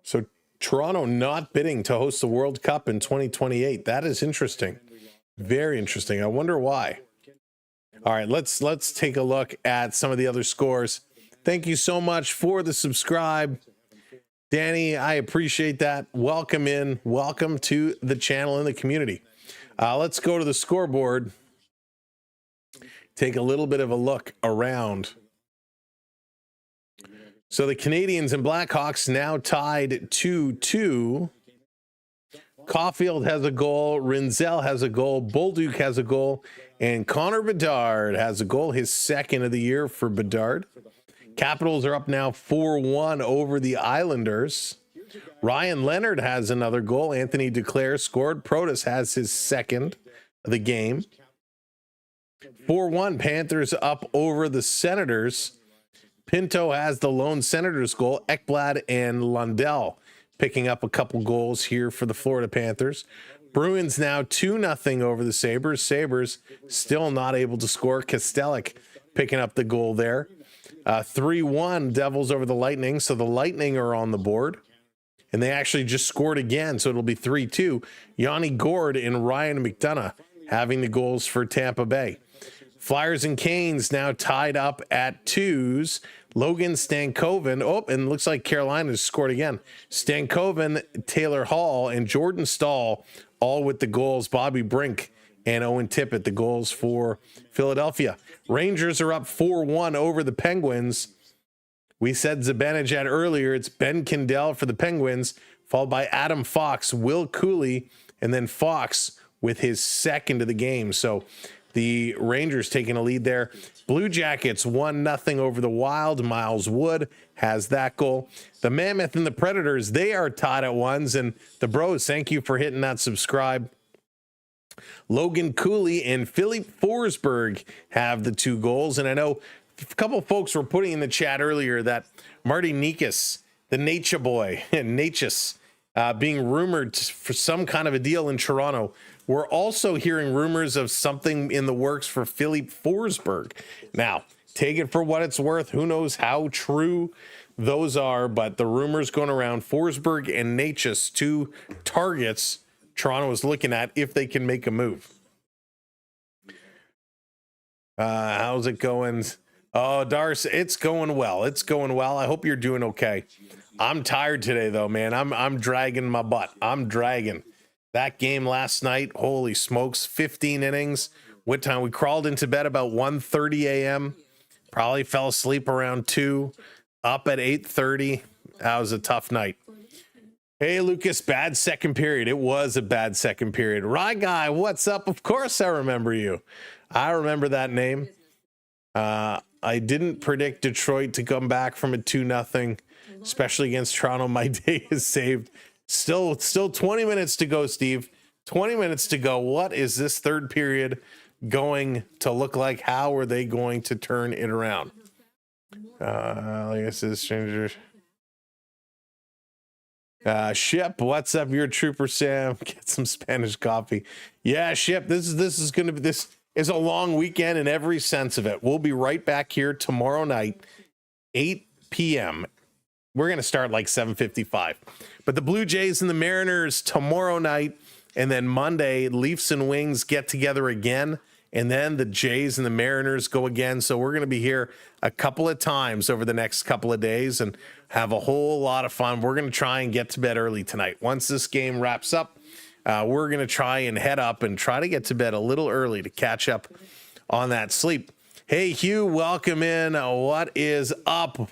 So Toronto not bidding to host the World Cup in 2028. That is interesting. Very interesting. I wonder why. All right, let's take a look at some of the other scores. Thank you so much for the subscribe. Danny, I appreciate that. Welcome in. Welcome to the channel and the community. Let's go to the scoreboard. Take a little bit of a look around. So the Canadians and Blackhawks now tied 2-2. Caulfield has a goal. Rinzel has a goal. Bolduc has a goal. And Connor Bedard has a goal, his second of the year for Bedard. Capitals are up now 4-1 over the Islanders. Ryan Leonard has another goal. Anthony Duclair scored. Protas has his second of the game. 4-1 Panthers up over the Senators. Pinto has the lone Senators goal. Ekblad and Lundell picking up a couple goals here for the Florida Panthers. Bruins now 2-0 over the Sabres. Sabres still not able to score. Kostelic picking up the goal there. 3-1 Devils over the Lightning. So the Lightning are on the board. And they actually just scored again. So it'll be 3-2. Yanni Gord and Ryan McDonough having the goals for Tampa Bay. Flyers and Canes now tied up at 2s. Logan Stankoven. Oh, and looks like Carolina has scored again. Stankoven, Taylor Hall, and Jordan Stahl all with the goals. Bobby Brink and Owen Tippett, the goals for Philadelphia. Rangers are up 4-1 over the Penguins. We said Zibanejad earlier. It's Ben Kindell for the Penguins, followed by Adam Fox, Will Cooley, and then Fox with his second of the game. So the Rangers taking a lead there. Blue Jackets 1-0 over the Wild. Miles Wood has that goal. The Mammoth and the Predators, they are tied at 1s. And the bros, thank you for hitting that subscribe. Logan Cooley and Philip Forsberg have the 2 goals. And I know a couple of folks were putting in the chat earlier that Marty Nikas, the Nature Boy, Natchez, being rumored for some kind of a deal in Toronto. We're also hearing rumors of something in the works for Philip Forsberg. Now, take it for what it's worth. Who knows how true those are, but the rumors going around, Forsberg and Natchez, 2 targets Toronto is looking at if they can make a move. How's it going? Oh, Darce, it's going well. It's going well. I hope you're doing okay. I'm tired today though, man. I'm dragging my butt. I'm dragging. That game last night, holy smokes, 15 innings. What time? We crawled into bed about 1:30 a.m. Probably fell asleep around 2, up at 8:30. That was a tough night. Hey, Lucas, bad second period. It was a bad second period. Rye Guy, what's up? Of course I remember you. I remember that name. I didn't predict Detroit to come back from a 2-0, especially against Toronto. My day is saved. Still 20 minutes to go, Steve. 20 minutes to go. What is this third period going to look like? How are they going to turn it around? I guess it's strangers. Ship, what's up? You're a trooper, Sam. Get some Spanish coffee. Yeah, Ship. This is a long weekend in every sense of it. We'll be right back here tomorrow night, 8 p.m. We're gonna start like 7:55. But the Blue Jays and the Mariners tomorrow night, and then Monday, Leafs and Wings get together again, and then the Jays and the Mariners go again. So we're gonna be here a couple of times over the next couple of days and have a whole lot of fun. We're gonna try and get to bed early tonight. Once this game wraps up, we're gonna try and head up and try to get to bed a little early to catch up on that sleep. Hey, Hugh, welcome in. What is up?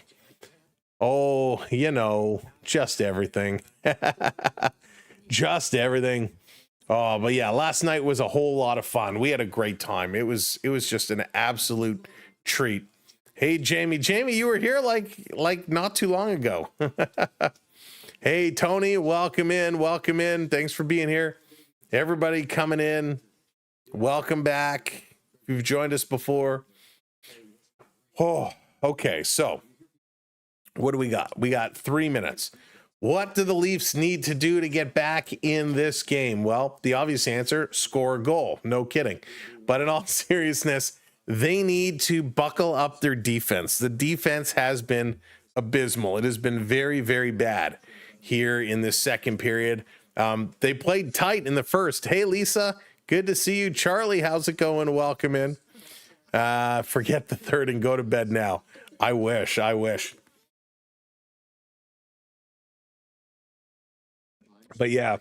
Oh, just everything. Just everything. Oh, but yeah, last night was a whole lot of fun. We had a great time. It was just an absolute treat. Hey, Jamie, you were here like not too long ago. Hey, Tony, welcome in. Thanks for being here. Everybody coming in, welcome back. If you've joined us before. Oh, okay, so what do we got? We got 3 minutes. What do the Leafs need to do to get back in this game? Well, the obvious answer, score a goal. No kidding. But in all seriousness, they need to buckle up their defense. The defense has been abysmal. It has been very, very bad here in this second period. They played tight in the first. Hey, Lisa, good to see you. Charlie, how's it going? Welcome in. Forget the third and go to bed now. I wish. But yeah,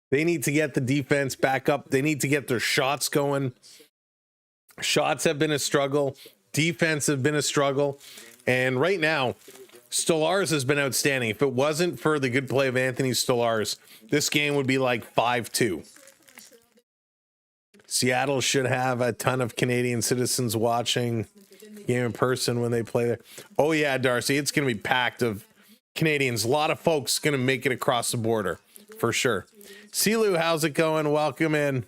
they need to get the defense back up. They need to get their shots going. Shots have been a struggle. Defense have been a struggle. And right now, Stolarz has been outstanding. If it wasn't for the good play of Anthony Stolarz, this game would be like 5-2. Seattle should have a ton of Canadian citizens watching the game in person when they play there. Oh yeah, Darcy, it's going to be packed of Canadians. A lot of folks going to make it across the border for sure. Silu, how's it going? Welcome in.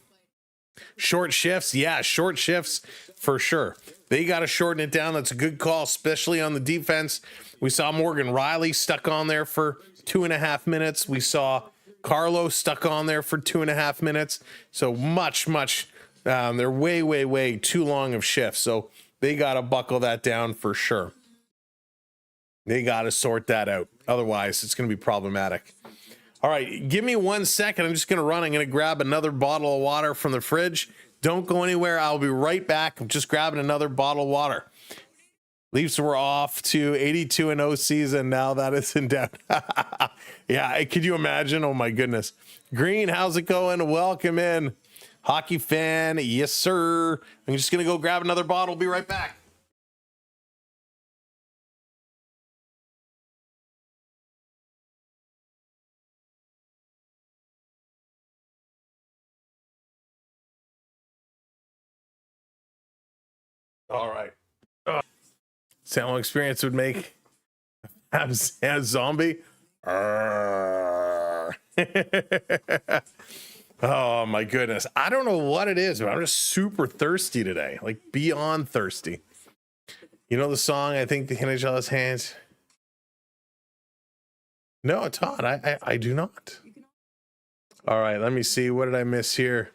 Short shifts. Yeah, short shifts for sure. They got to shorten it down. That's a good call, especially on the defense. We saw Morgan Riley stuck on there for 2.5 minutes. We saw Carlos stuck on there for 2.5 minutes. So much, they're way too long of shifts. So they got to buckle that down for sure. They got to sort that out. Otherwise, it's going to be problematic. All right, give me 1 second. I'm just going to run. I'm going to grab another bottle of water from the fridge. Don't go anywhere. I'll be right back. I'm just grabbing another bottle of water. Leafs were off to 82-0 season. Now that is in doubt. Yeah, could you imagine? Oh, my goodness. Green, how's it going? Welcome in. Hockey fan, yes, sir. I'm just going to go grab another bottle. Be right back. All right. Samwelb Experience would make a zombie. Oh my goodness. I don't know what it is, but I'm just super thirsty today. Like beyond thirsty. You know the song, I think the NHL has hands. No, Todd, I do not. All right, let me see. What did I miss here?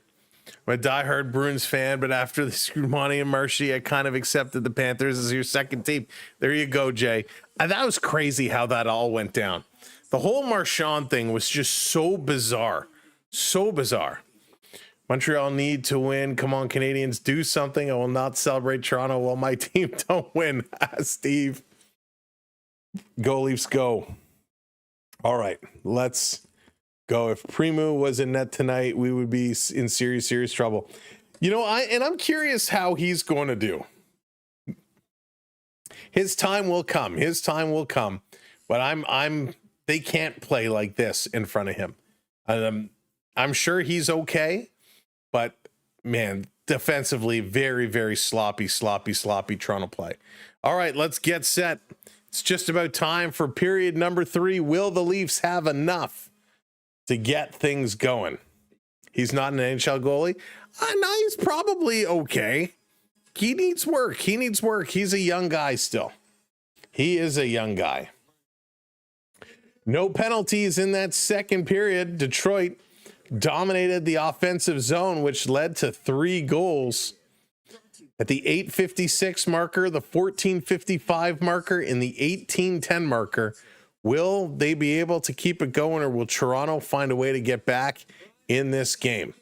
I'm a diehard Bruins fan, but after the Scrumani and Marshy, I kind of accepted the Panthers as your second team. There you go, Jay. That was crazy how that all went down. The whole Marchand thing was just so bizarre. So bizarre. Montreal need to win. Come on, Canadians, do something. I will not celebrate Toronto while my team don't win. Steve. Go Leafs, go. All right, let's go. If Primu was in net tonight, we would be in serious trouble. You know, I'm curious how he's going to do. His time will come. His time will come. But they can't play like this in front of him. I'm sure he's okay, but man, defensively, very sloppy Toronto play. All right, let's get set. It's just about time for period number 3. Will the Leafs have enough to get things going? He's not an NHL goalie. No, he's probably okay. He needs work. He's a young guy still. He is a young guy. No penalties in that second period. Detroit dominated the offensive zone, which led to 3 goals. At the 8:56 marker, the 14:55 marker, and the 18:10 marker, will they be able to keep it going, or will Toronto find a way to get back in this game?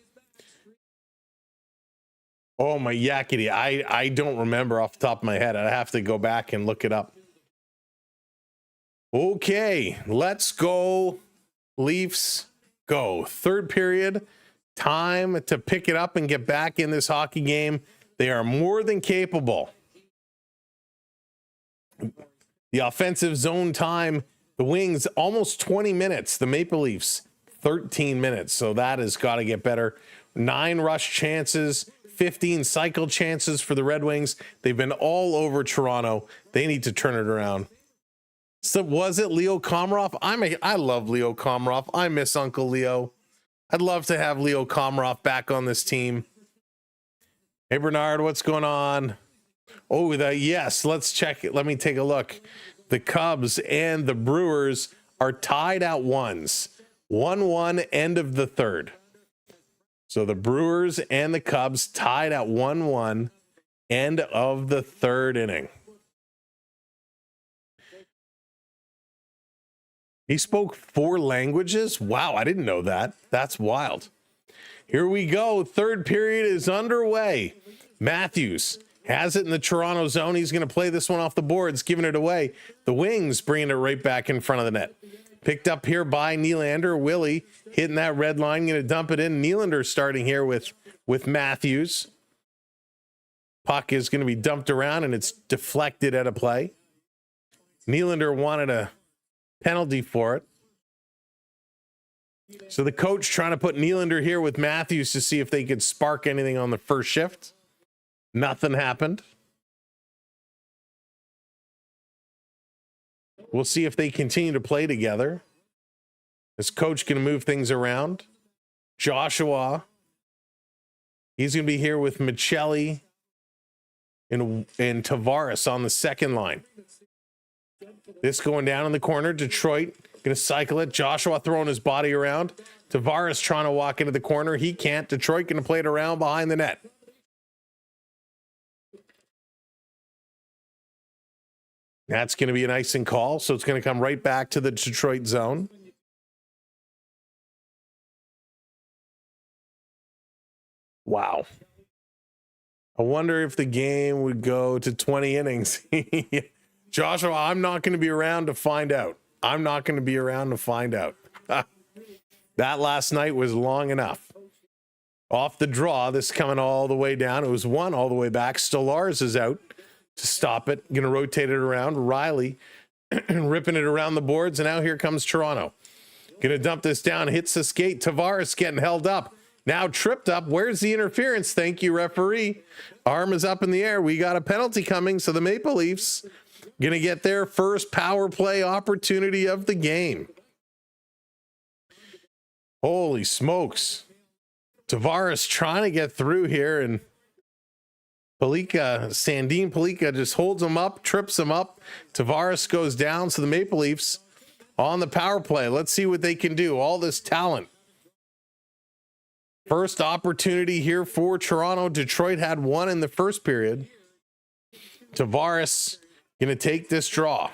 Oh my yakety. I don't remember off the top of my head. I'd have to go back and look it up. Okay, let's go. Leafs, go. Third period. Time to pick it up and get back in this hockey game. They are more than capable. The offensive zone time, the Wings, almost 20 minutes. The Maple Leafs, 13 minutes. So that has got to get better. 9 rush chances, 15 cycle chances for the Red Wings. They've been all over Toronto. They need to turn it around. So was it Leo Komarov? I love Leo Komarov. I miss Uncle Leo. I'd love to have Leo Komarov back on this team. Hey, Bernard, what's going on? Oh, yes, let's check it. Let me take a look. The Cubs and the Brewers are tied at 1-1, end of the third. So the Brewers and the Cubs tied at 1-1, end of the third inning. He spoke 4 languages? Wow, I didn't know that. That's wild. Here we go. Third period is underway. Matthews has it in the Toronto zone. He's going to play this one off the boards, giving it away. The Wings bringing it right back in front of the net. Picked up here by Nylander. Willie hitting that red line, going to dump it in. Nylander starting here with Matthews. Puck is going to be dumped around, and it's deflected at a play. Nylander wanted a penalty for it. So the coach trying to put Nylander here with Matthews to see if they could spark anything on the first shift. Nothing happened. We'll see if they continue to play together. This coach going to move things around. Joshua. He's going to be here with Michelli and Tavares on the second line. This going down in the corner. Detroit going to cycle it. Joshua throwing his body around. Tavares trying to walk into the corner. He can't. Detroit going to play it around behind the net. That's going to be an icing call. So it's going to come right back to the Detroit zone. Wow. I wonder if the game would go to 20 innings. Joshua, I'm not going to be around to find out. That last night was long enough. Off the draw, this coming all the way down. It was 1 all the way back. Stolarz is out to stop it. Going to rotate it around. Riley ripping it around the boards. And now here comes Toronto. Going to dump this down. Hits the skate. Tavares getting held up. Now tripped up. Where's the interference? Thank you, referee. Arm is up in the air. We got a penalty coming. So the Maple Leafs going to get their first power play opportunity of the game. Holy smokes. Tavares trying to get through here, and Sandin Pellikka just holds him up, trips him up. Tavares goes down, so the Maple Leafs on the power play. Let's see what they can do. All this talent. First opportunity here for Toronto. Detroit had 1 in the first period. Tavares going to take this draw.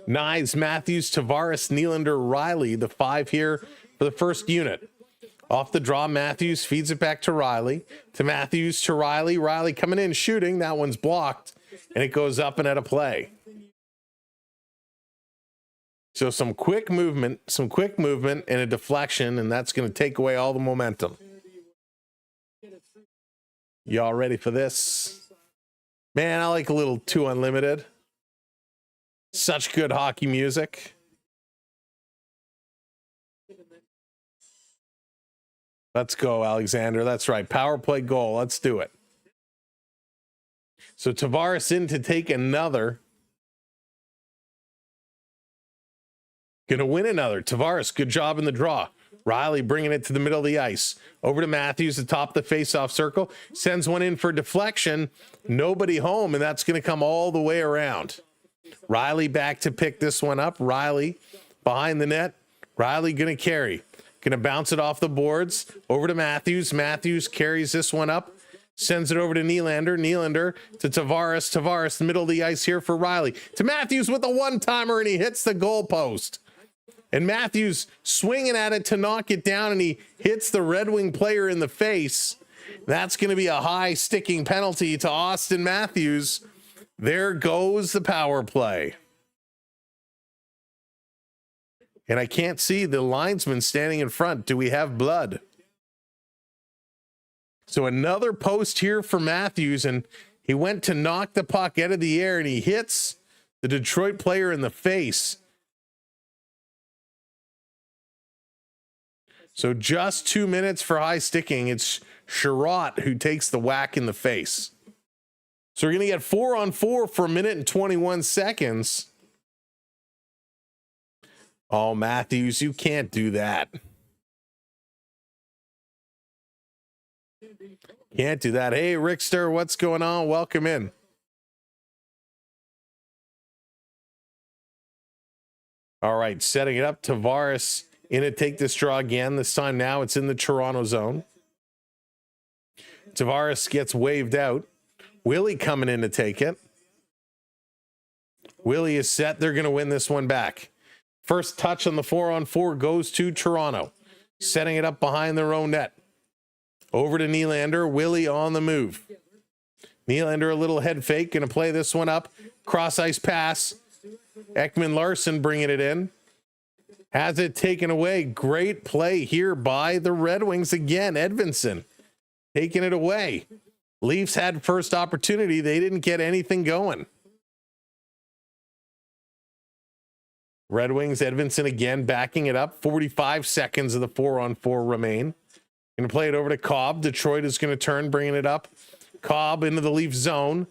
Knives, Matthews, Tavares, Nylander, Riley, the 5 here for the first unit. Off the draw, Matthews feeds it back to Riley. To Matthews, to Riley. Riley coming in, shooting. That one's blocked, and it goes up and at a play. So some quick movement and a deflection, and that's going to take away all the momentum. Y'all ready for this? Man, I like a little 2 Unlimited. Such good hockey music. Let's go, Alexander. That's right. Power play goal. Let's do it. So Tavares in to take another. Gonna win another. Tavares, good job in the draw. Riley bringing it to the middle of the ice. Over to Matthews atop the faceoff circle. Sends one in for deflection. Nobody home, and that's going to come all the way around. Riley back to pick this one up. Riley behind the net. Riley going to carry. Going to bounce it off the boards. Over to Matthews. Matthews carries this one up. Sends it over to Nylander. Nylander to Tavares. Tavares, middle of the ice here for Riley. To Matthews with a one-timer, and he hits the goalpost. And Matthews swinging at it to knock it down, and he hits the Red Wing player in the face. That's going to be a high sticking penalty to Austin Matthews. There goes the power play. And I can't see the linesman standing in front. Do we have blood? So another post here for Matthews, and he went to knock the puck out of the air, and he hits the Detroit player in the face. So just 2 minutes for high sticking. It's Sherratt who takes the whack in the face. So we're going to get 4-on-4 for 1 minute and 21 seconds. Oh, Matthews, you can't do that. Can't do that. Hey, Rickster, what's going on? Welcome in. All right, setting it up. Tavares in to take this draw again. This time now it's in the Toronto zone. Tavares gets waved out. Willie coming in to take it. Willie is set. They're going to win this one back. First touch on the 4-on-4 goes to Toronto. Setting it up behind their own net. Over to Nylander. Willie on the move. Nylander a little head fake. Going to play this one up. Cross ice pass. Ekman Larson bringing it in. Has it taken away. Great play here by the Red Wings again. Edvinsson taking it away. Leafs had first opportunity. They didn't get anything going. Red Wings, Edvinsson again backing it up. 45 seconds of the 4-on-4 remain. Going to play it over to Cobb. Detroit is going to turn, bringing it up. Cobb into the Leaf zone.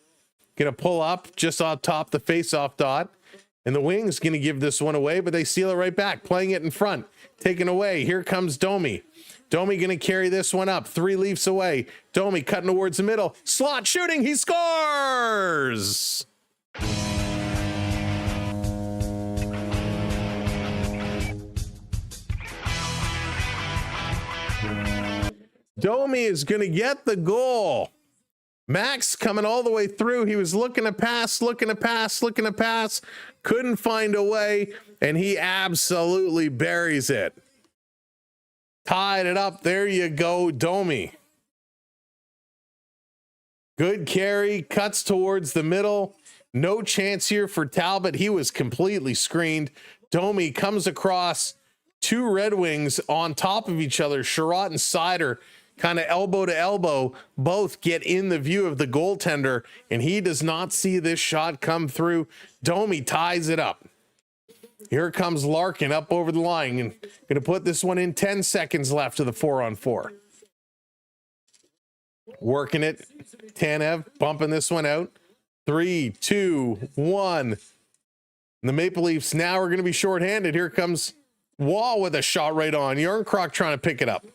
Going to pull up just on top the faceoff dot. And the Wings going to give this one away, but they steal it right back, playing it in front. Taken away. Here comes Domi. Domi going to carry this one up. 3 Leafs away. Domi cutting towards the middle. Slot shooting. He scores! Domi is going to get the goal. Max coming all the way through. He was looking to pass. Couldn't find a way, and he absolutely buries it. Tied it up. There you go, Domi. Good carry. Cuts towards the middle. No chance here for Talbot. He was completely screened. Domi comes across 2 Red Wings on top of each other. Sherratt and Sider kind of elbow to elbow, both get in the view of the goaltender, and he does not see this shot come through. Domi ties it up. Here comes Larkin up over the line and going to put this one in. 10 seconds left of the 4-on-4. Working it. Tanev bumping this one out. 3, 2, 1. The Maple Leafs now are going to be shorthanded. Here comes Wall with a shot right on. Yarncroc trying to pick it up.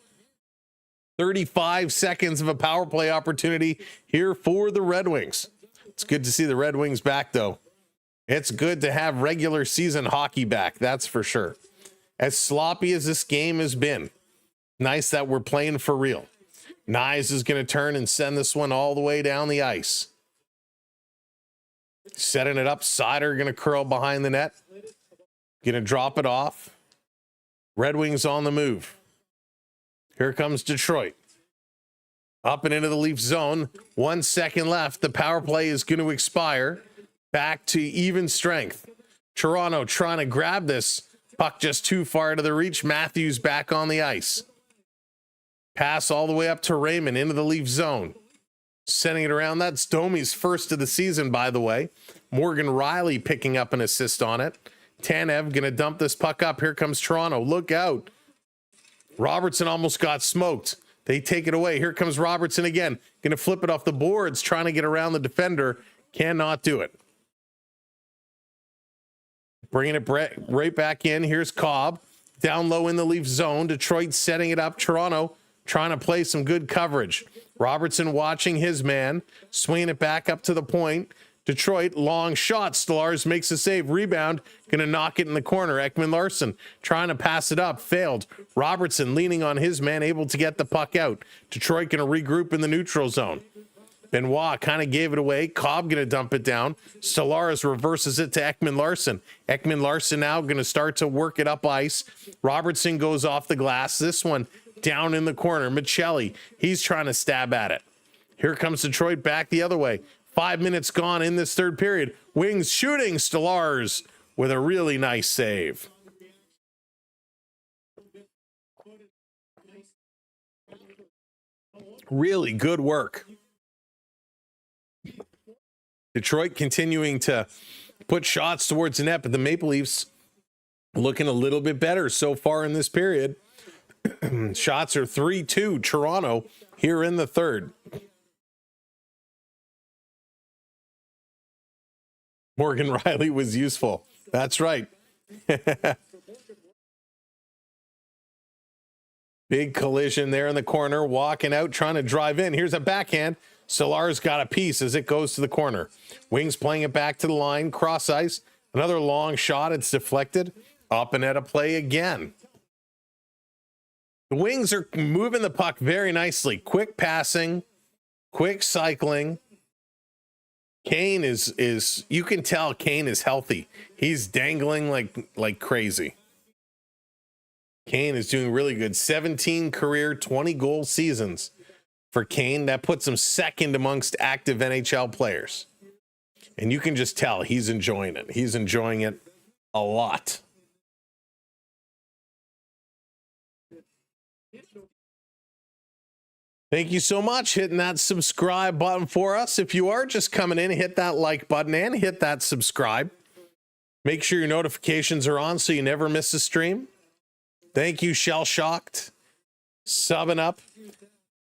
35 seconds of a power play opportunity here for the Red Wings. It's good to see the Red Wings back, though. It's good to have regular season hockey back, that's for sure. As sloppy as this game has been, nice that we're playing for real. Nyes is going to turn and send this one all the way down the ice. Setting it up. Sider going to curl behind the net. Going to drop it off. Red Wings on the move. Here comes Detroit. Up and into the Leaf zone. 1 second left. The power play is going to expire. Back to even strength. Toronto trying to grab this puck just too far to the reach. Matthews back on the ice. Pass all the way up to Raymond into the Leaf zone. Sending it around. That's Domi's first of the season, by the way. Morgan Riley picking up an assist on it. Tanev going to dump this puck up. Here comes Toronto. Look out. Robertson almost got smoked. They take it away. Here comes Robertson again. Going to flip it off the boards, trying to get around the defender. Cannot do it. Bringing it right back in. Here's Cobb. Down low in the Leaf zone. Detroit setting it up. Toronto trying to play some good coverage. Robertson watching his man. Swinging it back up to the point. Detroit, long shot. Stolarz makes a save. Rebound. Going to knock it in the corner. Ekman Larsson trying to pass it up. Failed. Robertson leaning on his man. Able to get the puck out. Detroit going to regroup in the neutral zone. Benoit kind of gave it away. Cobb going to dump it down. Stolarz reverses it to Ekman Larsson. Ekman Larsson now going to start to work it up ice. Robertson goes off the glass. This one down in the corner. Michelli, he's trying to stab at it. Here comes Detroit back the other way. 5 minutes gone in this third period. Wings shooting. Stolarz with a really nice save. Really good work. Detroit continuing to put shots towards the net, but the Maple Leafs looking a little bit better so far in this period. Shots are 3-2 Toronto here in the third. Morgan Riley was useful. That's right. Big collision there in the corner. Walking out, trying to drive in. Here's a backhand. Stolarz got a piece as it goes to the corner. Wings playing it back to the line. Cross ice. Another long shot. It's deflected. Up and at a play again. The Wings are moving the puck very nicely. Quick passing. Quick cycling. Kane is you can tell Kane is healthy. He's dangling like crazy. Kane is doing really good. 17 career 20 goal seasons for Kane. That puts him second amongst active NHL players. And you can just tell he's enjoying it. He's enjoying it a lot. Thank you so much. Hitting that subscribe button for us. If you are just coming in, hit that like button and hit that subscribe. Make sure your notifications are on so you never miss a stream. Thank you, Shell Shocked. Subbing up.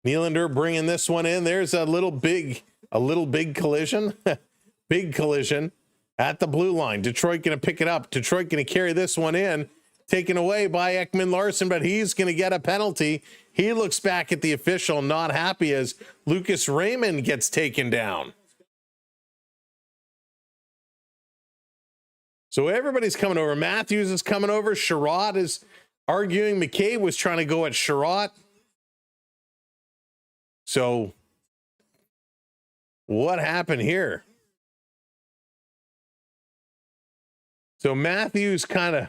Nylander bringing this one in. There's a little big collision. Big collision at the blue line. Detroit going to pick it up. Detroit going to carry this one in. Taken away by Ekman Larsson, but he's going to get a penalty. He looks back at the official, not happy as Lucas Raymond gets taken down. So everybody's coming over. Matthews is coming over. Sherrod is arguing. McCabe was trying to go at Sherrod. So what happened here? So Matthews kind of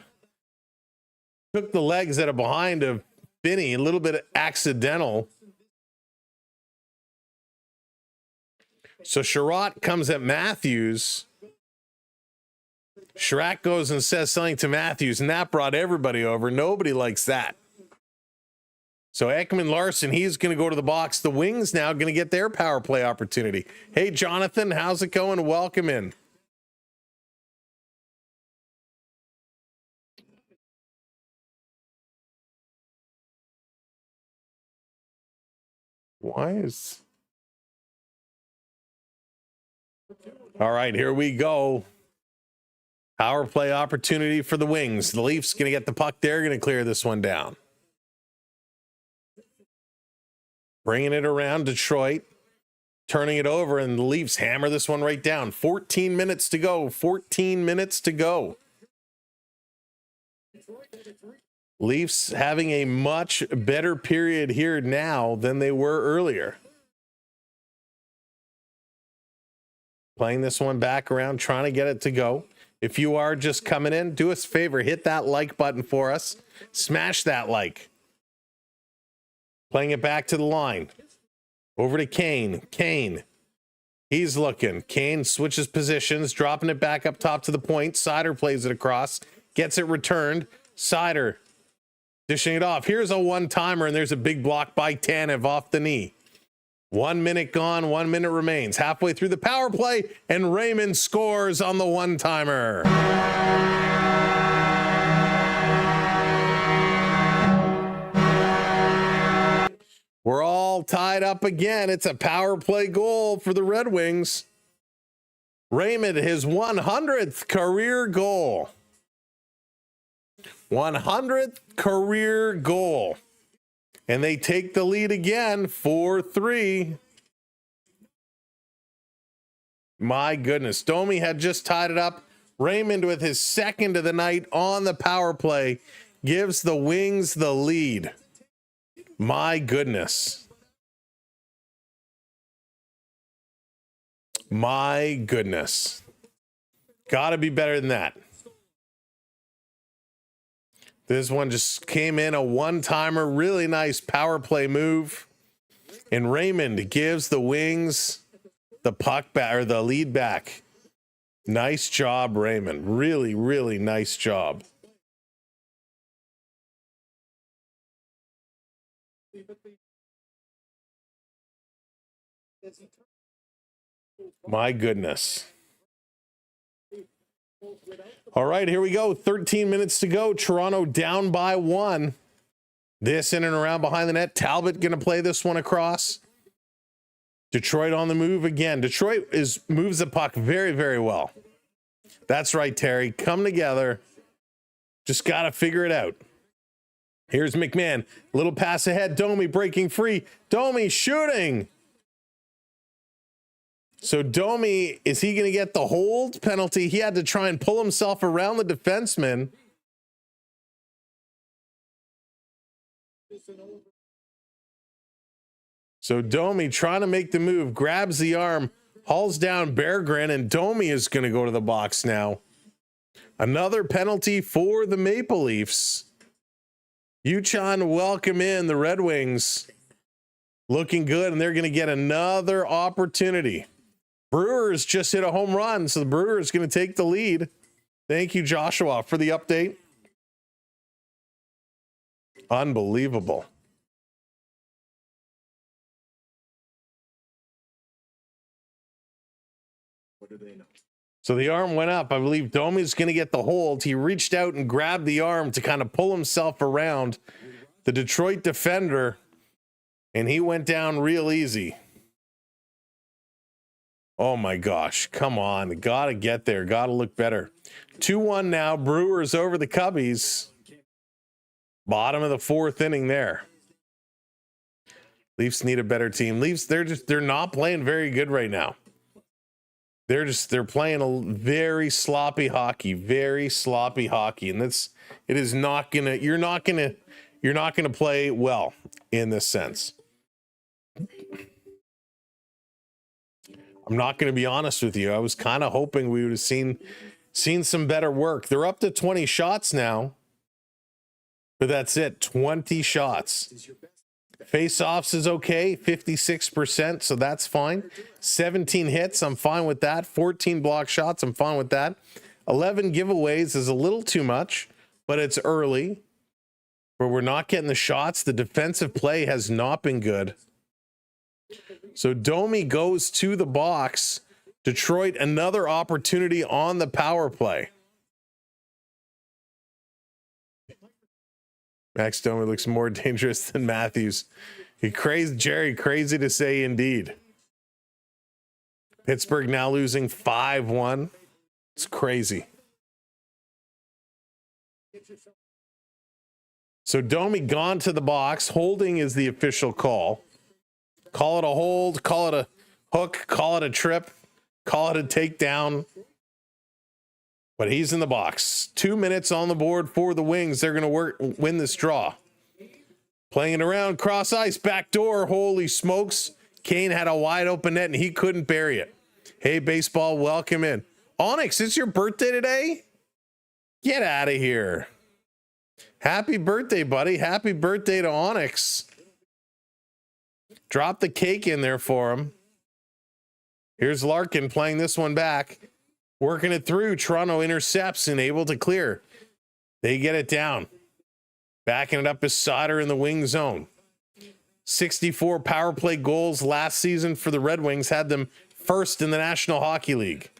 took the legs that are behind of Finney, a little bit accidental. So Sherratt comes at Matthews. Sherratt goes and says something to Matthews, and that brought everybody over. Nobody likes that. So Ekman Larsson, he's going to go to the box. The Wings now going to get their power play opportunity. Hey, Jonathan, how's it going? Welcome in. Why is... All right, here we go. Power play opportunity for the Wings. The Leafs going to get the puck there, going to clear this one down. Bringing it around Detroit. Turning it over, and the Leafs hammer this one right down. 14 minutes to go. 14 minutes to go. Leafs having a much better period here now than they were earlier. Playing this one back around, trying to get it to go. If you are just coming in, do us a favor, hit that like button for us. Smash that like. Playing it back to the line. Over to Kane. Kane He's looking. Kane switches positions, dropping it back up top to the point. Sider plays it across, gets it returned. Sider dishing it off. Here's a one-timer, and there's a big block by Tanev off the knee. 1 minute gone, 1 minute remains. Halfway through the power play, and Raymond scores on the one-timer. We're all tied up again. It's a power play goal for the Red Wings. Raymond, his 100th career goal. 100th career goal. And they take the lead again, 4-3. My goodness. Domi had just tied it up. Raymond, with his second of the night on the power play, gives the Wings the lead. My goodness. My goodness. Got to be better than that. This one just came in, a one-timer, really nice power play move. And Raymond gives the Wings the puck back, or the lead back. Nice job, Raymond. Really, really nice job. My goodness. All right, here we go. 13 minutes to go. Toronto down by 1. This in and around behind the net. Talbot going to play this one across. Detroit on the move again. Detroit moves the puck very, very well. That's right, Terry. Come together. Just got to figure it out. Here's McMahon. Little pass ahead. Domi breaking free. Domi shooting. So Domi, is he going to get the hold penalty? He had to try and pull himself around the defenseman. So Domi trying to make the move, grabs the arm, hauls down Berggren, and Domi is going to go to the box now. Another penalty for the Maple Leafs. Uchon, welcome in the Red Wings. Looking good, and they're going to get another opportunity. Brewers just hit a home run, so the Brewers going to take the lead. Thank you, Joshua, for the update. Unbelievable. What do they know? So the arm went up. I believe Domi's going to get the hold. He reached out and grabbed the arm to kind of pull himself around the Detroit defender, and he went down real easy. Oh my gosh, come on. Gotta get there. Gotta look better. 2-1 now. Brewers over the Cubbies. Bottom of the fourth inning there. Leafs need a better team. Leafs, they're not playing very good right now. They're playing a very sloppy hockey, and it is not gonna, you're not gonna play well in this sense. I'm not going to be honest with you. I was kind of hoping we would have seen some better work. They're up to 20 shots now, but that's it. 20 shots. Face-offs is okay, 56%, so that's fine. 17 hits, I'm fine with that. 14 block shots, I'm fine with that. 11 giveaways is a little too much, but it's early. Where we're not getting the shots. The defensive play has not been good. So Domi goes to the box. Detroit, another opportunity on the power play. Max Domi looks more dangerous than Matthews. Jerry, crazy to say indeed. Pittsburgh now losing 5-1. It's crazy. So Domi gone to the box. Holding is the official call. Call it a hold, call it a hook, call it a trip, call it a takedown. But he's in the box. 2 minutes on the board for the Wings. They're going to win this draw. Playing it around, cross ice, back door. Holy smokes. Kane had a wide open net and he couldn't bury it. Hey, baseball, welcome in. Onyx, it's your birthday today? Get out of here. Happy birthday, buddy. Happy birthday to Onyx. Drop the cake in there for him. Here's Larkin playing this one back, working it through. Toronto intercepts and able to clear. They get it down. Backing it up is Sauter in the wing zone. 64 power play goals last season for the Red Wings, had them first in the National Hockey League.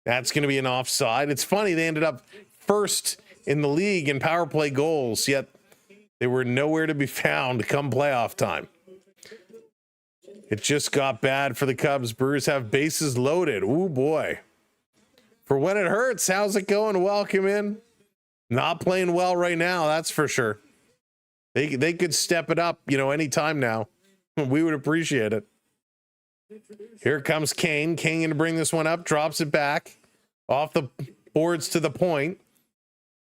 That's going to be an offside. It's funny, they ended up first in the league in power play goals, yet they were nowhere to be found come playoff time. It just got bad for the Cubs. Brewers have bases loaded. Ooh, boy. For when it hurts, how's it going? Welcome in. Not playing well right now, that's for sure. They could step it up, anytime now. We would appreciate it. Here comes Kane. Kane going to bring this one up, drops it back. Off the boards to the point.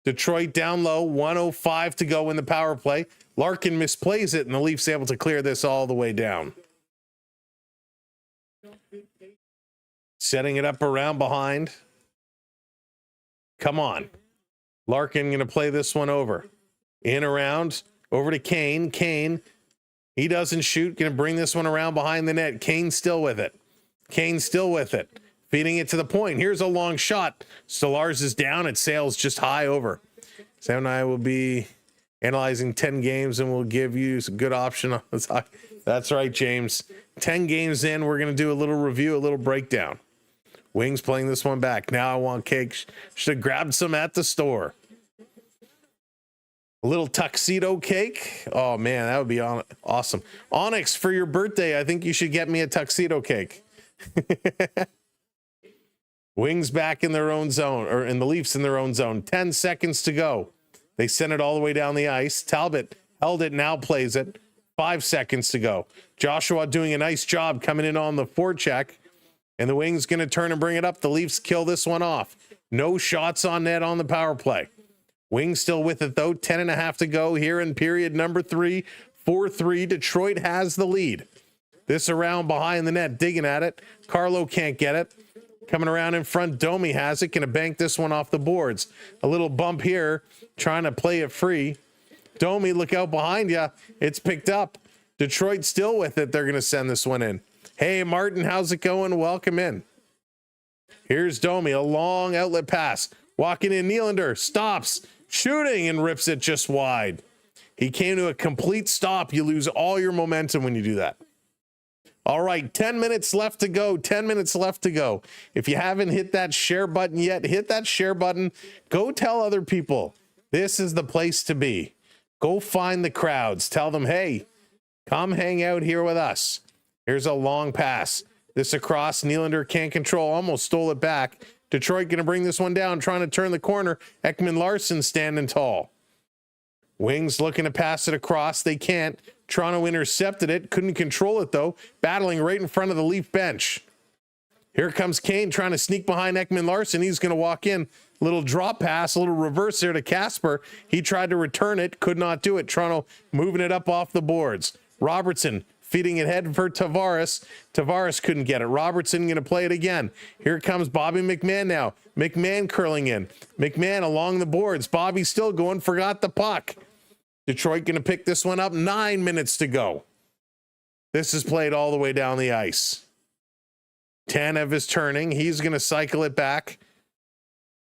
Detroit down low, 1:05 to go in the power play. Larkin misplays it, and the Leafs able to clear this all the way down. Setting it up around behind. Come on. Larkin going to play this one over. In around, over to Kane. Kane, he doesn't shoot. Going to bring this one around behind the net. Kane still with it. Kane still with it. Feeding it to the point. Here's a long shot. Stolarz is down. It sails just high over. Sam and I will be analyzing 10 games and we'll give you a good option on this. That's right, James. 10 games in, we're going to do a little review, a little breakdown. Wings playing this one back. Now I want cake. Should have grabbed some at the store. A little tuxedo cake. Oh, man, that would be awesome. Onyx, for your birthday, I think you should get me a tuxedo cake. Wings back in their own zone, or in the Leafs in their own zone. 10 seconds to go. They sent it all the way down the ice. Talbot held it, now plays it. 5 seconds to go. Joshua doing a nice job coming in on the forecheck. And the Wings going to turn and bring it up. The Leafs kill this one off. No shots on net on the power play. Wings still with it, though. 10.5 to go here in period number 3. 4-3. Detroit has the lead. This around behind the net, digging at it. Carlo can't get it. Coming around in front, Domi has it. Going to bank this one off the boards. A little bump here, trying to play it free. Domi, look out behind you. It's picked up. Detroit still with it. They're going to send this one in. Hey, Martin, how's it going? Welcome in. Here's Domi, a long outlet pass. Walking in, Nylander stops, shooting, and rips it just wide. He came to a complete stop. You lose all your momentum when you do that. All right, 10 minutes left to go. 10 minutes left to go. If you haven't hit that share button yet, hit that share button. Go tell other people this is the place to be. Go find the crowds. Tell them, hey, come hang out here with us. Here's a long pass. This across. Nylander can't control. Almost stole it back. Detroit going to bring this one down, trying to turn the corner. Ekman-Larsson standing tall. Wings looking to pass it across. They can't. Toronto intercepted it. Couldn't control it, though. Battling right in front of the Leaf bench. Here comes Kane trying to sneak behind Ekman-Larsson. He's going to walk in. Little drop pass, a little reverse there to Kasper. He tried to return it. Could not do it. Toronto moving it up off the boards. Robertson feeding it head for Tavares. Tavares couldn't get it. Robertson going to play it again. Here comes Bobby McMahon now. McMahon curling in. McMahon along the boards. Bobby still going. Forgot the puck. Detroit going to pick this one up. 9 minutes to go. This is played all the way down the ice. Tanev is turning. He's going to cycle it back.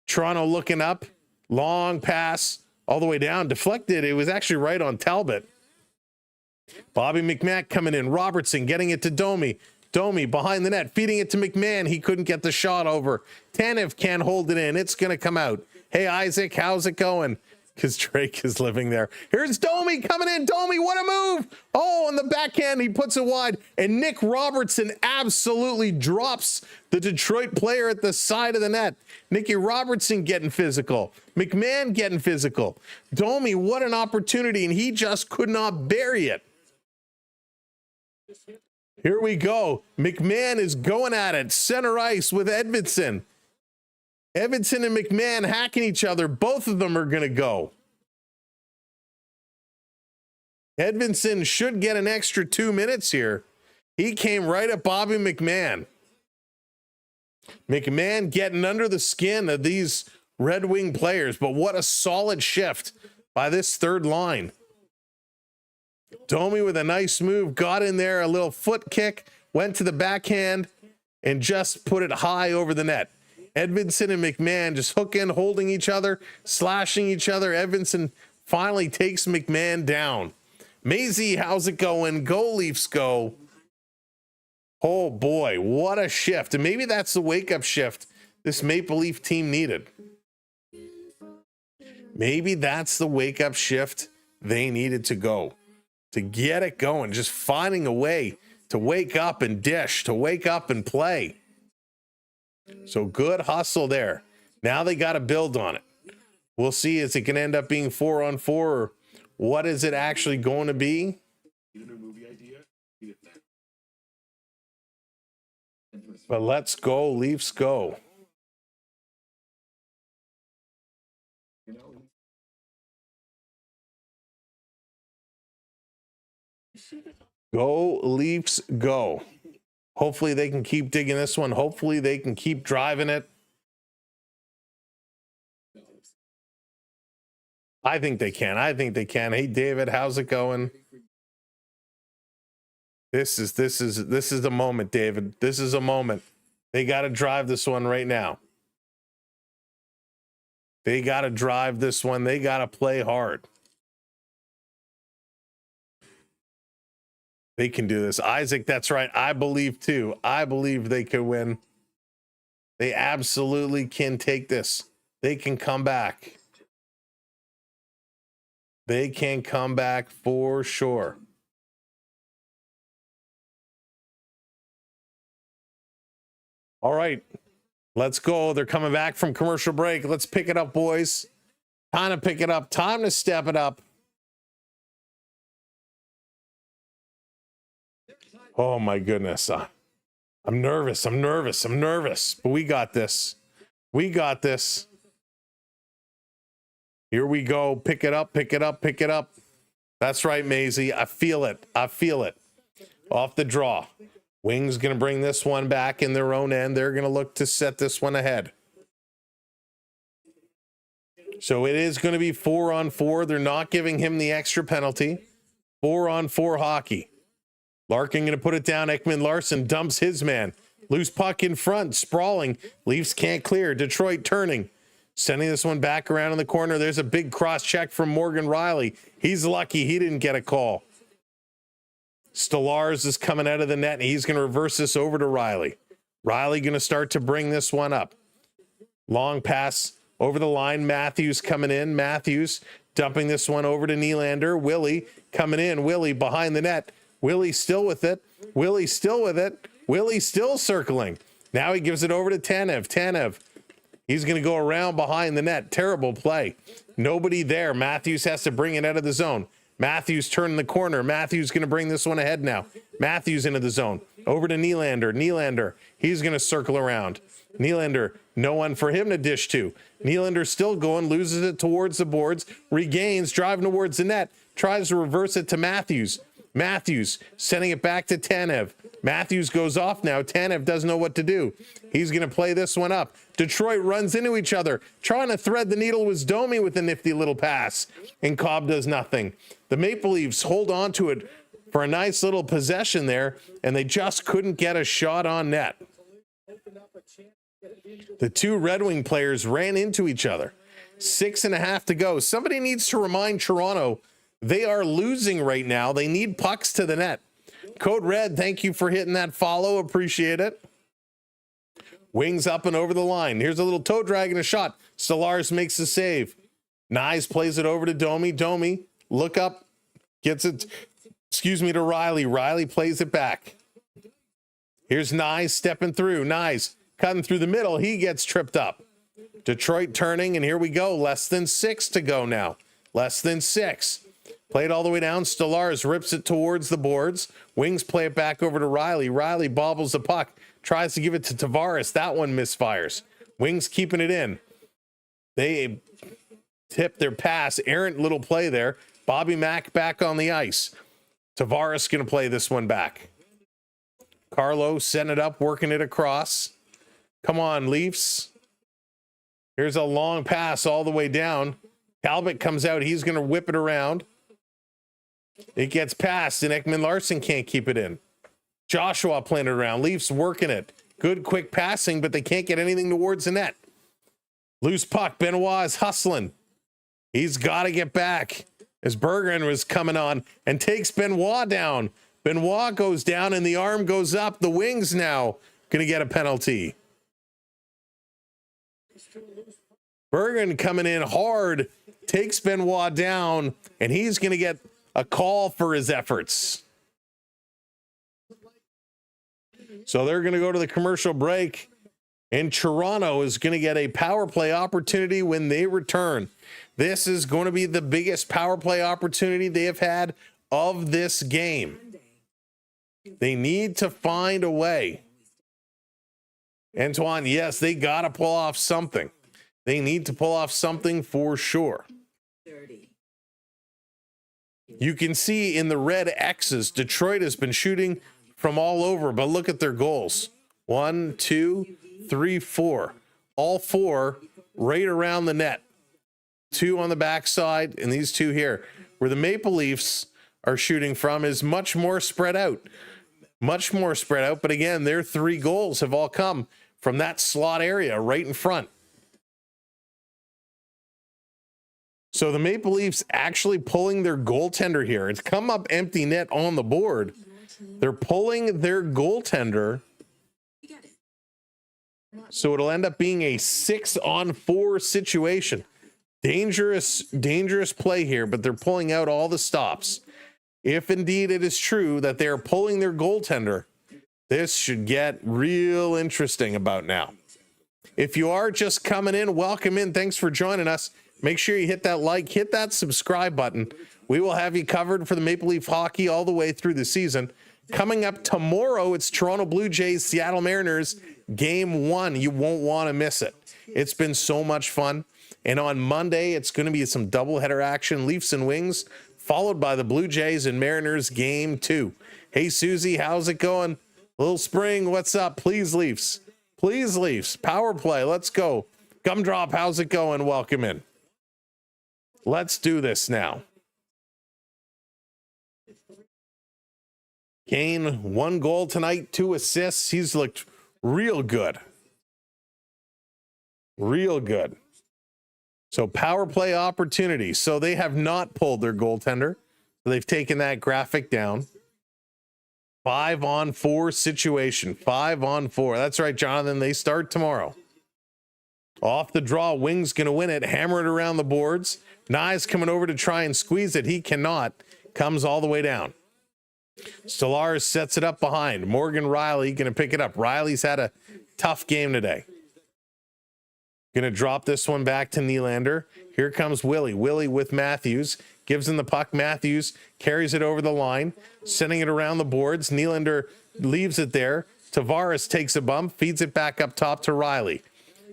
Toronto looking up. Long pass all the way down. Deflected. It was actually right on Talbot. Bobby McMahon coming in. Robertson getting it to Domi. Domi behind the net, feeding it to McMahon. He couldn't get the shot over. Tanev can't hold it in. It's going to come out. Hey, Isaac, how's it going? Because Drake is living there. Here's Domi coming in. Domi, what a move. Oh, on the backhand, he puts it wide. And Nick Robertson absolutely drops the Detroit player at the side of the net. Nicky Robertson getting physical. McMahon getting physical. Domi, what an opportunity. And he just could not bury it. Here we go. McMahon is going at it. Center ice with Edvinsson. Edvinsson and McMahon hacking each other. Both of them are going to go. Edvinsson should get an extra 2 minutes here. He came right at Bobby McMahon. McMahon getting under the skin of these Red Wing players, but what a solid shift by this third line. Domi with a nice move, got in there, a little foot kick, went to the backhand, and just put it high over the net. Edvinsson and McMahon just hooking, holding each other, slashing each other. Edvinsson finally takes McMahon down. Maisie, how's it going? Go Leafs, go. Oh boy, what a shift. And maybe that's the wake-up shift this Maple Leaf team needed. Maybe that's the wake-up shift they needed to go. To get it going, just finding a way to wake up and dish, to wake up and play. So good hustle there. Now they got to build on it. We'll see, is it going to end up being 4-on-4, or what is it actually going to be? But let's go, Leafs go. Go, Leafs, go. Hopefully they can keep digging this one. Hopefully they can keep driving it. I think they can. I think they can. Hey, David, how's it going? This is the moment, David. This is a moment. They got to drive this one right now. They got to drive this one. They got to play hard. They can do this. Isaac, that's right. I believe too. I believe they can win. They absolutely can take this. They can come back. They can come back for sure. All right, let's go. They're coming back from commercial break. Let's pick it up, boys. Time to pick it up. Time to step it up. Oh my goodness. I'm nervous. But we got this. We got this. Here we go. Pick it up. That's right, Maisie. I feel it. Off the draw. Wings going to bring this one back in their own end. They're going to look to set this one ahead. So it is going to be 4-on-4. They're not giving him the extra penalty. 4-on-4 hockey. Larkin going to put it down. Ekman Larson dumps his man. Loose puck in front, sprawling. Leafs can't clear. Detroit turning. Sending this one back around in the corner. There's a big cross check from Morgan Riley. He's lucky he didn't get a call. Stolarz is coming out of the net, and he's going to reverse this over to Riley. Riley going to start to bring this one up. Long pass over the line. Matthews coming in. Matthews dumping this one over to Nylander. Willie coming in. Willie behind the net. Willie still with it. Willie still with it. Willie still circling. Now he gives it over to Tanev. Tanev. He's going to go around behind the net. Terrible play. Nobody there. Matthews has to bring it out of the zone. Matthews turning the corner. Matthews going to bring this one ahead now. Matthews into the zone. Over to Nylander. Nylander. He's going to circle around. Nylander. No one for him to dish to. Nylander still going. Loses it towards the boards. Regains. Driving towards the net. Tries to reverse it to Matthews. Matthews sending it back to Tanev. Matthews goes off now. Tanev doesn't know what to do. He's going to play this one up. Detroit runs into each other. Trying to thread the needle was Domi with a nifty little pass. And Cobb does nothing. The Maple Leafs hold on to it for a nice little possession there, and they just couldn't get a shot on net. The two Red Wing players ran into each other. 6.5 to go. Somebody needs to remind Toronto they are losing right now. They need pucks to the net. Code Red, thank you for hitting that follow. Appreciate it. Wings up and over the line. Here's a little toe drag and a shot. Stolarz makes the save. Nyes plays it over to Domi. Domi, look up. Gets it, to Riley. Riley plays it back. Here's Nyes stepping through. Nyes cutting through the middle. He gets tripped up. Detroit turning, and here we go. Less than 6 to go now. Less than 6. Played all the way down. Stolarz rips it towards the boards. Wings play it back over to Riley. Riley bobbles the puck. Tries to give it to Tavares. That one misfires. Wings keeping it in. They tip their pass. Errant little play there. Bobby Mack back on the ice. Tavares going to play this one back. Carlo setting it up, working it across. Come on, Leafs. Here's a long pass all the way down. Talbot comes out. He's going to whip it around. It gets passed, and Ekman Larson can't keep it in. Joshua playing it around. Leafs working it. Good quick passing, but they can't get anything towards the net. Loose puck. Benoit is hustling. He's got to get back as Bergeron was coming on and takes Benoit down. Benoit goes down and the arm goes up. The wings now going to get a penalty. Bergeron coming in hard, takes Benoit down, and he's going to get a call for his efforts. So they're going to go to the commercial break, and Toronto is going to get a power play opportunity when they return. This is going to be the biggest power play opportunity they have had of this game. They need to find a way. Antoine, yes, they got to pull off something. They need to pull off something for sure. You can see in the red X's, Detroit has been shooting from all over, but look at their goals. 1, 2, 3, 4. All 4 right around the net. 2 on the backside, and these 2 here. Where the Maple Leafs are shooting from is much more spread out. Much more spread out, but again, their 3 goals have all come from that slot area right in front. So the Maple Leafs actually pulling their goaltender here. It's come up empty net on the board. They're pulling their goaltender. So it'll end up being a 6-on-4 situation. Dangerous play here, but they're pulling out all the stops. If indeed it is true that they're pulling their goaltender, this should get real interesting about now. If you are just coming in, welcome in. Thanks for joining us. Make sure you hit that like, hit that subscribe button. We will have you covered for the Maple Leaf hockey all the way through the season. Coming up tomorrow, it's Toronto Blue Jays, Seattle Mariners, Game 1. You won't want to miss it. It's been so much fun. And on Monday, it's going to be some doubleheader action, Leafs and Wings, followed by the Blue Jays and Mariners Game 2. Hey, Susie, how's it going? Little Spring, what's up? Please, Leafs. Please, Leafs. Power play, let's go. Gumdrop, how's it going? Welcome in. Let's do this now. Kane, 1 goal tonight, 2 assists. He's looked real good. Real good. So power play opportunity. So they have not pulled their goaltender. They've taken that graphic down. 5-on-4 situation. 5-on-4. That's right, Jonathan. They start tomorrow. Off the draw, Wing's going to win it. Hammer it around the boards. Nye's coming over to try and squeeze it. He cannot. Comes all the way down. Stolarz sets it up behind. Morgan Riley going to pick it up. Riley's had a tough game today. Going to drop this one back to Nylander. Here comes Willie. Willie with Matthews. Gives him the puck. Matthews carries it over the line. Sending it around the boards. Nylander leaves it there. Tavares takes a bump. Feeds it back up top to Riley.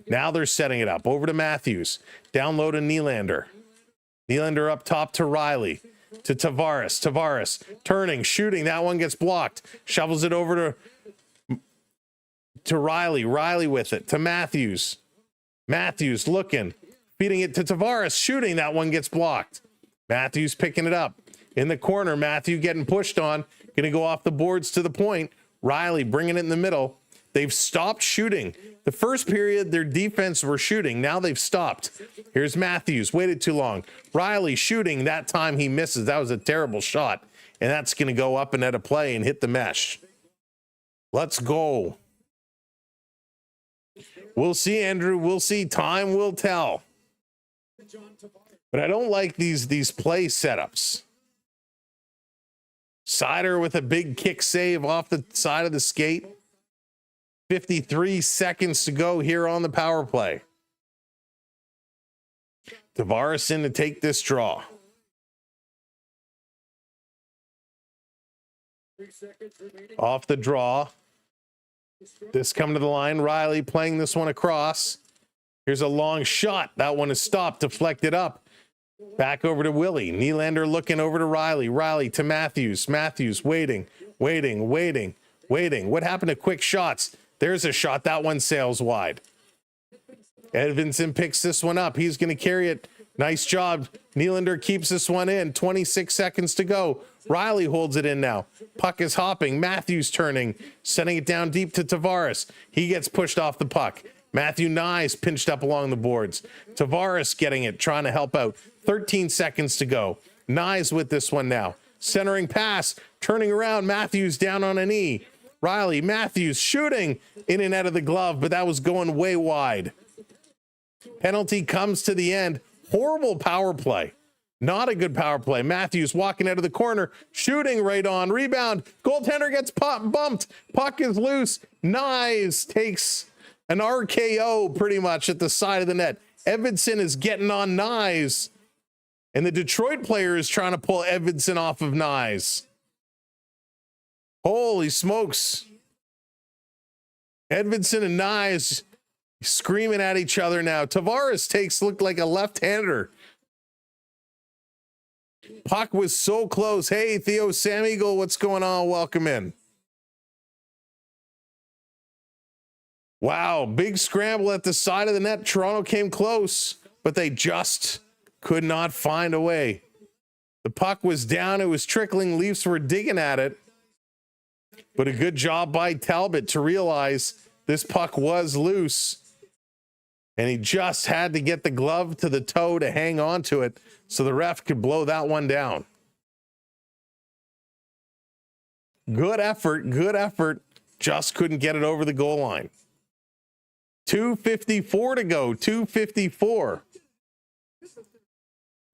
Now they're setting it up. Over to Matthews. Down low to Nylander. Nylander up top to Riley. To Tavares. Tavares turning, shooting. That one gets blocked. Shovels it over to Riley. Riley with it. To Matthews. Matthews looking. Feeding it to Tavares. Shooting. That one gets blocked. Matthews picking it up. In the corner. Matthew getting pushed on. Going to go off the boards to the point. Riley bringing it in the middle. They've stopped shooting. The first period, their defense were shooting. Now they've stopped. Here's Matthews. Waited too long. Riley shooting. That time he misses. That was a terrible shot. And that's going to go up and at a play and hit the mesh. Let's go. We'll see, Andrew. We'll see. Time will tell. But I don't like these play setups. Sider with a big kick save off the side of the skate. 53 seconds to go here on the power play. Tavares in to take this draw. 3 seconds remaining. Off the draw. This coming to the line. Riley playing this one across. Here's a long shot. That one is stopped. Deflected up. Back over to Willie. Nylander looking over to Riley. Riley to Matthews. Matthews waiting. What happened to quick shots? There's a shot. That one sails wide. Edvinson picks this one up. He's going to carry it Nice job. Nylander keeps this one in. 26 seconds to go. Riley holds it in now. Puck is hopping. Matthews turning, sending it down deep to Tavares. He gets pushed off the puck. Matthew Nyes pinched up along the boards. Tavares getting it, trying to help out. 13 seconds to go. Nyes with this one now. Centering pass, turning around. Matthews down on a knee. Riley, Matthews shooting in and out of the glove, but that was going way wide. Penalty comes to the end. Horrible power play. Not a good power play. Matthews walking out of the corner, shooting right on. Rebound. Goaltender gets bumped. Puck is loose. Nyes takes an RKO pretty much at the side of the net. Edvinsson is getting on Nyes. And the Detroit player is trying to pull Edvinsson off of Nyes. Holy smokes. Edvinsson and Nyes screaming at each other now. Tavares looked like a left-hander. Puck was so close. Hey, Theo Sam Eagle, what's going on? Welcome in. Wow, big scramble at the side of the net. Toronto came close, but they just could not find a way. The puck was down. It was trickling. Leafs were digging at it. But a good job by Talbot to realize this puck was loose. And he just had to get the glove to the toe to hang on to it so the ref could blow that one down. Good effort, good effort. Just couldn't get it over the goal line. 2:54 to go, 2:54.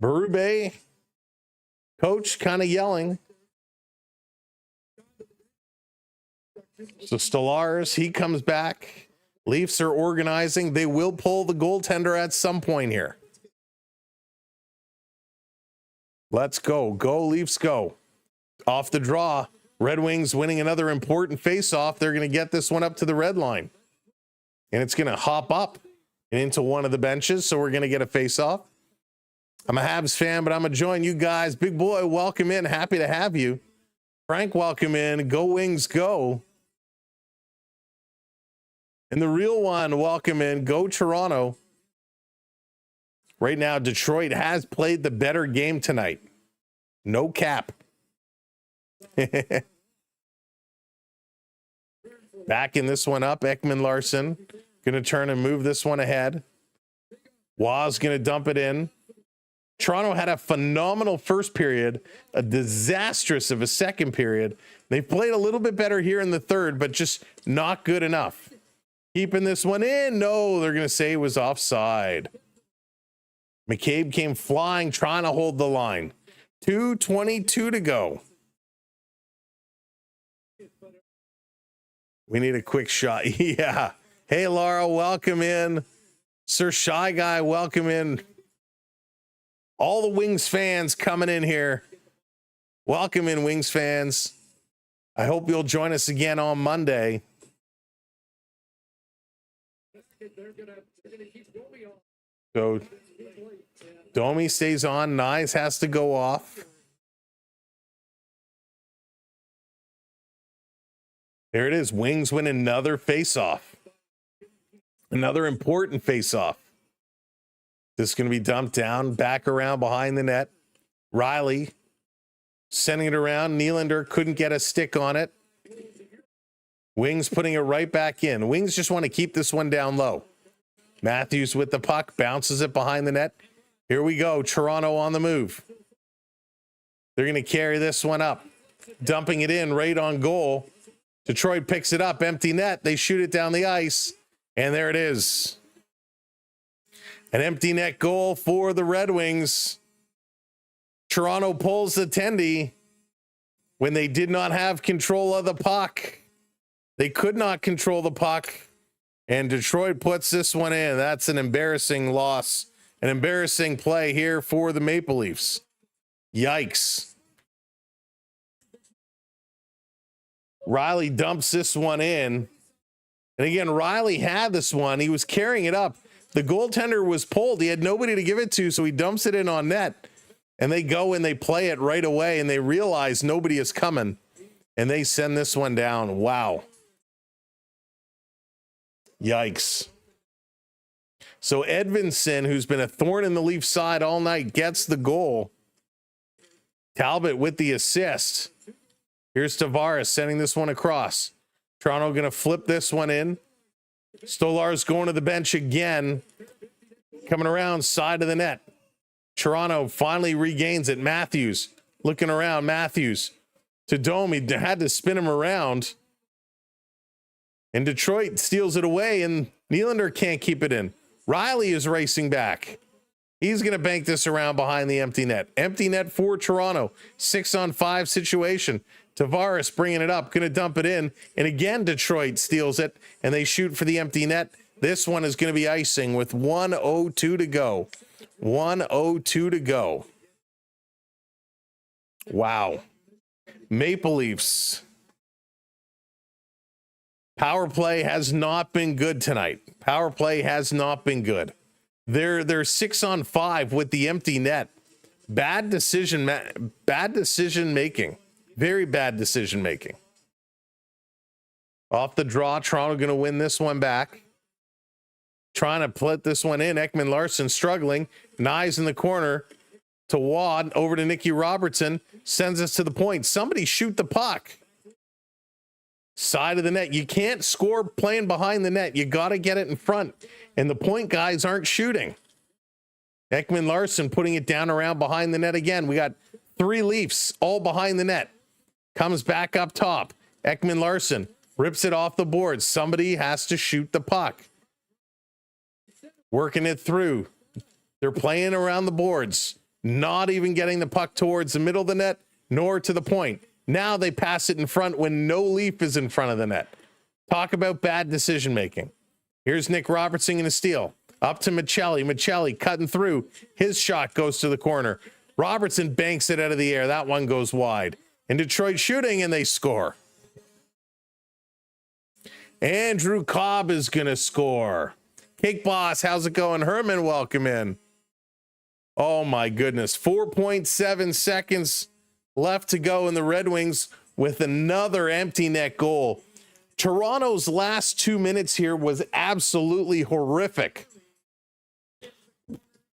Berube, coach kind of yelling. So Stolarz, he comes back. Leafs are organizing. They will pull the goaltender at some point here. Let's go. Go, Leafs, go. Off the draw. Red Wings winning another important face-off. They're going to get this one up to the red line. And it's going to hop up into one of the benches, so we're going to get a face-off. I'm a Habs fan, but I'm going to join you guys. Big boy, welcome in. Happy to have you. Frank, welcome in. Go Wings, go. And the real one, welcome in. Go Toronto. Right now, Detroit has played the better game tonight. No cap. Backing this one up, Ekman Larson. Going to turn and move this one ahead. Waz going to dump it in. Toronto had a phenomenal first period, a disastrous of a second period. They played a little bit better here in the third, but just not good enough. Keeping this one in. No, they're going to say it was offside. McCabe came flying, trying to hold the line. 2:22 to go. We need a quick shot. Yeah. Hey, Laura, welcome in. Sir Shy Guy, welcome in. All the Wings fans coming in here. Welcome in, Wings fans. I hope you'll join us again on Monday. So Domi stays on. Nyes has to go off. There it is. Wings win another face-off. Another important face-off. This is going to be dumped down, back around behind the net. Riley sending it around. Nylander couldn't get a stick on it. Wings putting it right back in. Wings just want to keep this one down low. Matthews with the puck, bounces it behind the net. Here we go. Toronto on the move. They're going to carry this one up. Dumping it in right on goal. Detroit picks it up, empty net. They shoot it down the ice, and there it is. An empty net goal for the Red Wings. Toronto pulls the tendy when they did not have control of the puck. They could not control the puck, and Detroit puts this one in. That's an embarrassing loss, an embarrassing play here for the Maple Leafs. Yikes. Riley dumps this one in. And again, Riley had this one. He was carrying it up. The goaltender was pulled. He had nobody to give it to, so he dumps it in on net. And they go and they play it right away, and they realize nobody is coming. And they send this one down. Wow. Yikes. So Edvinsson, who's been a thorn in the Leaf side all night, gets the goal. Talbot with the assist. Here's Tavares sending this one across. Toronto going to flip this one in. Stolar's going to the bench again. Coming around side of the net. Toronto finally regains it. Matthews looking around. Matthews to Domi. Had to spin him around. And Detroit steals it away, and Nylander can't keep it in. Riley is racing back. He's going to bank this around behind the empty net. Empty net for Toronto. 6-on-5 situation. Tavares bringing it up, going to dump it in. And again, Detroit steals it, and they shoot for the empty net. This one is going to be icing with 1:02 to go. 1:02 to go. Wow. Maple Leafs. Power play has not been good tonight. Power play has not been good. They're 6-on-5 with the empty net. Bad decision making. Very bad decision making. Off the draw, Toronto going to win this one back. Trying to put this one in. Ekman Larson struggling. Nyes in the corner to Wad. Over to Nicky Robertson. Sends us to the point. Somebody shoot the puck. Side of the net. You can't score playing behind the net. You got to get it in front. And the point guys aren't shooting. Ekman Larson putting it down around behind the net again. We got 3 Leafs all behind the net. Comes back up top. Ekman Larson rips it off the boards. Somebody has to shoot the puck. Working it through. They're playing around the boards. Not even getting the puck towards the middle of the net, nor to the point. Now they pass it in front when no Leaf is in front of the net. Talk about bad decision making. Here's Nick Robertson in a steal. Up to Michelli. Michelli cutting through. His shot goes to the corner. Robertson banks it out of the air. That one goes wide. And Detroit shooting, and they score. Andrew Cobb is going to score. Cake Boss, how's it going? Herman, welcome in. Oh, my goodness. 4.7 seconds left to go in the Red Wings with another empty net goal. Toronto's last 2 minutes here was absolutely horrific.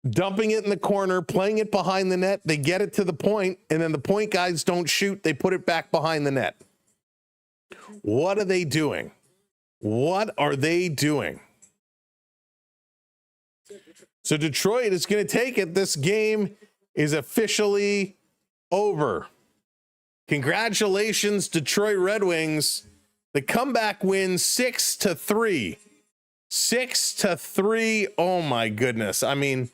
Dumping it in the corner, playing it behind the net. They get it to the point, and then the point guys don't shoot. They put it back behind the net. What are they doing? What are they doing? So Detroit is going to take it. This game is officially over. Congratulations, Detroit Red Wings. The comeback win 6-3. 6-3. Oh my goodness. I mean,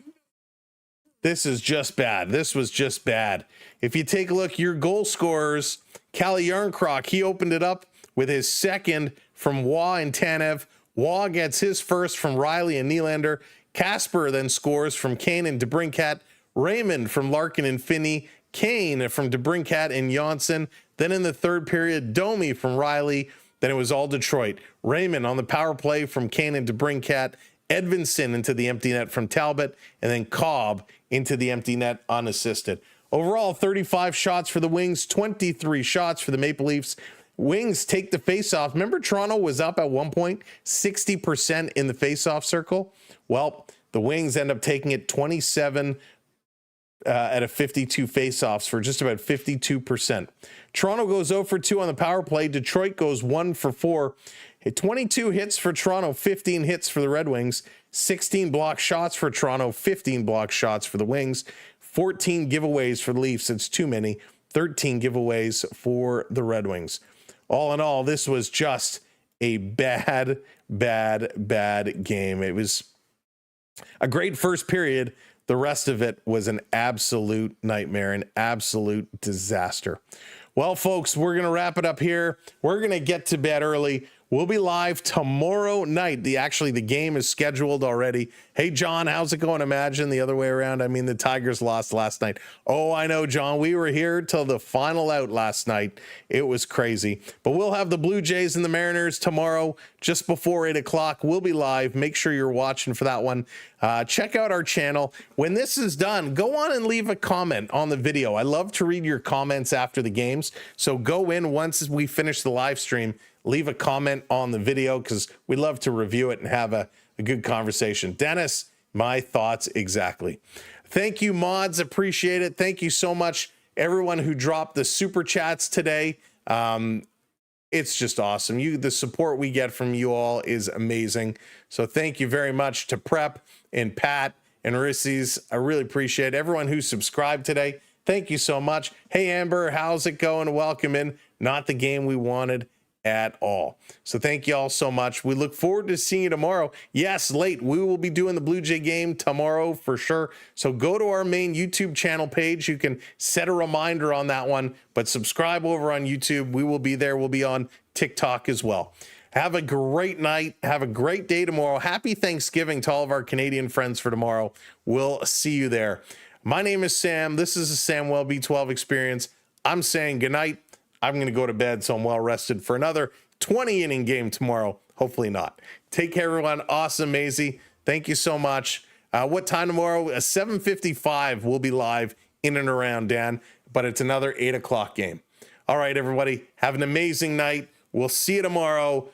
this is just bad. This was just bad. If you take a look, your goal scorers, Kalle Järnkrok, he opened it up with his second from Waugh and Tanev. Waugh gets his first from Riley and Nylander. Casper then scores from Kane and DeBrincat. Raymond from Larkin and Finney. Kane from DeBrincat and Janssen. Then in the third period, Domi from Riley. Then it was all Detroit. Raymond on the power play from Kane and DeBrincat. Edvinsson into the empty net from Talbot. And then Cobb into the empty net unassisted. Overall, 35 shots for the Wings, 23 shots for the Maple Leafs. Wings take the faceoff. Remember, Toronto was up at one point 60% in the faceoff circle. Well, the Wings end up taking it 27 out of 52 faceoffs for just about 52%. Toronto goes 0 for 2 on the power play. Detroit goes 1 for 4. 22 hits for Toronto, 15 hits for the Red Wings, 16 block shots for Toronto, 15 block shots for the Wings, 14 giveaways for the Leafs. It's too many. 13 giveaways for the Red Wings. All in all, this was just a bad game. It was a great first period. The rest of it was an absolute nightmare, an absolute disaster. Well, folks, we're going to wrap it up here. We're going to get to bed early. We'll be live tomorrow night. The game is scheduled already. Hey, John, how's it going? Imagine the other way around. I mean, the Tigers lost last night. Oh, I know, John. We were here till the final out last night. It was crazy. But we'll have the Blue Jays and the Mariners tomorrow just before 8 o'clock. We'll be live. Make sure you're watching for that one. Check out our channel. When this is done, go on and leave a comment on the video. I love to read your comments after the games. So go in once we finish the live stream. Leave a comment on the video because we love to review it and have a a good conversation. Dennis, my thoughts exactly. Thank you, mods. Appreciate it. Thank you so much, everyone who dropped the super chats today. It's just awesome. The support we get from you all is amazing. So thank you very much to Prep and Pat and Rissy's. I really appreciate it. Everyone who subscribed today. Thank you so much. Hey, Amber, how's it going? Welcome in. Not the game we wanted at all. So thank you all so much. We look forward to seeing you tomorrow. Yes, late. We will be doing the Blue Jay game tomorrow for sure. So go to our main YouTube channel page. You can set a reminder on that one, but subscribe over on YouTube. We will be there. We'll be on TikTok as well. Have a great night. Have a great day tomorrow. Happy Thanksgiving to all of our Canadian friends for tomorrow. We'll see you there. My name is Sam. This is the Samwelb12 Experience. I'm saying goodnight. I'm going to go to bed so I'm well rested for another 20 inning game tomorrow. Hopefully not. Take care, everyone. Awesome, Maisie. Thank you so much. What time tomorrow? 7:55 we'll be live in and around, Dan, but it's another 8 o'clock game. All right, everybody. Have an amazing night. We'll see you tomorrow.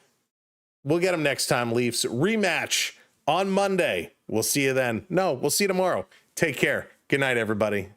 We'll get them next time, Leafs. Rematch on Monday. We'll see you then. No, we'll see you tomorrow. Take care. Good night, everybody.